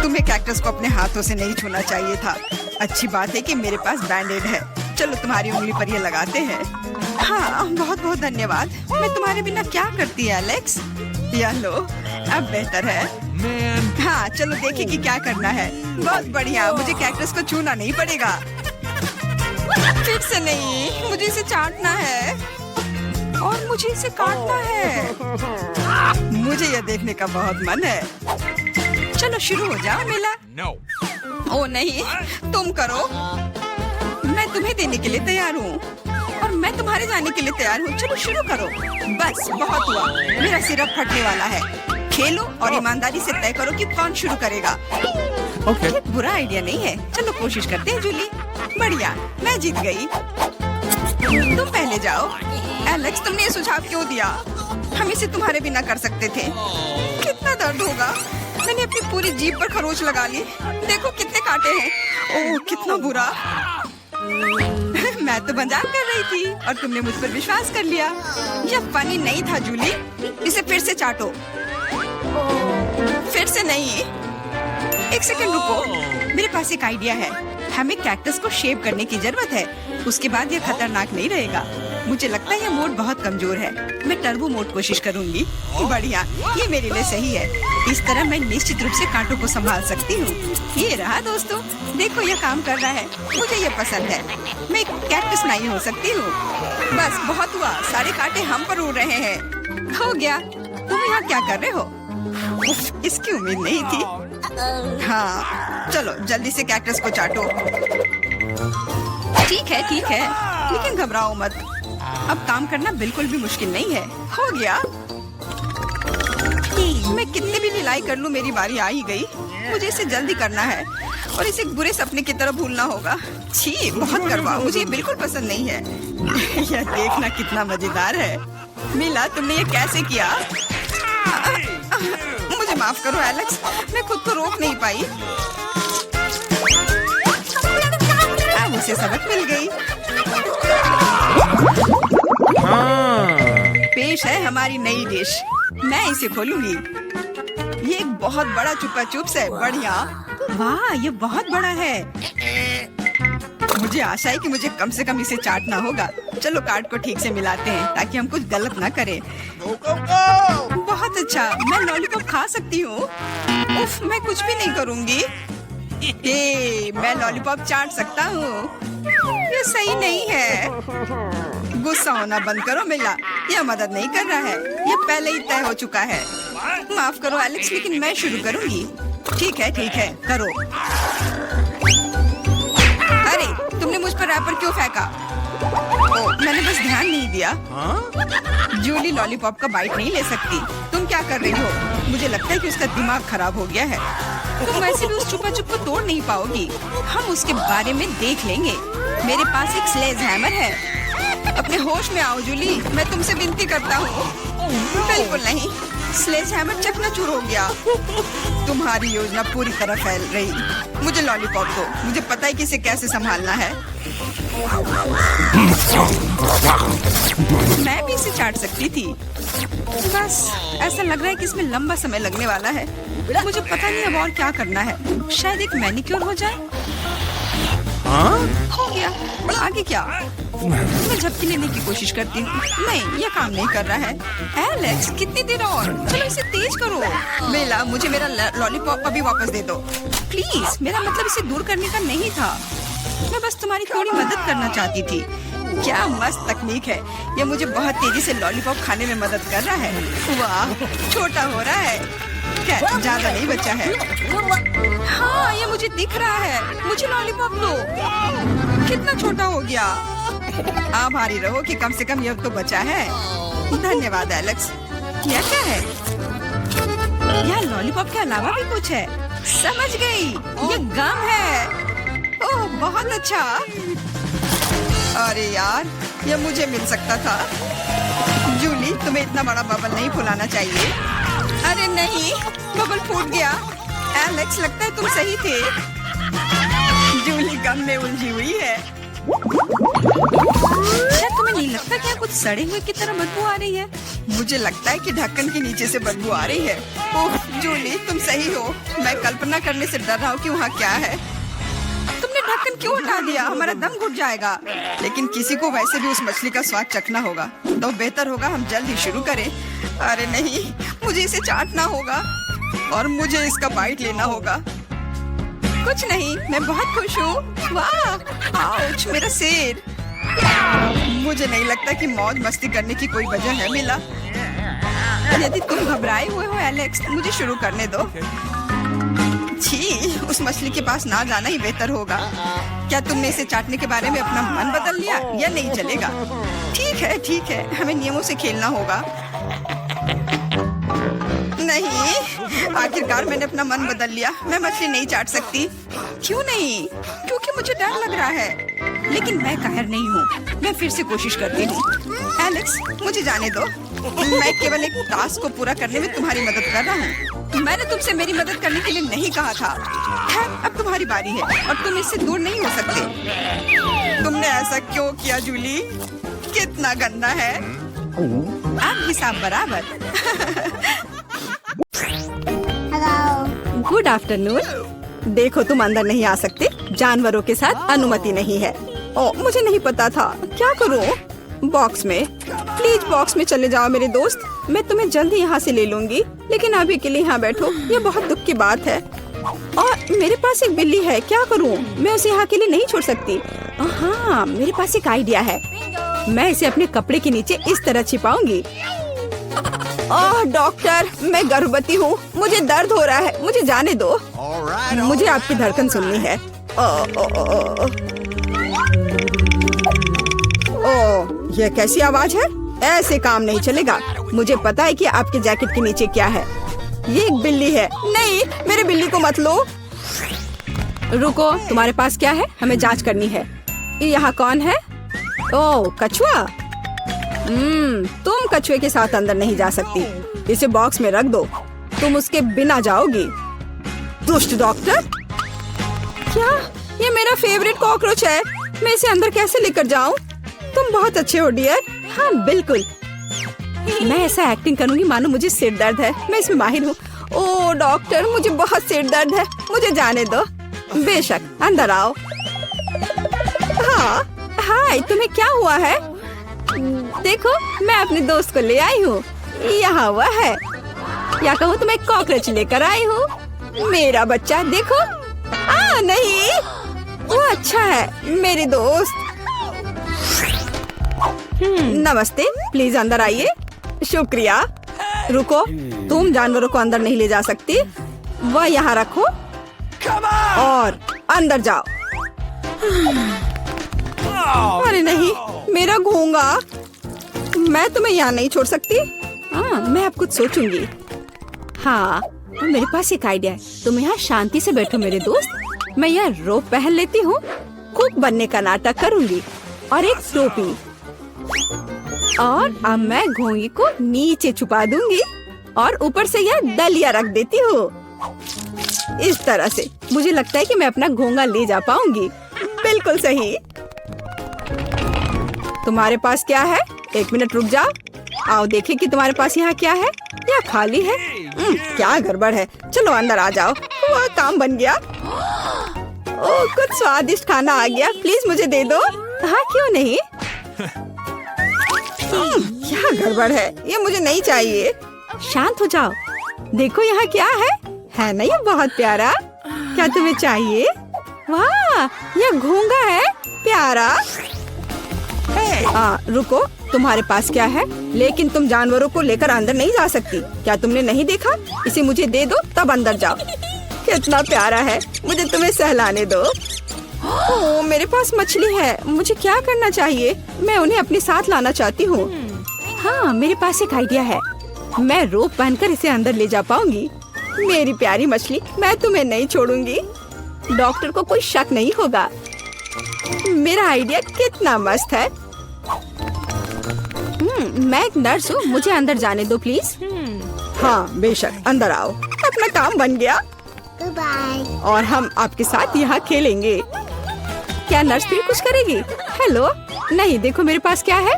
तुम्हें कैक्टस को अपने हाथों से नहीं छूना चाहिए था। अच्छी बात है कि मेरे पास बैंडेड है। चलो तुम्हारी उंगली पर ये लगाते हैं। हाँ, बहुत बहुत धन्यवाद। मैं तुम्हारे बिना क्या करती है एलेक्स? यह लो, अब बेहतर है। हाँ, चलो देखिए कि क्या करना है। बहुत बढ़िया, मुझे कैक्टस को छूना नहीं पड़ेगा। फिर से नहीं, मुझे इसे चाटना है और मुझे इसे काटना है। मुझे यह देखने का बहुत मन है। चलो शुरू हो जाओ मिला। No. ओ नहीं, तुम करो। मैं तुम्हें देने के लिए तैयार हूँ और मैं तुम्हारे जाने के लिए तैयार हूँ। चलो शुरू करो। बस बहुत हुआ, मेरा सिरप फटने वाला है। खेलो और ईमानदारी से तय करो कि कौन शुरू करेगा। Okay. ये बुरा आइडिया नहीं है। चलो कोशिश करते हैं जूली। बढ़िया, मैं जीत गई। तुम पहले जाओ। एलेक्स, तुमने ये सुझाव क्यों दिया? हम इसे तुम्हारे बिना कर सकते थे। कितना दर्द होगा। मैंने अपनी पूरी जीभ पर खरोच लगा ली। देखो कितने कांटे हैं। ओह, कितना बुरा। मैं तो मजाक कर रही थी और तुमने मुझ पर विश्वास कर लिया। यह फनी नहीं था जूली। इसे फिर से चाटो। फिर से नहीं। एक सेकंड रुको, मेरे पास एक आइडिया है। हमें कैक्टस को शेव करने की जरूरत है। उसके बाद यह खतरनाक नहीं रहेगा। मुझे लगता है यह मोड बहुत कमजोर है। मैं टर्बो मोड कोशिश करूंगी। बढ़िया, ये मेरे लिए सही है। इस तरह मैं निश्चित रूप से कांटों को संभाल सकती हूँ। ये रहा दोस्तों, देखो यह काम कर रहा है। मुझे यह पसंद है। मैं एक कैक्टस नहीं हो सकती हूँ। बस बहुत हुआ, सारे कांटे हम पर उड़ रहे हैं। हो गया। तुम यहाँ क्या कर रहे हो? उफ, इसकी उम्मीद नहीं थी। हाँ, चलो जल्दी से कैक्टस को चाटो। ठीक है, लेकिन घबराओ मत। अब काम करना बिल्कुल भी मुश्किल नहीं है। हो गया। मैं कितने भी ढिलाई कर लूं, मेरी बारी आ ही गई। मुझे इसे जल्दी करना है और इसे एक बुरे सपने की तरह भूलना होगा। छी, बहुत कड़वा, मुझे ये बिल्कुल पसंद नहीं है। यह देखना कितना मजेदार है। मिला, तुमने ये कैसे किया? मुझे माफ करो एलेक्स, मैं खुद को रोक नहीं पाई। अब उसे सबक मिल गई। पेश है हमारी नई डिश। मैं इसे खोलूंगी। ये एक बहुत बड़ा चुपा चुप्स है। बढ़िया। वाह, ये बहुत बड़ा है। मुझे आशा है कि मुझे कम से कम इसे चाटना होगा। चलो कार्ड को ठीक से मिलाते हैं ताकि हम कुछ गलत ना करें। बहुत अच्छा, मैं लॉलीपॉप खा सकती हूँ। उफ, मैं कुछ भी नहीं करूँगी। मैं लॉलीपॉप चाट सकता हूँ। ये सही नहीं है। गुस्सा होना बंद करो मिला। यह मदद नहीं कर रहा है। यह पहले ही तय हो चुका है। माफ करो एलेक्स, लेकिन मैं शुरू करूँगी। ठीक है, करो। अरे, तुमने मुझ पर रैपर क्यों फेंका? मैंने बस ध्यान नहीं दिया। जूली लॉलीपॉप का बाइट नहीं ले सकती। तुम क्या कर रही हो? मुझे लगता है कि उसका दिमाग खराब हो गया है। तुम वैसे भी उस छुपा छुप को तोड़ नहीं पाओगी। हम उसके बारे में देख लेंगे। मेरे पास एक स्लेज हैमर है। अपने होश में आओ जूली, मैं तुमसे विनती करता हूँ। बिल्कुल नहीं, स्लेज हैमर चकनाचूर हो गया। तुम्हारी योजना पूरी तरह फैल रही। मुझे लॉलीपॉप दो। मुझे पता है कि इसे कैसे संभालना है। मैं भी इसे चाट सकती थी। बस ऐसा लग रहा है कि इसमें लंबा समय लगने वाला है। मुझे पता नहीं अब और क्या करना है। शायद एक मैनिक्योर हो जाए। क्या आगे क्या? मैं झपकी लेने की कोशिश करती हूँ। नहीं, ये काम नहीं कर रहा है। एलेक्स, कितनी देर और? चलो इसे तेज करो। बेला, मुझे मेरा लॉलीपॉप अभी वापस दे दो प्लीज। मेरा मतलब इसे दूर करने का नहीं था, मैं बस तुम्हारी थोड़ी मदद करना चाहती थी। क्या मस्त तकनीक है, ये मुझे बहुत तेजी से लॉलीपॉप खाने में मदद कर रहा है। वाह, छोटा हो रहा है। क्या ज्यादा नहीं बचा है? हाँ, ये मुझे दिख रहा है। मुझे लॉलीपॉप दो। कितना छोटा हो गया। आभारी रहो कि कम से कम यह तो बचा है। धन्यवाद एलेक्स। यह क्या है? यह लॉलीपॉप के अलावा भी कुछ है। समझ गई, ये गम है। ओह, बहुत अच्छा। अरे यार, यह मुझे मिल सकता था। जूली, तुम्हें इतना बड़ा बबल नहीं फुलाना चाहिए। अरे नहीं, बबल फूट गया। एलेक्स, लगता है तुम सही थे। जूली गम में उलझी हुई है। शायद तुम्हें नहीं लगता क्या कुछ सड़े हुए की तरह बदबू आ रही है? मुझे लगता है कि ढक्कन के नीचे से बदबू आ रही है। ओह जूली, तुम सही हो। मैं कल्पना करने से डर रहा हूँ कि वहाँ क्या है। तुमने ढक्कन क्यों हटा दिया? हमारा दम घुट जाएगा। लेकिन किसी को वैसे भी उस मछली का स्वाद चखना होगा, तो बेहतर होगा हम जल्द ही शुरू करें। अरे नहीं, मुझे इसे चाटना होगा और मुझे इसका बाइट लेना होगा। कुछ नहीं, मैं बहुत खुश हूँ। वाह, आउच, मेरा सिर। मुझे नहीं लगता कि मौज मस्ती करने की कोई वजह है मिला। यदि तुम घबराए हुए हो एलेक्स, मुझे शुरू करने दो। छी, उस मछली के पास ना जाना ही बेहतर होगा। क्या तुमने इसे चाटने के बारे में अपना मन बदल लिया? यह नहीं चलेगा। ठीक है, हमें नियमों से खेलना होगा। नहीं, आखिरकार मैंने अपना मन बदल लिया। मैं मछली नहीं चाट सकती। क्यों नहीं? क्योंकि मुझे डर लग रहा है। लेकिन मैं कायर नहीं हूँ। मैं फिर से कोशिश करती हूँ। एलेक्स, मुझे जाने दो। मैं केवल एक टास्क को पूरा करने में तुम्हारी मदद कर रहा हूँ। मैंने तुमसे मेरी मदद करने के लिए नहीं कहा था। खैर, अब तुम्हारी बारी है और तुम इससे दूर नहीं हो सकते। तुमने ऐसा क्यों किया जूली? कितना गंदा है। अब हिसाब बराबर। Good afternoon. देखो, तुम अंदर नहीं आ सकते। जानवरों के साथ अनुमति नहीं है। ओ, मुझे नहीं पता था। क्या करूं? बॉक्स में। प्लीज बॉक्स में चले जाओ मेरे दोस्त। मैं तुम्हें जल्द ही यहाँ से ले लूंगी, लेकिन अभी के लिए यहाँ बैठो। ये बहुत दुख की बात है। और मेरे पास एक बिल्ली है। क्या करूं? मैं उसे यहाँ के लिए नहीं छोड़ सकती। हाँ, मेरे पास एक आइडिया है। मैं इसे अपने कपड़े के नीचे इस तरह छिपाऊंगी। ओह डॉक्टर, मैं गर्भवती हूँ। मुझे दर्द हो रहा है। मुझे जाने दो। मुझे आपकी धड़कन सुननी है। ओह, ये कैसी आवाज है? ऐसे काम नहीं चलेगा। मुझे पता है कि आपके जैकेट के नीचे क्या है। ये एक बिल्ली है। नहीं, मेरे बिल्ली को मत लो। रुको, तुम्हारे पास क्या है? हमें जांच करनी है। यहाँ कौन है? ओह, कछुआ। तुम कछुए के साथ अंदर नहीं जा सकती। इसे बॉक्स में रख दो। तुम उसके बिना जाओगी। दुष्ट डॉक्टर। क्या? ये मेरा फेवरेट कॉकरोच है। मैं इसे अंदर कैसे लेकर जाऊं? तुम बहुत अच्छे हो डियर। हाँ बिल्कुल। मैं ऐसा एक्टिंग करूंगी मानो मुझे सिर दर्द है। मैं इसमें माहिर हूँ। ओह डॉक्टर, मुझे बहुत सिर दर्द है। मुझे जाने दो। बेशक, अंदर आओ। हाँ, हाय, तुम्हें क्या हुआ है? देखो, मैं अपने दोस्त को ले आई हूँ। यहाँ हुआ है, या कहूँ तो मैं कॉकरोच लेकर आई हूँ। मेरा बच्चा देखो। नहीं, वो अच्छा है मेरे दोस्त। नमस्ते, प्लीज अंदर आइए। शुक्रिया। रुको, तुम जानवरों को अंदर नहीं ले जा सकती। वह यहाँ रखो और अंदर जाओ। अरे नहीं, मेरा घोंगा। मैं तुम्हें यहाँ नहीं छोड़ सकती। हाँ, मैं अब कुछ सोचूंगी। हाँ, मेरे पास एक आइडिया है। तुम यहाँ शांति से बैठो मेरे दोस्त। मैं यह रोप पहन लेती हूँ। कुक बनने का नाटक करूंगी और एक टोपी। और अब मैं घोंगी को नीचे छुपा दूंगी और ऊपर से यह डलिया रख देती हूँ। इस तरह से मुझे लगता है कि मैं अपना घोंगा ले जा पाऊंगी। बिल्कुल सही। तुम्हारे पास क्या है? एक मिनट रुक जाओ। आओ देखें कि तुम्हारे पास यहाँ क्या है। यह खाली है। क्या गड़बड़ है? चलो अंदर आ जाओ। वह काम बन गया। कुछ स्वादिष्ट खाना आ गया, प्लीज मुझे दे दो। हाँ क्यों नहीं। क्या गड़बड़ है, ये मुझे नहीं चाहिए। शांत हो जाओ। देखो यहाँ क्या है ना ये बहुत प्यारा। क्या तुम्हें चाहिए? वाह, ये घोंगा है, प्यारा। रुको, तुम्हारे पास क्या है? लेकिन तुम जानवरों को लेकर अंदर नहीं जा सकती। क्या तुमने नहीं देखा? इसे मुझे दे दो तब अंदर जाओ। कितना प्यारा है, मुझे तुम्हें सहलाने दो। ओह, मेरे पास मछली है, मुझे क्या करना चाहिए? मैं उन्हें अपने साथ लाना चाहती हूँ। हाँ, मेरे पास एक आइडिया है। मैं रोप बांधकर इसे अंदर ले जा पाऊंगी। मेरी प्यारी मछली, मैं तुम्हें नहीं छोड़ूंगी। डॉक्टर को कोई शक नहीं होगा। मेरा आइडिया कितना मस्त है। मैं एक नर्स हूँ, मुझे अंदर जाने दो प्लीज। हाँ बेशक, अंदर आओ। अपना काम बन गया। और हम आपके साथ यहाँ खेलेंगे। क्या नर्स फिर कुछ करेगी? हेलो, नहीं, देखो मेरे पास क्या है।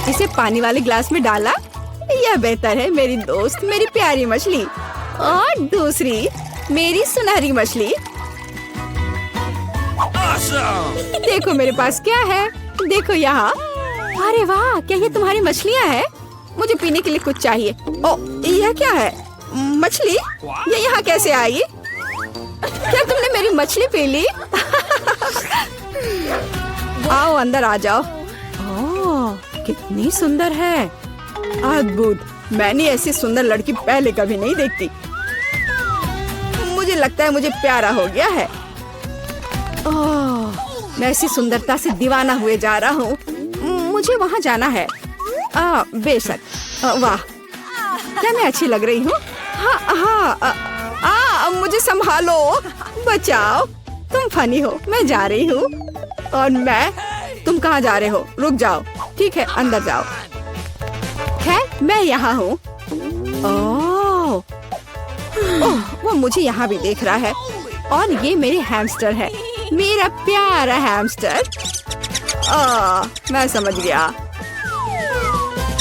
इसे पानी वाले ग्लास में डाला। यह बेहतर है मेरी दोस्त, मेरी प्यारी मछली। और दूसरी मेरी सुनहरी मछली। देखो मेरे पास क्या है, देखो यहाँ। अरे वाह, क्या ये तुम्हारी मछलियाँ हैं? मुझे पीने के लिए कुछ चाहिए। ओ, यह क्या है? मछली? ये यहाँ कैसे आई? क्या तुमने मेरी मछली पी ली? आओ अंदर आ जाओ। ओह, कितनी सुंदर है, अद्भुत। मैंने ऐसी सुंदर लड़की पहले कभी नहीं देखती। मुझे लगता है मुझे प्यारा हो गया है। ओह, मैं ऐसी सुंदरता से दीवाना हुए जा रहा हूँ। मुझे वहाँ जाना है। बेशक। वाह, क्या मैं अच्छी लग रही हूँ? हाँ, मुझे संभालो, बचाओ। तुम फनी हो, मैं जा रही हूँ। और तुम कहाँ जा रहे हो? रुक जाओ। ठीक है, अंदर जाओ। खैर, मैं यहाँ हूँ। ओह, वो मुझे यहाँ भी देख रहा है। और ये मेरे हैमस्टर है, मेरा प्यारा हैमस्टर। मैं समझ गया।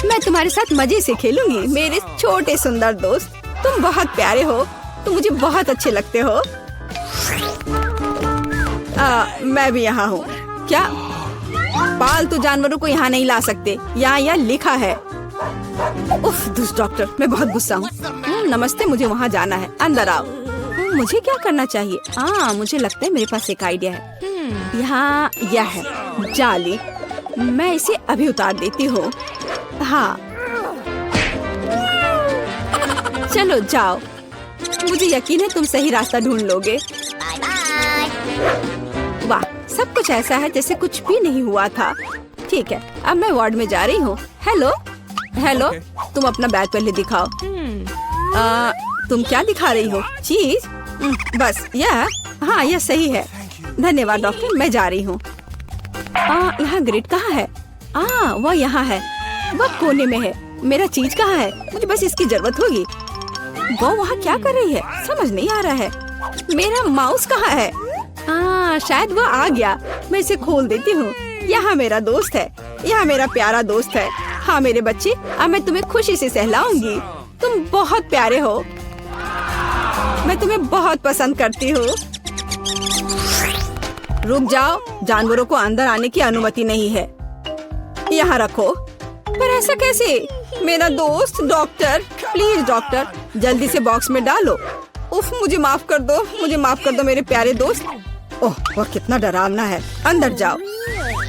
मैं तुम्हारे साथ मजे से खेलूंगी, मेरे छोटे सुंदर दोस्त। तुम बहुत प्यारे हो, तुम मुझे बहुत अच्छे लगते हो। मैं भी यहाँ हूँ। क्या? पालतू जानवरों को यहाँ नहीं ला सकते, यहाँ लिखा है। उफ, दुष्ट डॉक्टर, मैं बहुत गुस्सा हूँ। नमस्ते, मुझे वहाँ जाना है, अंदर आओ। मुझे क्या करना चाहिए? मुझे लगता है मेरे पास एक आइडिया है। यहाँ यह है जाली, मैं इसे अभी उतार देती हूँ। हाँ, चलो जाओ। मुझे यकीन है तुम सही रास्ता ढूंढ लोगे। वाह, सब कुछ ऐसा है जैसे कुछ भी नहीं हुआ था। ठीक है, अब मैं वार्ड में जा रही हूँ। हेलो, तुम अपना बैग पहले दिखाओ। तुम क्या दिखा रही हो? चीज? बस यह? हाँ, यह सही है। धन्यवाद डॉक्टर, मैं जा रही हूँ। यहाँ ग्रिड कहाँ है? वह यहाँ है, वह कोने में है। मेरा चीज कहाँ है? मुझे बस इसकी जरूरत होगी। वो वहाँ क्या कर रही है? समझ नहीं आ रहा है। मेरा माउस कहाँ है? शायद वो आ गया। मैं इसे खोल देती हूँ। यहाँ मेरा दोस्त है, यहाँ मेरा प्यारा दोस्त है। हाँ मेरे बच्चे, अब मैं तुम्हें खुशी से सहलाऊंगी। तुम बहुत प्यारे हो, मैं तुम्हें बहुत पसंद करती हूँ। रुक जाओ, जानवरों को अंदर आने की अनुमति नहीं है। यहाँ रखो। पर ऐसा कैसे? मेरा दोस्त डॉक्टर, प्लीज डॉक्टर, जल्दी से बॉक्स में डालो। उफ, मुझे माफ कर दो, मुझे माफ कर दो मेरे प्यारे दोस्त। ओह, वह कितना डरावना है। अंदर जाओ।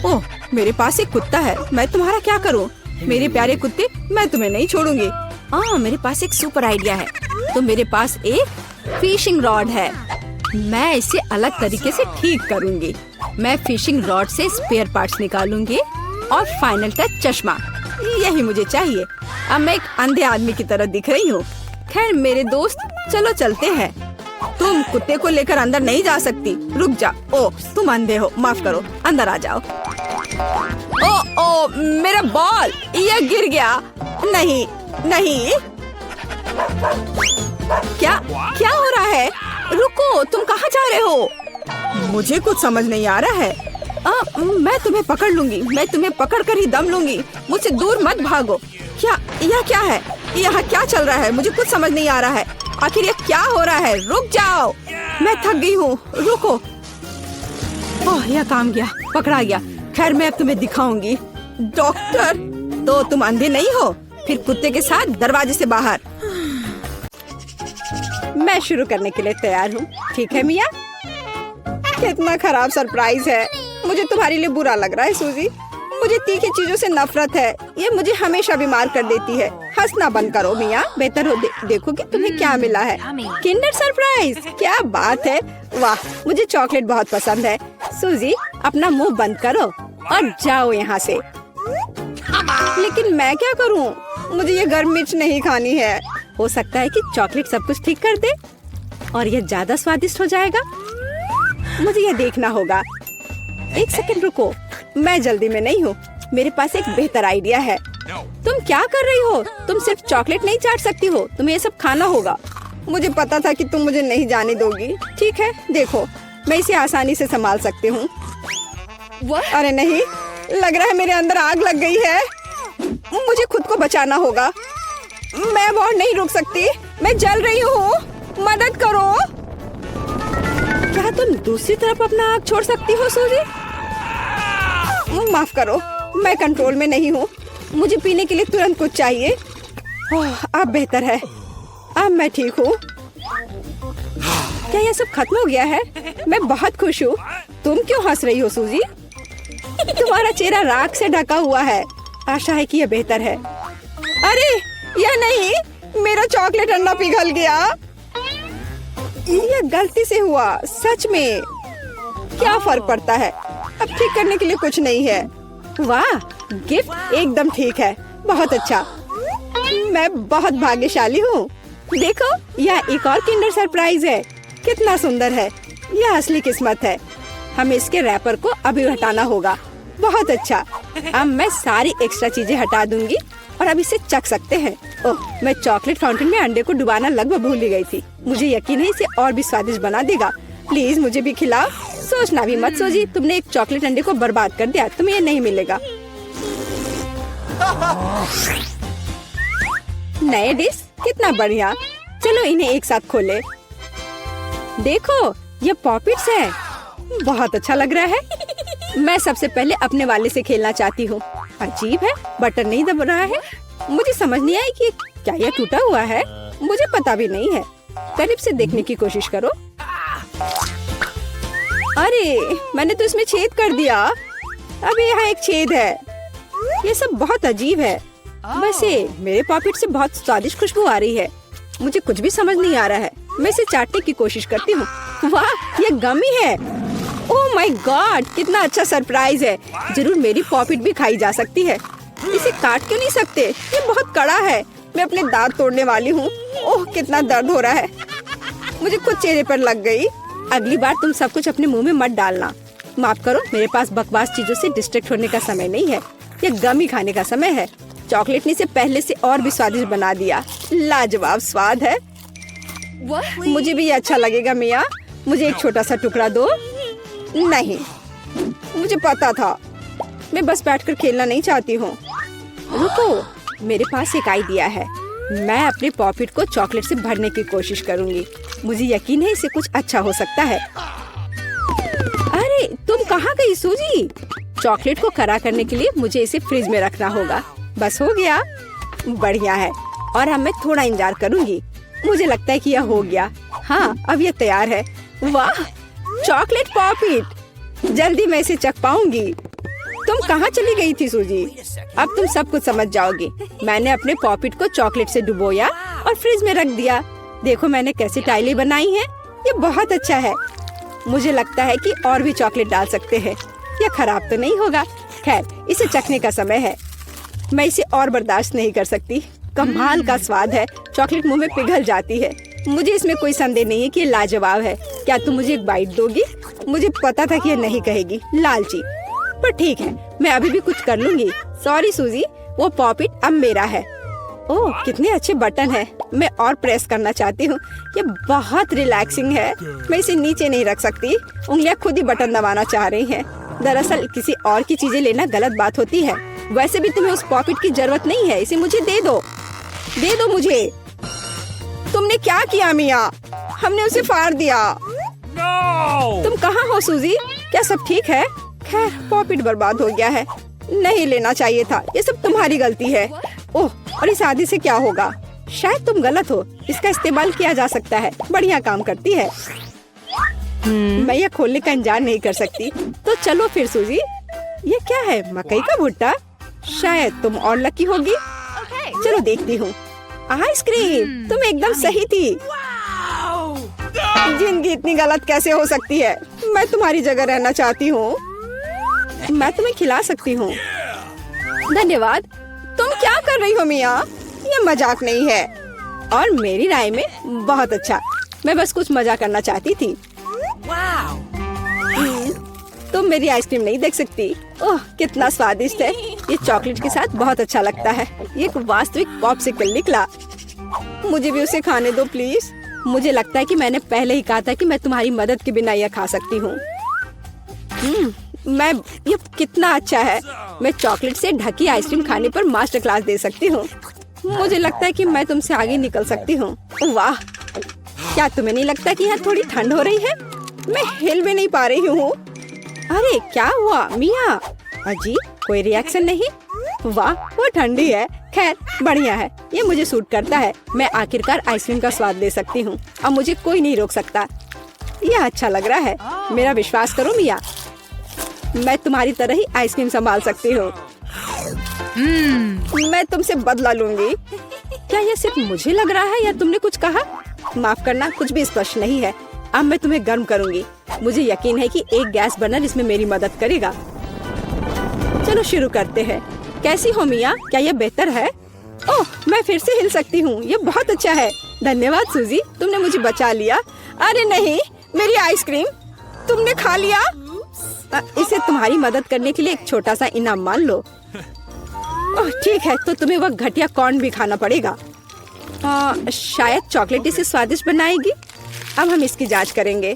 ओह, मेरे पास एक कुत्ता है, मैं तुम्हारा क्या करूँ? मेरे प्यारे कुत्ते, मैं तुम्हें नहीं छोड़ूंगी। मेरे पास एक सुपर आइडिया है। तो मेरे पास एक फिशिंग रॉड है, मैं इसे अलग तरीके से ठीक करूंगी। मैं फिशिंग रॉड से स्पेयर पार्ट्स निकालूंगी और फाइनल टच चश्मा, यही मुझे चाहिए। अब मैं एक अंधे आदमी की तरह दिख रही हूँ। खैर मेरे दोस्त, चलो चलते हैं। तुम कुत्ते को लेकर अंदर नहीं जा सकती, रुक जा। ओ, तुम अंधे हो, माफ करो, अंदर आ जाओ। ओ, मेरा बॉल, यह गिर गया। नहीं, क्या हो रहा है? रुको, तुम कहाँ जा रहे हो? मुझे कुछ समझ नहीं आ रहा है। मैं तुम्हें पकड़ लूंगी, मैं तुम्हें पकड़ कर ही दम लूंगी। मुझसे दूर मत भागो। यह क्या है? यहाँ क्या चल रहा है? मुझे कुछ समझ नहीं आ रहा है। आखिर ये क्या हो रहा है? रुक जाओ। मैं थक गई हूँ, रुको। ओह, यह काम गया, पकड़ा गया। खैर, मैं अब तुम्हें दिखाऊंगी। डॉक्टर, तो तुम अंधे नहीं हो? फिर कुत्ते के साथ दरवाजे से बाहर। मैं शुरू करने के लिए तैयार हूँ। ठीक है मिया? कितना खराब सरप्राइज है। मुझे तुम्हारे लिए बुरा लग रहा है सूजी। मुझे तीखी चीजों से नफरत है। ये मुझे हमेशा बीमार कर देती है। हंसना बंद करो मिया। बेहतर हो देखो कि तुम्हें क्या मिला है। किंडर सरप्राइज, क्या बात है। वाह, मुझे चॉकलेट बहुत पसंद है। सूजी, अपना मुंह बंद करो और जाओ यहाँ से। लेकिन मैं क्या करूँ? मुझे ये गर्म मिर्च नहीं खानी है। हो सकता है कि चॉकलेट सब कुछ ठीक कर दे और ये ज्यादा स्वादिष्ट हो जाएगा। मुझे ये देखना होगा। एक सेकंड रुको, मैं जल्दी में नहीं हूँ। मेरे पास एक बेहतर आइडिया है। तुम क्या कर रही हो? तुम सिर्फ चॉकलेट नहीं चाट सकती हो, तुम्हें ये सब खाना होगा। मुझे पता था कि तुम मुझे नहीं जाने दोगी। ठीक है, देखो, मैं इसे आसानी से संभाल सकती हूँ। अरे नहीं, लग रहा है मेरे अंदर आग लग गई है। मुझे खुद को बचाना होगा। मैं और नहीं रुक सकती। मैं जल रही हूँ, मदद करो। क्या तुम दूसरी तरफ अपना आग छोड़ सकती हो सूजी? माफ करो, मैं कंट्रोल में नहीं हूँ। मुझे पीने के लिए तुरंत कुछ चाहिए। अब बेहतर है, अब मैं ठीक हूँ। क्या यह सब खत्म हो गया है? मैं बहुत खुश हूँ। तुम क्यों हंस रही हो सूजी? तुम्हारा चेहरा राख से ढका हुआ है। आशा है कि यह बेहतर है। अरे यह नहीं, मेरा चॉकलेट अंडा पिघल गया। यह गलती से हुआ, सच में। क्या फर्क पड़ता है? अब ठीक करने के लिए कुछ नहीं है। वाह, गिफ्ट एकदम ठीक है। बहुत अच्छा, मैं बहुत भाग्यशाली हूँ। देखो, यह एक और किंडर सरप्राइज है। कितना सुंदर है। यह असली किस्मत है। हमें इसके रैपर को अभी हटाना होगा। बहुत अच्छा, अब मैं सारी एक्स्ट्रा चीजें हटा दूंगी और अब इसे चख सकते हैं। ओह, मैं चॉकलेट फाउंटेन में अंडे को डुबाना लगभग भूल ही गई थी। मुझे यकीन है इसे और भी स्वादिष्ट बना देगा। प्लीज मुझे भी खिलाओ। सोचना भी मत सूजी, तुमने एक चॉकलेट अंडे को बर्बाद कर दिया। तुम्हें ये नहीं मिलेगा। नए डिश, कितना बढ़िया। चलो इन्हें एक साथ खोले। देखो, ये पॉपिट्स है। बहुत अच्छा लग रहा है। मैं सबसे पहले अपने वाले से खेलना चाहती हूँ। अजीब है, बटन नहीं दब रहा है। मुझे समझ नहीं आई कि क्या यह टूटा हुआ है। मुझे पता भी नहीं है। करीब से देखने की कोशिश करो। अरे, मैंने तो इसमें छेद कर दिया। अभी यहाँ एक छेद है। ये सब बहुत अजीब है। वैसे मेरे पॉकेट से बहुत स्वादिष्ट खुशबू आ रही है। मुझे कुछ भी समझ नहीं आ रहा है। मैं इसे चाटने की कोशिश करती हूँ। वाह, ये गमी है। ओह माय गॉड, कितना अच्छा सरप्राइज है। जरूर मेरी पॉकेट भी खाई जा सकती है। इसे काट क्यों नहीं सकते? ये बहुत कड़ा है। मैं अपने दांत तोड़ने वाली हूँ। ओह, कितना दर्द हो रहा है। मुझे खुद चेहरे पर लग गई। अगली बार तुम सब कुछ अपने मुंह में मत डालना। माफ करो, मेरे पास बकवास चीजों से डिस्ट्रैक्ट होने का समय नहीं है। ये गमी खाने का समय है। चॉकलेट ने इसे पहले से और भी स्वादिष्ट बना दिया। लाजवाब स्वाद है। मुझे भी ये अच्छा लगेगा मिया। मुझे एक छोटा सा टुकड़ा दो। नहीं, मुझे पता था। मैं बस बैठकर खेलना नहीं चाहती हूँ। रुको, मेरे पास एक आइडिया है। मैं अपने पॉकेट को चॉकलेट से भरने की कोशिश करूँगी। मुझे यकीन है इसे कुछ अच्छा हो सकता है। अरे, तुम कहाँ गई सूजी? चॉकलेट को खरा करने के लिए मुझे इसे फ्रिज में रखना होगा। बस हो गया। बढ़िया है। और अब मैं थोड़ा इंतजार करूँगी। मुझे लगता है कि यह हो गया। हाँ, अब यह तैयार है। वाह, चॉकलेट पॉकेट। जल्दी मैं इसे चख पाऊंगी। तुम कहाँ चली गई थी सूजी? अब तुम सब कुछ समझ जाओगी। मैंने अपने पॉकेट को चॉकलेट से डुबोया और फ्रिज में रख दिया। देखो मैंने कैसी टाइलें बनाई हैं। ये बहुत अच्छा है। मुझे लगता है कि और भी चॉकलेट डाल सकते हैं। यह खराब तो नहीं होगा। खैर, इसे चखने का समय है। मैं इसे और बर्दाश्त नहीं कर सकती। कमाल का स्वाद है। चॉकलेट मुंह में पिघल जाती है। मुझे इसमें कोई संदेह नहीं है कि ये लाजवाब है। क्या तुम मुझे एक बाइट दोगी? मुझे पता था कि ये नहीं कहेगी, लालची। पर ठीक है, मैं अभी भी कुछ कर लूंगी। सॉरी सूजी, वो पॉकेट अब मेरा है। ओह, कितने अच्छे बटन है। मैं और प्रेस करना चाहती हूँ। ये बहुत रिलैक्सिंग है। मैं इसे नीचे नहीं रख सकती। उंगलियां खुद ही बटन दबाना चाह रही हैं। दरअसल किसी और की चीजें लेना गलत बात होती है। वैसे भी तुम्हें उस पॉकेट की जरूरत नहीं है। इसे मुझे दे दो। दे दो मुझे। तुमने क्या किया मिया? हमने उसे फाड़ दिया। No! तुम कहाँ हो सूजी? क्या सब ठीक है? खैर पॉपिट बर्बाद हो गया है। नहीं लेना चाहिए था। ये सब तुम्हारी गलती है। ओह, और इस आदि से क्या होगा? शायद तुम गलत हो। इसका इस्तेमाल किया जा सकता है। बढ़िया काम करती है। मैं यह खोलने का इंतजार नहीं कर सकती। तो चलो फिर सूजी। ये क्या है? मकई का भुट्टा? शायद तुम और लकी होगी। चलो देखती हूँ। आइसक्रीम, तुम एकदम सही थी। जिंदगी इतनी गलत कैसे हो सकती है? मैं तुम्हारी जगह रहना चाहती हूँ। मैं तुम्हें खिला सकती हूँ। धन्यवाद। तुम क्या कर रही हो मिया? ये मजाक नहीं है। और मेरी राय में बहुत अच्छा। मैं बस कुछ मजा करना चाहती थी। तुम मेरी आइसक्रीम नहीं देख सकती। ओह, कितना स्वादिष्ट है। ये चॉकलेट के साथ बहुत अच्छा लगता है। ये एक वास्तविक पॉप्सिकल निकला। मुझे भी उसे खाने दो प्लीज। मुझे लगता है कि मैंने पहले ही कहा था कि मैं तुम्हारी मदद के बिना यह खा सकती हूँ। ये कितना अच्छा है। मैं चॉकलेट से ढकी आइसक्रीम खाने पर मास्टर क्लास दे सकती हूँ। मुझे लगता है कि मैं तुमसे आगे निकल सकती हूँ। वाह, क्या तुम्हें नहीं लगता कि यहाँ थोड़ी ठंड हो रही है? मैं हिल भी नहीं पा रही हूँ। अरे क्या हुआ मिया? अजीब, कोई रिएक्शन नहीं। वाह, वो ठंडी है। खैर बढ़िया है। ये मुझे सूट करता है। मैं आखिरकार आइसक्रीम का स्वाद ले सकती हूँ। अब मुझे कोई नहीं रोक सकता। यह अच्छा लग रहा है। मेरा विश्वास करो मिया, मैं तुम्हारी तरह ही आइसक्रीम संभाल सकती हूँ। मैं तुमसे बदला लूंगी। क्या यह सिर्फ मुझे लग रहा है या तुमने कुछ कहा? माफ करना, कुछ भी स्पष्ट नहीं है। अब मैं तुम्हें गर्म करूंगी। मुझे यकीन है कि एक गैस बर्नर इसमें मेरी मदद करेगा। चलो शुरू करते हैं। कैसी हो मिया? क्या यह बेहतर है? ओह, मैं फिर से हिल सकती हूँ। यह बहुत अच्छा है। धन्यवाद सूजी, तुमने मुझे बचा लिया। अरे नहीं, मेरी आइसक्रीम तुमने खा लिया। इसे तुम्हारी मदद करने के लिए एक छोटा सा इनाम मान लो। ओह ठीक है, तो तुम्हें वह घटिया कॉर्न भी खाना पड़ेगा। शायद चॉकलेट इसे स्वादिष्ट बनाएगी। अब हम इसकी जांच करेंगे।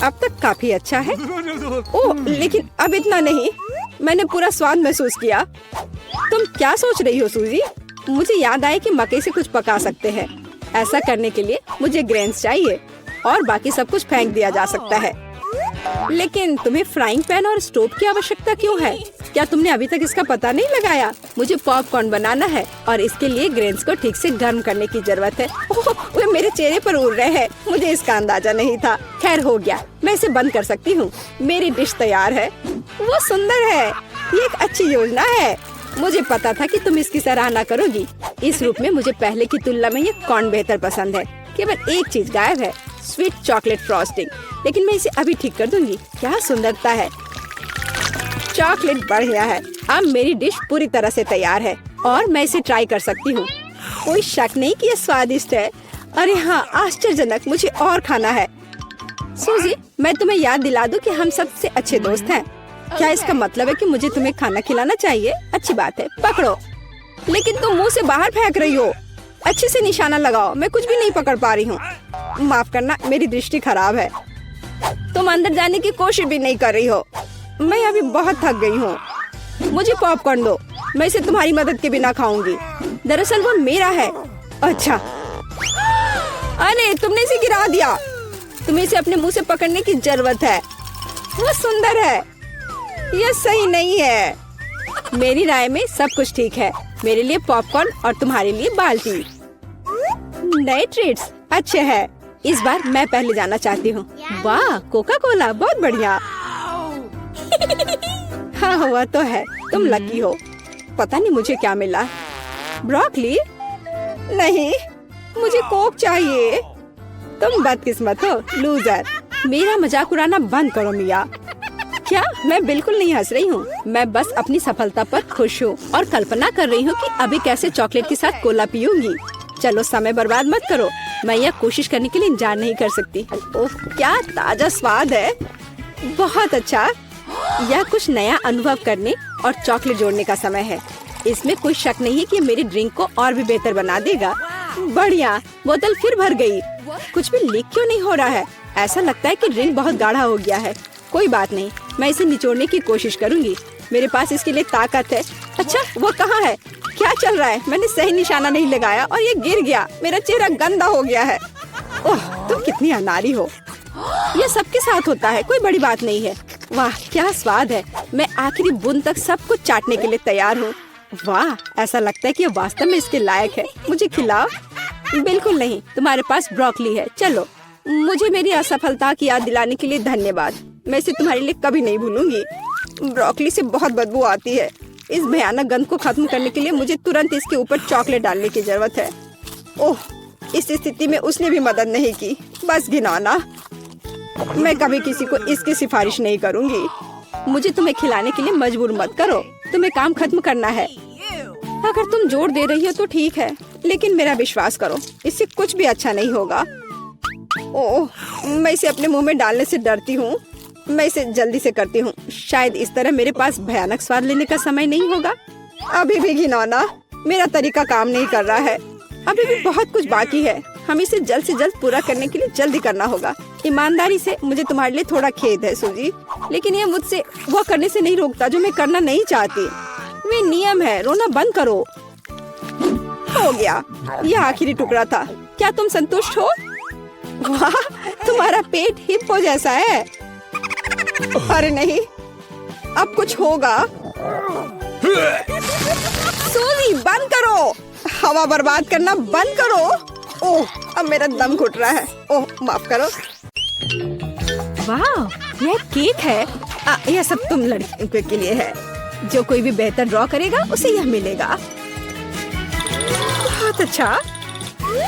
अब तक काफी अच्छा है। ओह, लेकिन अब इतना नहीं। मैंने पूरा स्वाद महसूस किया। तुम क्या सोच रही हो सूजी? मुझे याद आया कि मकई से कुछ पका सकते हैं। ऐसा करने के लिए मुझे ग्रेन्स चाहिए और बाकी सब कुछ फेंक दिया जा सकता है। लेकिन तुम्हें फ्राइंग पैन और स्टोव की आवश्यकता क्यों है? क्या तुमने अभी तक इसका पता नहीं लगाया? मुझे पॉपकॉर्न बनाना है और इसके लिए ग्रेन्स को ठीक से गर्म करने की जरूरत है। ओह, वे मेरे चेहरे पर उड़ रहे हैं। मुझे इसका अंदाजा नहीं था। खैर हो गया, मैं इसे बंद कर सकती हूँ। मेरी डिश तैयार है। वो सुंदर है। ये एक अच्छी योजना है। मुझे पता था कि तुम इसकी सराहना करोगी। इस रूप में मुझे पहले की तुलना में ये कॉर्न बेहतर पसंद है। केवल एक चीज गायब है, स्वीट चॉकलेट फ्रॉस्टिंग। लेकिन मैं इसे अभी ठीक कर दूंगी। क्या सुंदरता है। चॉकलेट बढ़िया है। अब मेरी डिश पूरी तरह से तैयार है और मैं इसे ट्राई कर सकती हूँ। कोई शक नहीं कि ये स्वादिष्ट है। अरे हाँ, आश्चर्यजनक। मुझे और खाना है। सूजी, मैं तुम्हें याद दिला दूं कि हम सबसे अच्छे दोस्त हैं। क्या इसका मतलब है कि मुझे तुम्हें खाना खिलाना चाहिए? अच्छी बात है, पकड़ो। लेकिन तुम मुंह से बाहर फेंक रही हो। अच्छे से निशाना लगाओ। मैं कुछ भी नहीं पकड़ पा रही हूँ। माफ करना, मेरी दृष्टि खराब है। तुम अंदर जाने की कोशिश भी नहीं कर रही हो। मैं अभी बहुत थक गई हूँ। मुझे पॉपकॉर्न दो। मैं इसे तुम्हारी मदद के बिना खाऊंगी। दरअसल वो मेरा है। अच्छा, अरे तुमने इसे गिरा दिया। तुम्हें इसे अपने मुंह से पकड़ने की जरूरत है। वो सुंदर है। यह सही नहीं है। मेरी राय में सब कुछ ठीक है। मेरे लिए पॉपकॉर्न और तुम्हारे लिए बाल्टी। नए ट्रीट्स अच्छे हैं। इस बार मैं पहले जाना चाहती हूँ। वाह, कोका कोला, बहुत बढ़िया। हाँ हुआ तो है। तुम लकी हो। पता नहीं मुझे क्या मिला। ब्रोकली? नहीं, मुझे कोक चाहिए। तुम बदकिस्मत हो, लूजर। मेरा मजाक उड़ाना बंद करो मिया। क्या? मैं बिल्कुल नहीं हंस रही हूँ। मैं बस अपनी सफलता पर खुश हूँ और कल्पना कर रही हूँ कि अभी कैसे चॉकलेट के साथ कोला पीऊंगी। चलो समय बर्बाद मत करो। मैं यह कोशिश करने के लिए इंतजार नहीं कर सकती। ओह, क्या ताजा स्वाद है। बहुत अच्छा। यह कुछ नया अनुभव करने और चॉकलेट जोड़ने का समय है। इसमें कोई शक नहीं है कि मेरी ड्रिंक को और भी बेहतर बना देगा। बढ़िया। बोतल फिर भर गई। कुछ भी लीक क्यों नहीं हो रहा है? ऐसा लगता है कि ड्रिंक बहुत गाढ़ा हो गया है। कोई बात नहीं, मैं इसे निचोड़ने की कोशिश करूंगी। मेरे पास इसके लिए ताकत है। अच्छा, वो कहाँ है? क्या चल रहा है? मैंने सही निशाना नहीं लगाया और ये गिर गया। मेरा चेहरा गंदा हो गया है। ओह, तुम कितनी अनाड़ी हो। ये सबके साथ होता है, कोई बड़ी बात नहीं है। वाह क्या स्वाद है, मैं आखिरी बूंद तक सब कुछ चाटने के लिए तैयार हूँ। वाह, ऐसा लगता है कि ये वास्तव में इसके लायक है। मुझे खिलाओ। बिल्कुल नहीं, तुम्हारे पास ब्रोकली है। चलो, मुझे मेरी असफलता की याद दिलाने के लिए धन्यवाद। मैं इसे तुम्हारे लिए कभी नहीं भूलूंगी। ब्रोकली से बहुत बदबू आती है। इस भयानक गंध को खत्म करने के लिए मुझे तुरंत इसके ऊपर चॉकलेट डालने की जरूरत है। ओह, इस स्थिति में उसने भी मदद नहीं की। बस घिनौना। मैं कभी किसी को इसकी सिफारिश नहीं करूंगी। मुझे तुम्हें खिलाने के लिए मजबूर मत करो। तुम्हें काम खत्म करना है। अगर तुम जोर दे रही हो तो ठीक है, लेकिन मेरा विश्वास करो, इससे कुछ भी अच्छा नहीं होगा। ओह, मैं इसे अपने मुंह में डालने से डरती हूँ। मैं इसे जल्दी से करती हूँ। शायद इस तरह मेरे पास भयानक स्वाद लेने का समय नहीं होगा। अभी भी घिनौना। मेरा तरीका काम नहीं कर रहा है। अभी भी बहुत कुछ बाकी है। हम इसे जल्द से जल्द पूरा करने के लिए जल्दी करना होगा। ईमानदारी से मुझे तुम्हारे लिए थोड़ा खेद है सूजी, लेकिन ये मुझसे वो करने से नहीं रोकता जो मैं करना नहीं चाहती। वे नियम है। रोना बंद करो। हो गया, यह आखिरी टुकड़ा था। क्या तुम संतुष्ट हो? वाह, तुम्हारा पेट हिप्पो जैसा है। अरे नहीं, अब कुछ होगा। सूजी बंद करो। हवा बर्बाद करना बंद करो। ओह, अब मेरा दम घुट रहा है। ओह, माफ करो। वाह, यह केक है। यह सब तुम लड़कियों के लिए है। जो कोई भी बेहतर ड्रॉ करेगा उसे यह मिलेगा। बहुत अच्छा।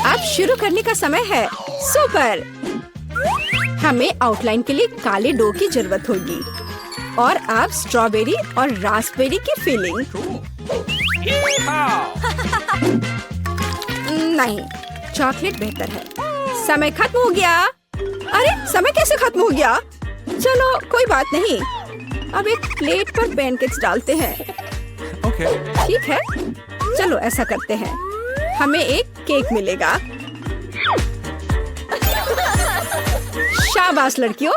अब शुरू करने का समय है। सुपर। हमें आउटलाइन के लिए काले डो की जरूरत होगी और अब स्ट्रॉबेरी और रास्पबेरी की फिलिंग। नहीं, चॉकलेट बेहतर है। समय खत्म हो गया। अरे, समय कैसे खत्म हो गया? चलो, कोई बात नहीं। अब एक प्लेट पर पैनकेक्स डालते हैं। Okay. ठीक है, चलो ऐसा करते हैं। हमें एक केक मिलेगा। शाबाश लड़कियों,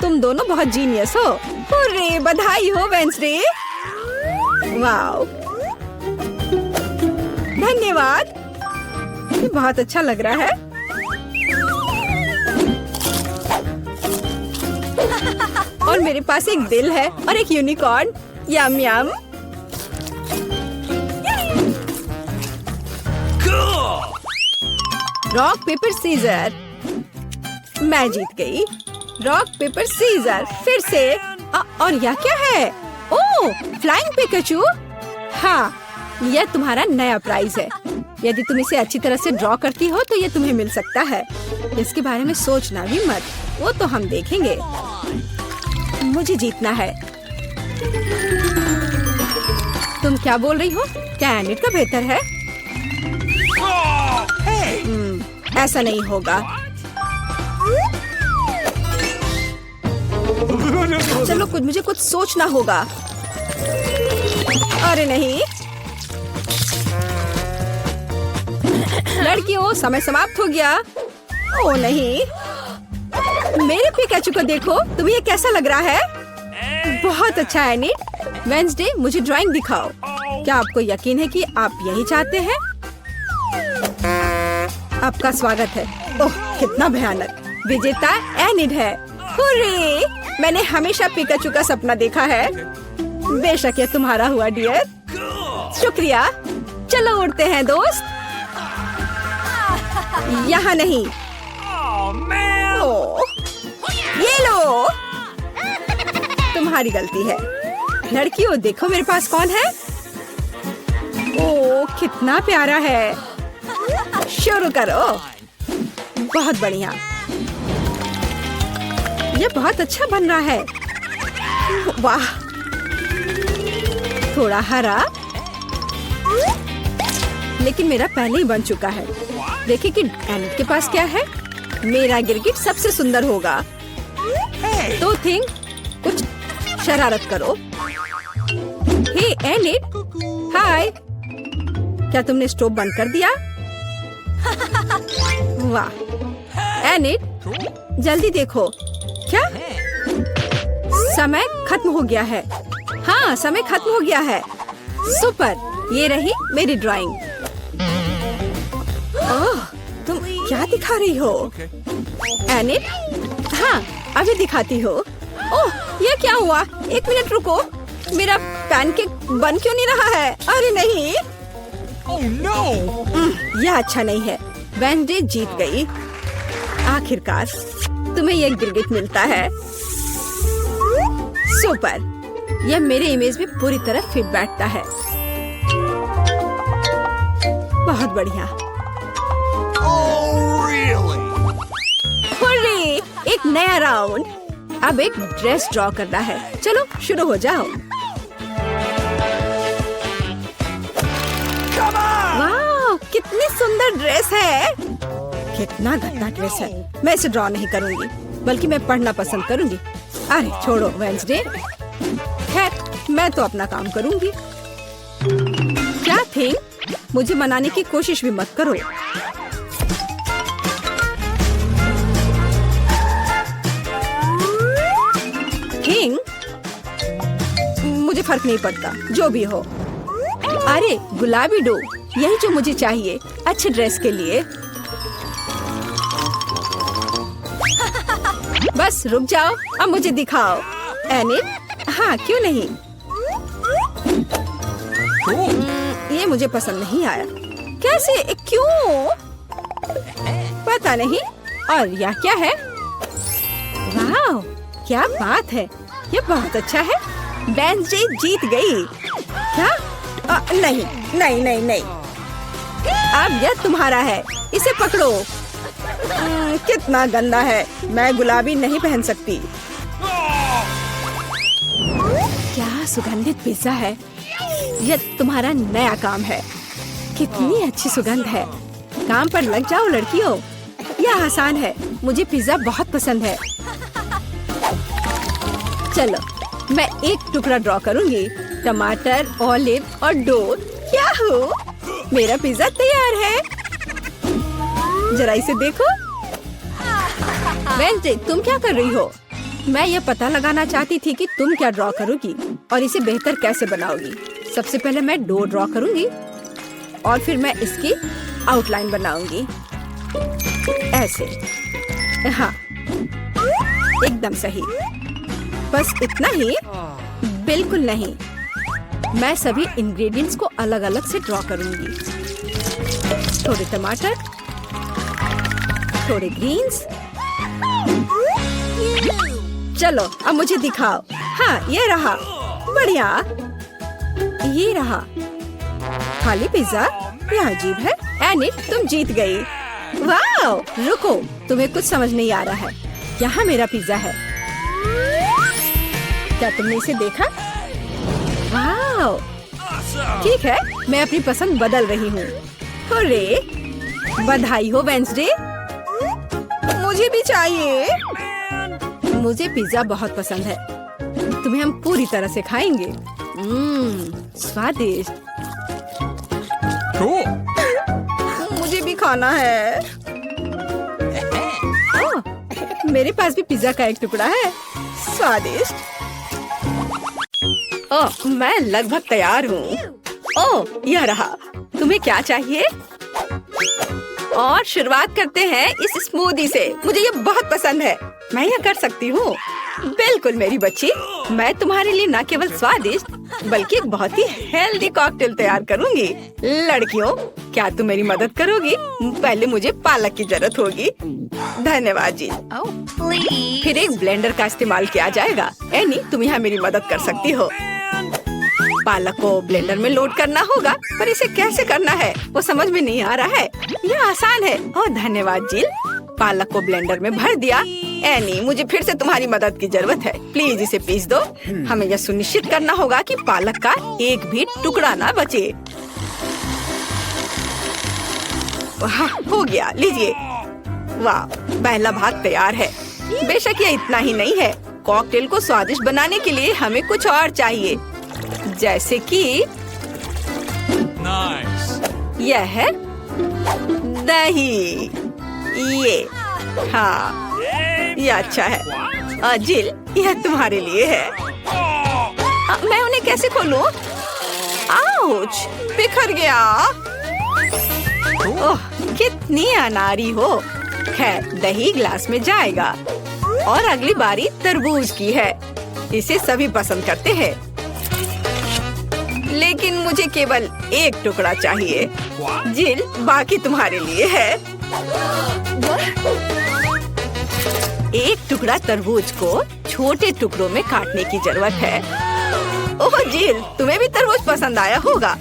तुम दोनों बहुत जीनियस हो। हुर्रे, बधाई हो वेंसडे। वाओ, धन्यवाद। ये बहुत अच्छा लग रहा है। और मेरे पास एक दिल है और एक unicorn. Yum yum. Rock paper scissor. मैं जीत गई। Rock paper scissor. फिर से। और यह क्या है? Oh, flying Pikachu. हाँ, यह तुम्हारा नया प्राइज है। यदि तुम इसे अच्छी तरह से ड्रॉ करती हो तो यह तुम्हें मिल सकता है। इसके बारे में सोचना भी मत, वो तो हम देखेंगे। मुझे जीतना है। तुम क्या बोल रही हो? क्या एनिट का बेहतर है? ऐसा नहीं होगा। चलो, मुझे कुछ सोचना होगा। अरे नहीं, लड़कियों, समय समाप्त हो गया। ओ नहीं, मेरे पिकाचू को देखो। तुम्हें ये कैसा लग रहा है? बहुत अच्छा है एनिट। वेंसडे, मुझे ड्राइंग दिखाओ। क्या आपको यकीन है कि आप यही चाहते हैं? आपका स्वागत है। ओह, कितना भयानक। विजेता एनिट है। हुर्रे, मैंने हमेशा पिकाचू का सपना देखा है। बेशक ये तुम्हारा हुआ डियर। शुक्रिया। चलो उड़ते हैं दोस्त। यहाँ नहीं। ओह, ये लो। तुम्हारी गलती है। लड़कियों, देखो मेरे पास कौन है। ओह, कितना प्यारा है। शुरू करो। बहुत बढ़िया। ये बहुत अच्छा बन रहा है। वाह, थोड़ा हरा, लेकिन मेरा पहले ही बन चुका है। देखिए कि एनिट के पास क्या है। मेरा गिरगिट सबसे सुंदर होगा। तो थिंक, कुछ शरारत करो। हे एनिट, हाय। क्या तुमने स्टोव बंद कर दिया? वाह एनिट, जल्दी देखो। क्या? समय खत्म हो गया है। हाँ, समय खत्म हो गया है। सुपर, ये रही मेरी ड्राइंग। ओह, तुम क्या दिखा रही हो? Okay. एनिट, हाँ, अभी दिखाती हो। ओह, ये क्या हुआ? 1 मिनट रुको, मेरा पैनकेक बन क्यों नहीं रहा है? अरे नहीं, Oh no! यह अच्छा नहीं है। वेंसडे जीत गई। आखिरकार तुम्हें यह गिरगिट मिलता है। सुपर, यह मेरे इमेज में पूरी तरह फिट बैठता है। बहुत बढ़िया। Oh really? हुर्रे! एक नया राउंड। अब एक ड्रेस ड्रॉ करना है। चलो शुरू हो जाओ। Come on! वाह, कितनी सुंदर ड्रेस है। कितना गंदा ड्रेस है। मैं इसे ड्रॉ नहीं करूंगी, बल्कि मैं पढ़ना पसंद करूंगी। अरे छोड़ो वेंसडे। खैर, मैं तो अपना काम करूंगी। क्या थिंग? मुझे मनाने की कोशिश भी मत करो। थिंग, मुझे फर्क नहीं पड़ता, जो भी हो। अरे गुलाबी डो, यही जो मुझे चाहिए अच्छे ड्रेस के लिए। बस रुक जाओ, अब मुझे दिखाओ। एनिट, हाँ क्यों नहीं। ये मुझे पसंद नहीं आया। कैसे? क्यों? पता नहीं। और यह क्या है? वाह, क्या बात है, ये बहुत अच्छा है। वेंसडे जीत गई। क्या? नहीं नहीं नहीं नहीं, अब यह तुम्हारा है, इसे पकड़ो। कितना गंदा है, मैं गुलाबी नहीं पहन सकती। क्या सुगंधित पिज्जा है। यह तुम्हारा नया काम है। कितनी अच्छी सुगंध है। काम पर लग जाओ लड़कियों, यह आसान है। मुझे पिज्जा बहुत पसंद है। चलो, मैं एक टुकड़ा ड्रॉ करूंगी। टमाटर, ऑलिव और डो। क्या हो, मेरा पिज्जा तैयार है। जरा इसे देखो। वेंसडे, तुम क्या कर रही हो? मैं यह पता लगाना चाहती थी कि तुम क्या ड्रॉ करोगी और इसे बेहतर कैसे बनाओगी। सबसे पहले मैं डो ड्रॉ करूंगी और फिर मैं इसकी आउटलाइन बनाऊंगी ऐसे। हाँ, एकदम सही। बस इतना ही? बिल्कुल नहीं, मैं सभी इंग्रेडिएंट्स को अलग अलग से ड्रॉ करूंगी। थोड़े टमाटर, थोड़े ग्रीन्स। चलो अब मुझे दिखाओ। हाँ, ये रहा। बढ़िया, ये रहा। खाली पिज्जा, यह अजीब है। एनिट, तुम जीत गई। वाह, रुको, तुम्हें कुछ समझ नहीं आ रहा है। यहाँ मेरा पिज्जा है। क्या तुमने इसे देखा? वाह, ठीक है, मैं अपनी पसंद बदल रही हूँ। हुर्रे, बधाई हो वेंसडे। मुझे भी चाहिए। मुझे पिज्जा बहुत पसंद है। तुम्हें हम पूरी तरह से खाएंगे। स्वादिष्ट। Cool. मुझे भी खाना है। मेरे पास भी पिज्जा का एक टुकड़ा है। स्वादिष्ट। ओह, मैं लगभग तैयार हूँ। ओह, यह रहा। तुम्हें क्या चाहिए? और शुरुआत करते हैं इस स्मूदी से। मुझे ये बहुत पसंद है। मैं यह कर सकती हूँ। बिल्कुल मेरी बच्ची, मैं तुम्हारे लिए न केवल स्वादिष्ट बल्कि एक बहुत ही हेल्दी कॉकटेल तैयार करूँगी। लड़कियों, क्या तुम मेरी मदद करोगी? पहले मुझे पालक की जरूरत होगी। धन्यवाद जी। फिर एक ब्लेंडर का इस्तेमाल किया जाएगा। एनी, तुम यहाँ मेरी मदद कर सकती हो। पालक को ब्लेंडर में लोड करना होगा, पर इसे कैसे करना है वो समझ में नहीं आ रहा है। यह आसान है। ओह धन्यवाद जिल। पालक को ब्लेंडर में भर दिया। एनी, मुझे फिर से तुम्हारी मदद की जरूरत है। प्लीज इसे पीस दो। हमें यह सुनिश्चित करना होगा कि पालक का एक भी टुकड़ा ना बचे। वाह, हो गया, लीजिए। वाह, पहला भाग तैयार है। बेशक यह इतना ही नहीं है। कॉकटेल को स्वादिष्ट बनाने के लिए हमें कुछ और चाहिए, जैसे कि Nice. यह है दही। ये, हाँ, यह अच्छा है। जिल, यह तुम्हारे लिए है। मैं उन्हें कैसे खोलूं? आउच, बिखर गया। ओह, कितनी अनारी हो। खैर, दही ग्लास में जाएगा। और अगली बारी तरबूज की है। इसे सभी पसंद करते हैं, लेकिन मुझे केवल एक टुकड़ा चाहिए। जिल, बाकी तुम्हारे लिए है। एक टुकड़ा तरबूज को छोटे टुकड़ों में काटने की जरूरत है। ओह जिल, तुम्हें भी तरबूज पसंद आया होगा।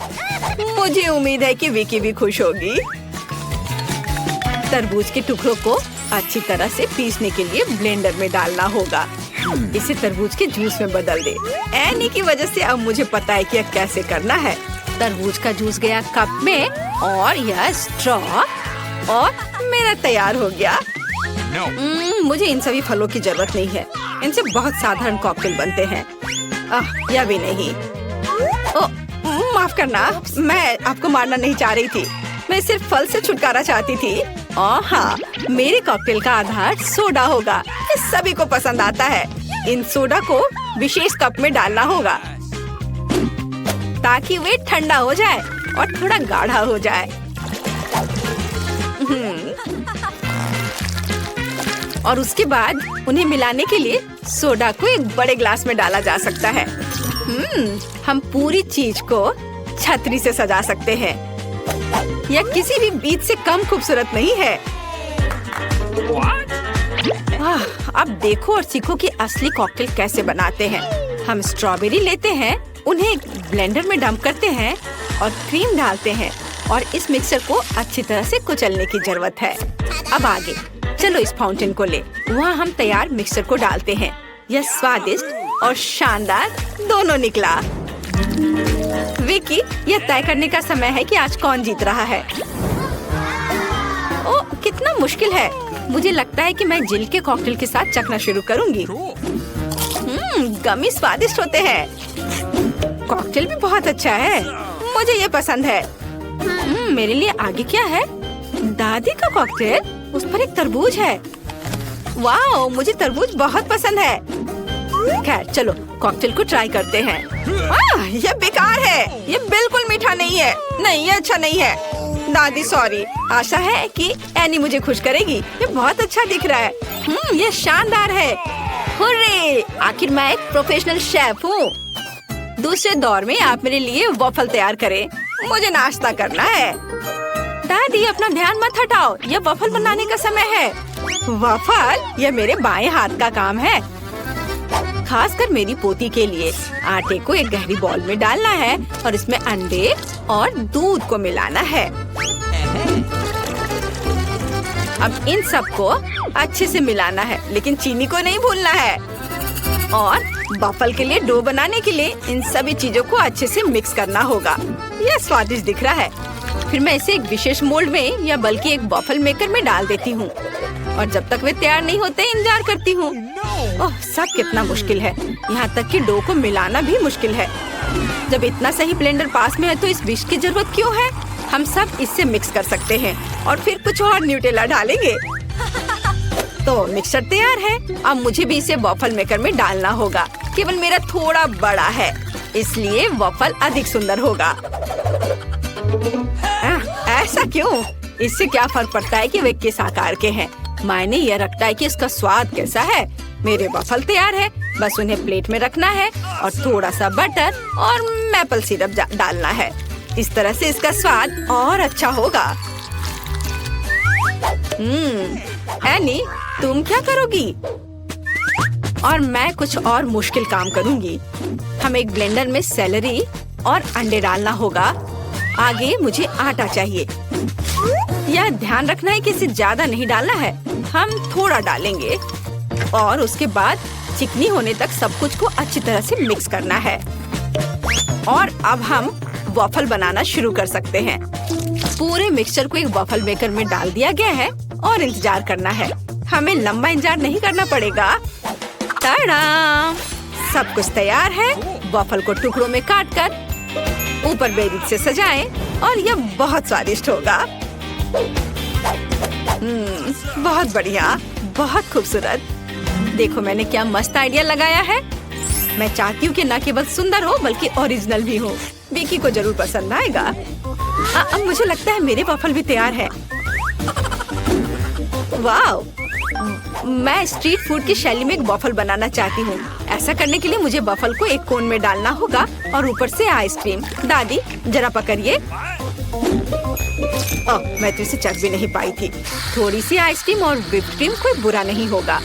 मुझे उम्मीद है कि विकी भी खुश होगी। तरबूज के टुकड़ों को अच्छी तरह से पीसने के लिए ब्लेंडर में डालना होगा। इसे तरबूज के जूस में बदल दे। एनी की वजह से अब मुझे पता है कि यह कैसे करना है। तरबूज का जूस गया कप में और यह स्ट्रॉ और मेरा तैयार हो गया। मुझे इन सभी फलों की जरूरत नहीं है। इनसे बहुत साधारण कॉकटेल बनते हैं। यह भी नहीं। माफ करना, मैं आपको मारना नहीं चाह रही थी। मैं सिर्फ फल से छुटकारा चाहती थी। हाँ, मेरे कॉकटेल का आधार सोडा होगा। ये सभी को पसंद आता है। इन सोडा को विशेष कप में डालना होगा ताकि वे ठंडा हो जाए और थोड़ा गाढ़ा हो जाए। और उसके बाद उन्हें मिलाने के लिए सोडा को एक बड़े ग्लास में डाला जा सकता है। हम पूरी चीज को छतरी से सजा सकते हैं। यह किसी भी बीज से कम खूबसूरत नहीं है। अब देखो और सीखो कि असली कॉकटेल कैसे बनाते हैं। हम स्ट्रॉबेरी लेते हैं, उन्हें ब्लेंडर में डंप करते हैं और क्रीम डालते हैं और इस मिक्सर को अच्छी तरह से कुचलने की जरूरत है। अब आगे चलो इस फाउंटेन को ले। वहाँ हम तैयार मिक्सर को डालते हैं। यह स्वादिष्ट और शानदार दोनों निकला। विकी, यह तय करने का समय है कि आज कौन जीत रहा है। ओ, कितना मुश्किल है। मुझे लगता है कि मैं जिल के कॉकटेल के साथ चखना शुरू करूंगी। गमी स्वादिष्ट होते हैं। कॉकटेल भी बहुत अच्छा है। मुझे ये पसंद है। मेरे लिए आगे क्या है? दादी का कॉकटेल, उस पर एक तरबूज है। वाह, मुझे तरबूज बहुत पसंद है। खैर चलो कॉकटेल को ट्राई करते हैं। यह बेकार है। यह बिल्कुल मीठा नहीं है। नहीं, ये अच्छा नहीं है। दादी सॉरी। आशा है कि एनी मुझे खुश करेगी। ये बहुत अच्छा दिख रहा है। ये शानदार है। हुर्रे! आखिर मैं एक प्रोफेशनल शेफ हूँ। दूसरे दौर में आप मेरे लिए वॉफल तैयार करें। मुझे नाश्ता करना है। दादी, अपना ध्यान मत हटाओ। यह वॉफल बनाने का समय है। वॉफल? यह मेरे बाएं हाथ का काम है, खासकर मेरी पोती के लिए। आटे को एक गहरी बॉल में डालना है और इसमें अंडे और दूध को मिलाना है। अब इन सबको अच्छे से मिलाना है, लेकिन चीनी को नहीं भूलना है। और वॉफल के लिए डो बनाने के लिए इन सभी चीजों को अच्छे से मिक्स करना होगा। यह स्वादिष्ट दिख रहा है। फिर मैं इसे एक विशेष मोल्ड में या बल्कि एक वॉफल मेकर में डाल देती हूँ और जब तक वे तैयार नहीं होते इंतजार करती हूँ। ओह, सब कितना मुश्किल है। यहाँ तक कि डो को मिलाना भी मुश्किल है। जब इतना सही ब्लेंडर पास में है तो इस विस्क की जरूरत क्यों है? हम सब इससे मिक्स कर सकते हैं और फिर कुछ और न्यूटेला डालेंगे। तो मिक्सचर तैयार है। अब मुझे भी इसे वॉफल मेकर में डालना होगा। केवल मेरा थोड़ा बड़ा है, इसलिए वॉफल अधिक सुंदर होगा। ऐसा क्यों? इससे क्या फर्क पड़ता है कि वे किस आकार के हैं? मायने यह रखता है कि इसका स्वाद कैसा है। मेरे वॉफल तैयार है, बस उन्हें प्लेट में रखना है और थोड़ा सा बटर और मैपल सिरप डालना है। इस तरह से इसका स्वाद और अच्छा होगा। एनी, तुम क्या करोगी? और मैं कुछ और मुश्किल काम करूंगी। हम एक ब्लेंडर में सेलरी और अंडे डालना होगा। आगे मुझे आटा चाहिए। यह ध्यान रखना है कि इसे ज्यादा नहीं डालना है। हम थोड़ा डालेंगे और उसके बाद चिकनी होने तक सब कुछ को अच्छी तरह से मिक्स करना है। और अब हम वॉफल बनाना शुरू कर सकते हैं। पूरे मिक्सचर को एक वॉफल मेकर में डाल दिया गया है और इंतजार करना है। हमें लंबा इंतजार नहीं करना पड़ेगा। टाडा! सब कुछ तैयार है। वॉफल को टुकड़ों में काटकर ऊपर बेरीज से सजाएं और यह बहुत स्वादिष्ट होगा। बहुत बढ़िया, बहुत खूबसूरत। देखो मैंने क्या मस्त आइडिया लगाया है। मैं चाहती हूँ कि न केवल सुंदर हो बल्कि ओरिजिनल भी हो। विकी को जरूर पसंद आएगा। अब मुझे लगता है मेरे वॉफल भी तैयार है। वाह, मैं स्ट्रीट फूड की शैली में एक वॉफल बनाना चाहती हूँ। ऐसा करने के लिए मुझे वॉफल को एक कोन में डालना होगा और ऊपर से आइसक्रीम। दादी जरा पकड़िए। मैं तो इसे चख भी नहीं पाई थी। थोड़ी सी आइसक्रीम और व्हिप्ड क्रीम कोई बुरा नहीं होगा।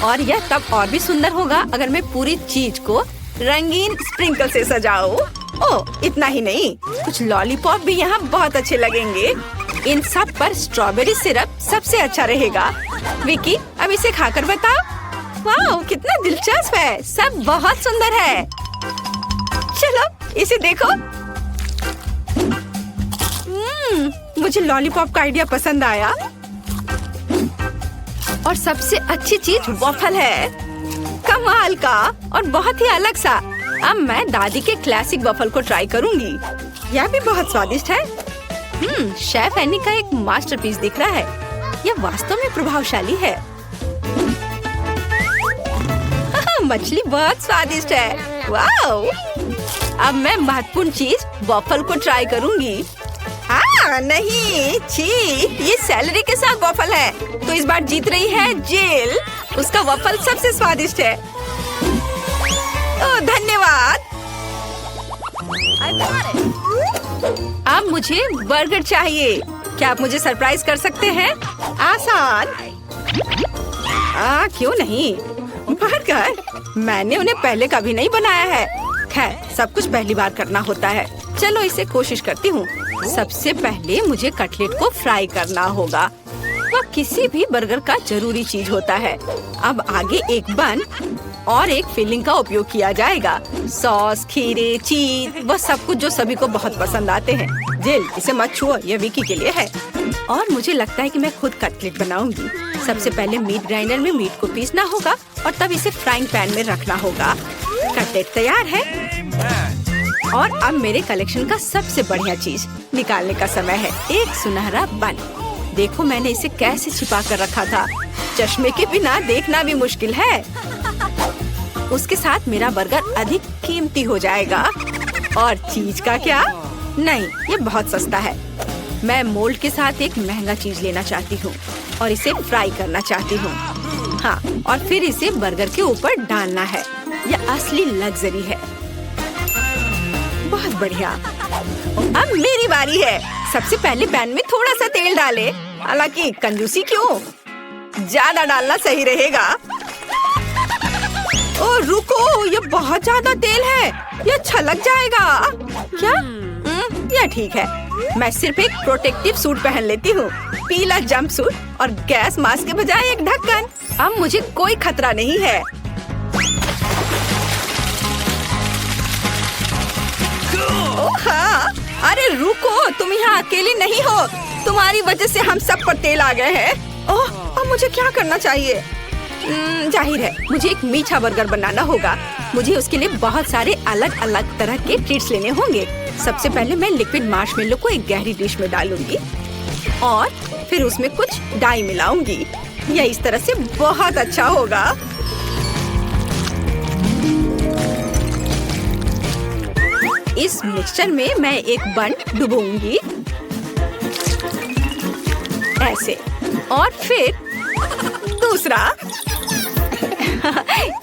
और यह तब और भी सुंदर होगा अगर मैं पूरी चीज को रंगीन स्प्रिंकल से सजाऊं। ओह, इतना ही नहीं, कुछ लॉलीपॉप भी यहाँ बहुत अच्छे लगेंगे। इन सब पर स्ट्रॉबेरी सिरप सबसे अच्छा रहेगा। विकी, अब इसे खाकर बताओ। वाह, कितना दिलचस्प है। सब बहुत सुंदर है। चलो इसे देखो। मुझे लॉलीपॉप का आइडिया पसंद आया। और सबसे अच्छी चीज वॉफल है। कमाल का और बहुत ही अलग सा। अब मैं दादी के क्लासिक वॉफल को ट्राई करूंगी। यह भी बहुत स्वादिष्ट है। शेफ एनी का एक मास्टरपीस दिख रहा है। यह वास्तव में प्रभावशाली है। मछली बहुत स्वादिष्ट है। वाओ! अब मैं महत्वपूर्ण चीज वॉफल को ट्राई करूंगी। नहीं, छी, ये सैलरी के साथ वॉफल है। तो इस बार जीत रही है जेल। उसका वॉफल सबसे स्वादिष्ट है। ओह, धन्यवाद। अब मुझे बर्गर चाहिए। क्या आप मुझे सरप्राइज कर सकते हैं? आसान। क्यों नहीं? बर्गर, मैंने उन्हें पहले कभी नहीं बनाया है। खैर, सब कुछ पहली बार करना होता है। चलो इसे कोशिश करती हूँ। सबसे पहले मुझे कटलेट को फ्राई करना होगा। वह किसी भी बर्गर का जरूरी चीज होता है। अब आगे एक बन और एक फिलिंग का उपयोग किया जाएगा। सॉस, खीरे, चीज, वह सब कुछ जो सभी को बहुत पसंद आते हैं। जेल, इसे मत छुओ, यह विकी के लिए है। और मुझे लगता है कि मैं खुद कटलेट बनाऊंगी। सबसे पहले मीट ग्राइंडर में मीट को पीसना होगा और तब इसे फ्राइंग पैन में रखना होगा। कटलेट तैयार है। और अब मेरे कलेक्शन का सबसे बढ़िया चीज निकालने का समय है। एक सुनहरा बन। देखो मैंने इसे कैसे छिपा कर रखा था। चश्मे के बिना देखना भी मुश्किल है। उसके साथ मेरा बर्गर अधिक कीमती हो जाएगा। और चीज का क्या? नहीं, ये बहुत सस्ता है। मैं मोल्ड के साथ एक महंगा चीज लेना चाहती हूँ और इसे फ्राई करना चाहती हूँ। हाँ, और फिर इसे बर्गर के ऊपर डालना है। यह असली लग्जरी है। बहुत बढ़िया। अब मेरी बारी है। सबसे पहले पैन में थोड़ा सा तेल डाले। हालांकि कंजूसी क्यों? ज्यादा डालना सही रहेगा। ओ रुको, ये बहुत ज्यादा तेल है। ये छलक जाएगा। क्या? यह ठीक है। मैं सिर्फ एक प्रोटेक्टिव सूट पहन लेती हूँ। पीला जंप सूट और गैस मास्क के बजाय एक ढक्कन। अब मुझे कोई खतरा नहीं है। हाँ, अरे रुको, तुम यहाँ अकेली नहीं हो। तुम्हारी वजह से हम सब पर तेल आ गए हैं। ओह, अब मुझे क्या करना चाहिए? जाहिर है मुझे एक मीठा बर्गर बनाना होगा। मुझे उसके लिए बहुत सारे अलग अलग तरह के ट्रीट्स लेने होंगे। सबसे पहले मैं लिक्विड मार्शमेलो को एक गहरी डिश में डालूंगी और फिर उसमें कुछ डाई मिलाऊंगी। यह इस तरह से बहुत अच्छा होगा। इस मिक्सचर में मैं एक बन डुबोऊंगी ऐसे, और फिर दूसरा।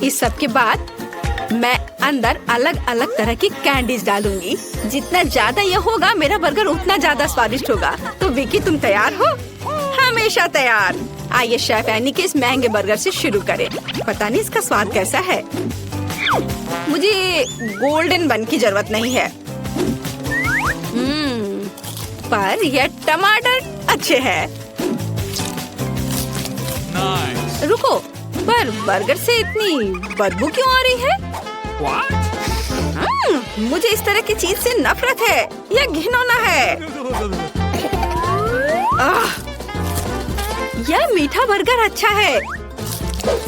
इस सब के बाद मैं अंदर अलग अलग तरह की कैंडीज डालूंगी। जितना ज्यादा यह होगा मेरा बर्गर उतना ज्यादा स्वादिष्ट होगा। तो विकी, तुम तैयार हो? हमेशा तैयार। आइए शेफ एनी के इस महंगे बर्गर से शुरू करें। पता नहीं इसका स्वाद कैसा है। मुझे गोल्डन बन की जरूरत नहीं है। पर यह टमाटर अच्छे हैं। Nice. रुको, पर बर्गर से इतनी बदबू क्यों आ रही है? What? मुझे इस तरह की चीज से नफरत है। यह घिनौना है। यह मीठा बर्गर अच्छा है,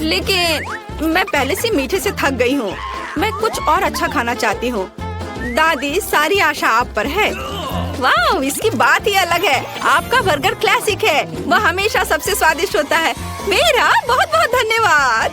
लेकिन मैं पहले से मीठे से थक गई हूँ। मैं कुछ और अच्छा खाना चाहती हूँ। दादी, सारी आशा आप पर है। वाह, इसकी बात ही अलग है। आपका बर्गर क्लासिक है। वह हमेशा सबसे स्वादिष्ट होता है। मेरा बहुत बहुत धन्यवाद।